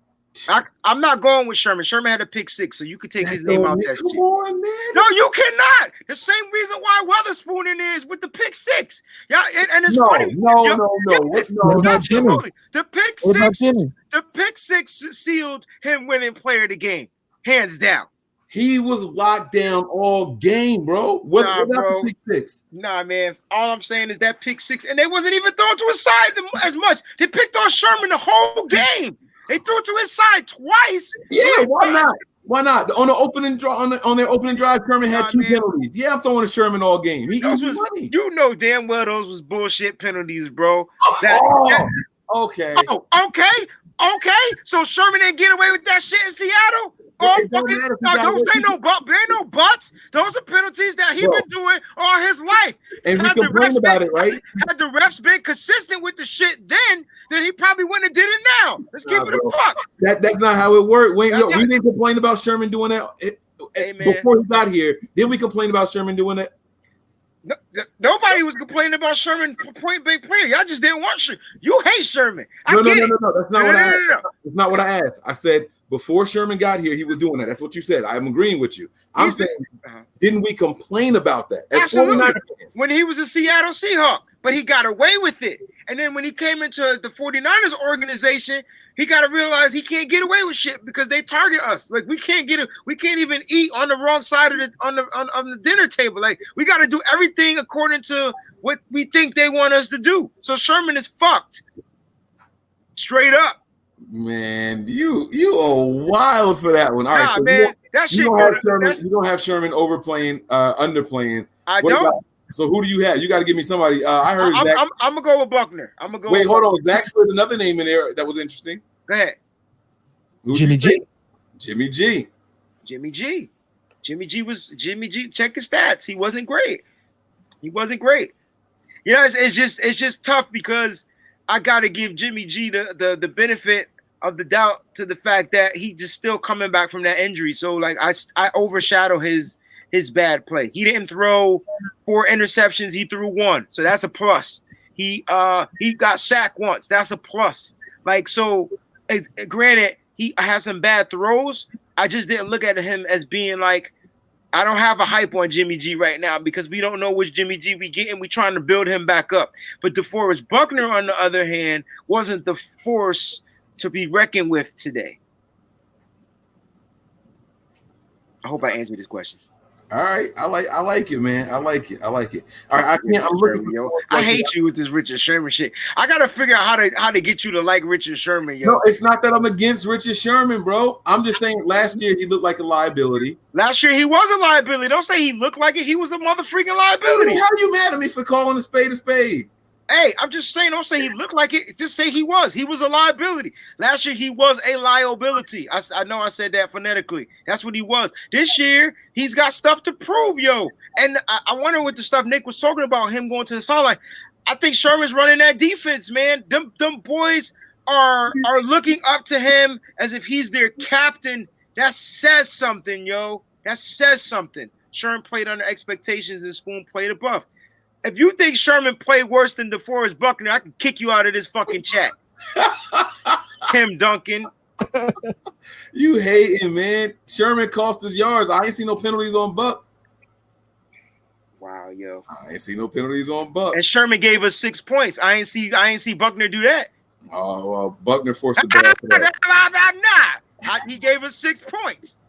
I'm not going with Sherman. Sherman had a pick 6, so you could take his name out that shit. Come on, man. No, you cannot. The same reason why Witherspoon in there is with the pick 6. Yeah, and it's funny. No. Yes, about Jimmy? absolutely. The pick What about 6. Jimmy? The pick 6 sealed him winning player of the game, hands down. He was locked down all game, bro. What about the pick 6? Nah, man. All I'm saying is that pick 6, and they wasn't even throwing to his side as much. They picked on Sherman the whole game. They threw it to his side twice. Yeah, why not? Why not? On the opening draw, on their opening drive, Sherman had 2 penalties. Yeah, I'm throwing to Sherman all game. He was money. You know damn well those was bullshit penalties, bro. Okay. Okay. So Sherman didn't get away with that shit in Seattle. Those ain't no buts. Those are penalties that he been doing all his life. And we complained about it, right? Had the refs been consistent with the shit then he probably wouldn't have did it now. Let's keep it a buck. That's not how it worked. We didn't complain about Sherman doing that before he got here. Did we complain about Sherman doing that? No, nobody was complaining about Sherman point blank player. Y'all just didn't want Sherman. You hate Sherman. No. That's not what I asked. That's not what I asked. I said before Sherman got here, he was doing that. That's what you said. I'm agreeing with you. I'm saying, didn't we complain about that? Absolutely. When he was a Seattle Seahawk, but he got away with it. And then when he came into the 49ers organization, he got to realize he can't get away with shit because they target us. Like we can't even eat on the wrong side of on the dinner table. Like we got to do everything according to what we think they want us to do. So Sherman is fucked. Straight up. Man, you are wild for that one. All right, so man, that shit. You don't have Sherman overplaying, underplaying. I don't. So who do you have? You got to give me somebody. I heard Zach. I'm gonna go with Buckner. Wait, hold on. Zach slid another name in there that was interesting. Go ahead. Jimmy G. Jimmy G. Jimmy G. Jimmy G. Check his stats. He wasn't great. You know, it's just tough because I got to give Jimmy G the benefit of the doubt to the fact that he just still coming back from that injury. So like I overshadow his bad play. He didn't throw 4 interceptions. He threw 1. So that's a plus. He got sacked once. That's a plus. Like, so granted, he has some bad throws. I just didn't look at him as being like, I don't have a hype on Jimmy G right now because we don't know which Jimmy G we getting. We trying to build him back up. But DeForest Buckner, on the other hand, wasn't the force to be reckoned with today. I hope I answered his questions. All right, I like it, man. I like it. All right, I'm looking for I hate you with this Richard Sherman shit. I gotta figure out how to get you to like Richard Sherman, yo. No, it's not that I'm against Richard Sherman, bro. I'm just saying last year he looked like a liability. Last year he was a liability. Don't say he looked like it. He was a motherfucking liability. How are you mad at me for calling a spade a spade? Hey, I'm just saying, don't say he looked like it. Just say he was. He was a liability. Last year, he was a liability. I know I said that phonetically. That's what he was. This year, he's got stuff to prove, yo. And I wonder what the stuff Nick was talking about, him going to the sideline. I think Sherman's running that defense, man. Them boys are looking up to him as if he's their captain. That says something, yo. That says something. Sherman played under expectations and Spoon played above. If you think Sherman played worse than DeForest Buckner, I can kick you out of this fucking chat. Tim Duncan. You hating, man. Sherman cost us yards. I ain't seen no penalties on Buck. Wow, yo. I ain't seen no penalties on Buck. And Sherman gave us 6 points. I ain't see Buckner do that. Oh, well, Buckner forced the ball for that. Nah. He gave us 6 points.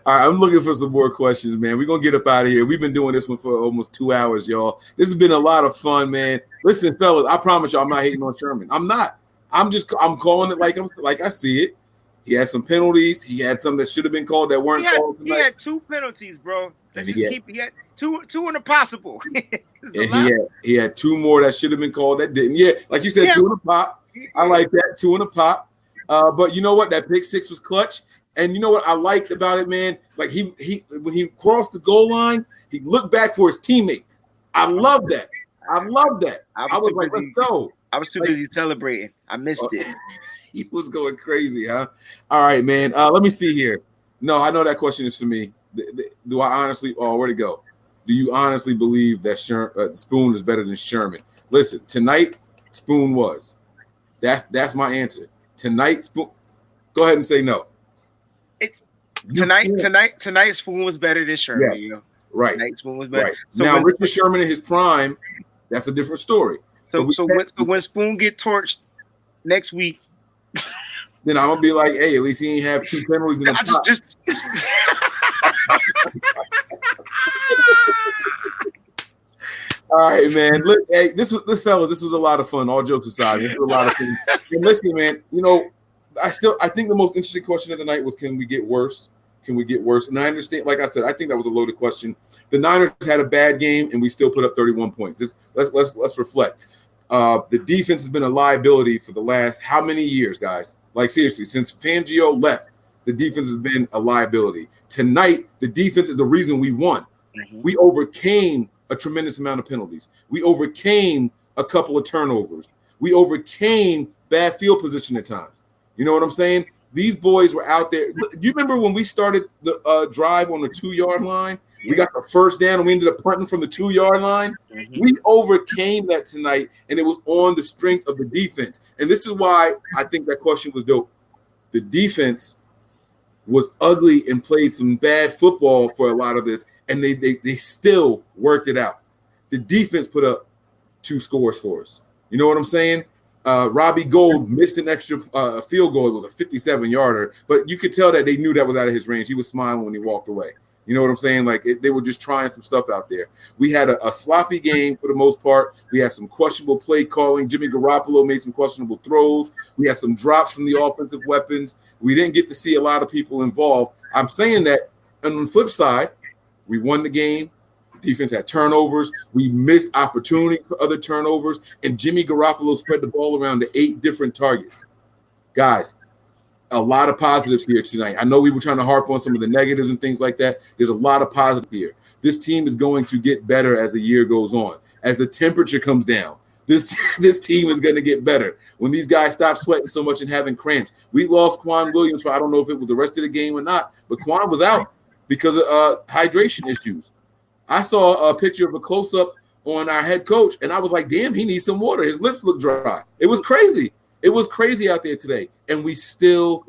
All right, I'm looking for some more questions, man. We're going to get up out of here. We've been doing this one for almost 2 hours, y'all. This has been a lot of fun, man. Listen, fellas, I promise y'all I'm not hating on Sherman. I'm not. I'm calling it like I see it. He had some penalties. He had some that should have been called that weren't called tonight. He had 2 penalties, bro. He had two in the possible. He had 2 more that should have been called that didn't. Yeah, like you said, 2 in a pop. I like that, 2 in a pop. But you know what? That pick 6 was clutch. And you know what I liked about it, man? Like he when he crossed the goal line, he looked back for his teammates. I love that. I was like, let's go. I was too busy celebrating. I missed it. He was going crazy, huh? All right, man. Let me see here. No, I know that question is for me. Do I honestly? Oh, where'd it go? Do you honestly believe that Spoon is better than Sherman? Listen, tonight Spoon was. That's my answer. Tonight, go ahead and say no. It's tonight. Spoon was better than Sherman. Yes. You know? Right. Tonight Spoon was better. Right. So now, when, Richard Sherman in his prime, that's a different story. So when Spoon get torched next week, then I'm gonna be like, hey, at least he ain't have 2 penalties in the top. Just All right, man. Look, hey, this was a lot of fun. All jokes aside, this was a lot of fun. And listen, man, you know, I think the most interesting question of the night was, can we get worse? Can we get worse? And I understand, like I said, I think that was a loaded question. The Niners had a bad game, and we still put up 31 points. Let's reflect. The defense has been a liability for the last how many years, guys? Like, seriously, since Fangio left, the defense has been a liability. Tonight, the defense is the reason we won. Mm-hmm. We overcame a tremendous amount of penalties. We overcame a couple of turnovers. We overcame bad field position at times. You know what I'm saying? These boys were out there. Do you remember when we started the drive on the 2-yard line? We got the first down, and we ended up punting from the 2-yard line. Mm-hmm. We overcame that tonight, and it was on the strength of the defense. And this is why I think that question was dope. The defense was ugly and played some bad football for a lot of this, and they still worked it out. The defense put up 2 scores for us. You know what I'm saying? Robbie Gould missed an extra field goal. It was a 57-yarder, but you could tell that they knew that was out of his range. He was smiling when he walked away. You know what I'm saying? Like, they were just trying some stuff out there. We had a sloppy game for the most part. We had some questionable play calling. Jimmy Garoppolo made some questionable throws. We had some drops from the offensive weapons. We didn't get to see a lot of people involved. I'm saying that, and on the flip side, we won the game. The defense had turnovers. We missed opportunity for other turnovers, and Jimmy Garoppolo spread the ball around to 8 different targets. Guys, a lot of positives here tonight. I know we were trying to harp on some of the negatives and things like that. There's a lot of positive here. This team is going to get better as the year goes on. As the temperature comes down, this team is going to get better. When these guys stop sweating so much and having cramps. We lost Kwuan Williams for, I don't know if it was the rest of the game or not, but Kwuan was out because of hydration issues. I saw a picture of a close-up on our head coach, and I was like, damn, he needs some water. His lips look dry. It was crazy. It was crazy out there today, and we still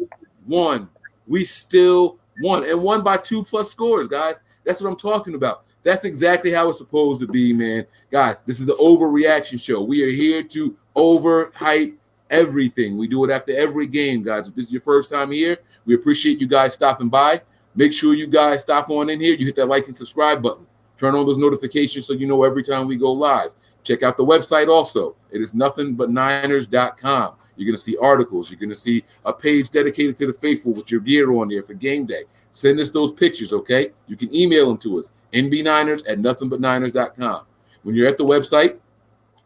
won. We still won, and won by 2+ scores, guys. That's what I'm talking about. That's exactly how it's supposed to be, man. Guys, this is the Overreaction show. We are here to overhype everything. We do it after every game, guys. If this is your first time here, we appreciate you guys stopping by. Make sure you guys stop on in here. You hit that like and subscribe button. Turn on those notifications so you know every time we go live. Check out the website also. It is nothingbutniners.com. You're going to see articles. You're going to see a page dedicated to the faithful with your gear on there for game day. Send us those pictures, okay? You can email them to us, nbniners@nothingbutniners.com. When you're at the website,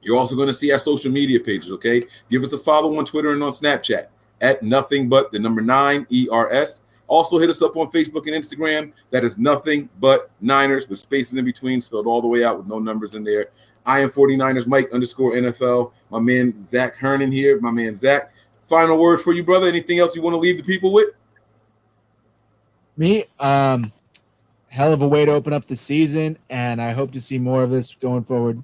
you're also going to see our social media pages, okay? Give us a follow on Twitter and on Snapchat at nothing_but_9ERS. Also hit us up on Facebook and Instagram. That is Nothing But Niners with spaces in between, spelled all the way out with no numbers in there. I am 49ers Mike_NFL. My man Zach Hernan here. My man Zach. Final word for you, brother. Anything else you want to leave the people with? Me, hell of a way to open up the season, and I hope to see more of this going forward.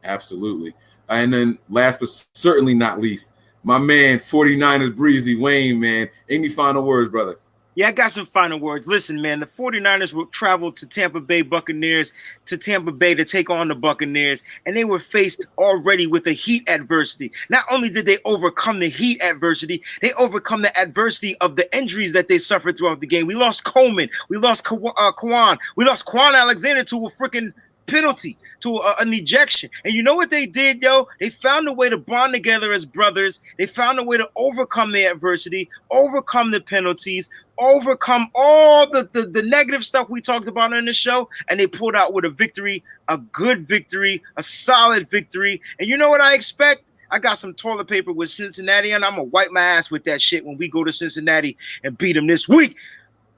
Absolutely. And then last but certainly not least, my man 49ers Breezy Wayne, man. Any final words, brother? Yeah, I got some final words. Listen, man, the 49ers will travel to Tampa Bay Buccaneers, to Tampa Bay to take on the Buccaneers, and they were faced already with a heat adversity. Not only did they overcome the heat adversity, they overcome the adversity of the injuries that they suffered throughout the game. We lost Coleman. We lost Kwuan. We lost Kwuan Alexander to a freaking penalty, to an ejection. And you know what they did, yo? They found a way to bond together as brothers. They found a way to overcome the adversity, overcome the penalties, overcome all the negative stuff we talked about in the show, and they pulled out with a victory, a good victory, a solid victory. And you know what I expect? I got some toilet paper with Cincinnati, and I'm going to wipe my ass with that shit when we go to Cincinnati and beat them this week.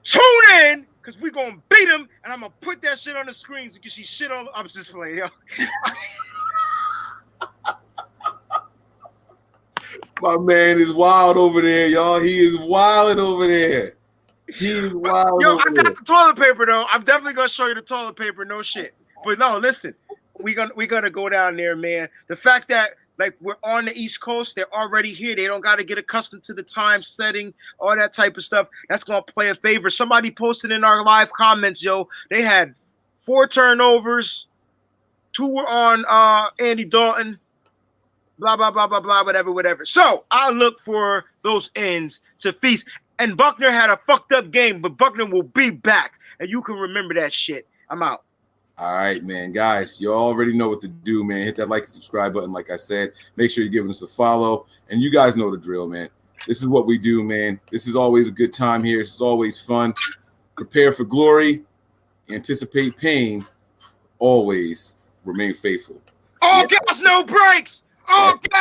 Tune in, because we're going to beat them, and I'm going to put that shit on the screen so you can see shit all. I'm just playing, yo. My man is wild over there, y'all. He is wilding over there. He's wild. Yo, I got the toilet paper though. I'm definitely gonna show you the toilet paper. No shit. But no, listen, we gonna go down there, man. The fact that like we're on the East Coast. They're already here. They don't got to get accustomed to the time setting, all that type of stuff. That's going to play a favor. Somebody posted in our live comments, yo, they had 4 turnovers. 2 were on Andy Dalton. Blah, blah, blah, blah, blah, whatever. So I look for those ends to feast. And Buckner had a fucked up game, but Buckner will be back. And you can remember that shit. I'm out. All right, man. Guys, you already know what to do, man. Hit that like and subscribe button, like I said. Make sure you're giving us a follow. And you guys know the drill, man. This is what we do, man. This is always a good time here. This is always fun. Prepare for glory. Anticipate pain. Always remain faithful. All gas, no brakes. All gas.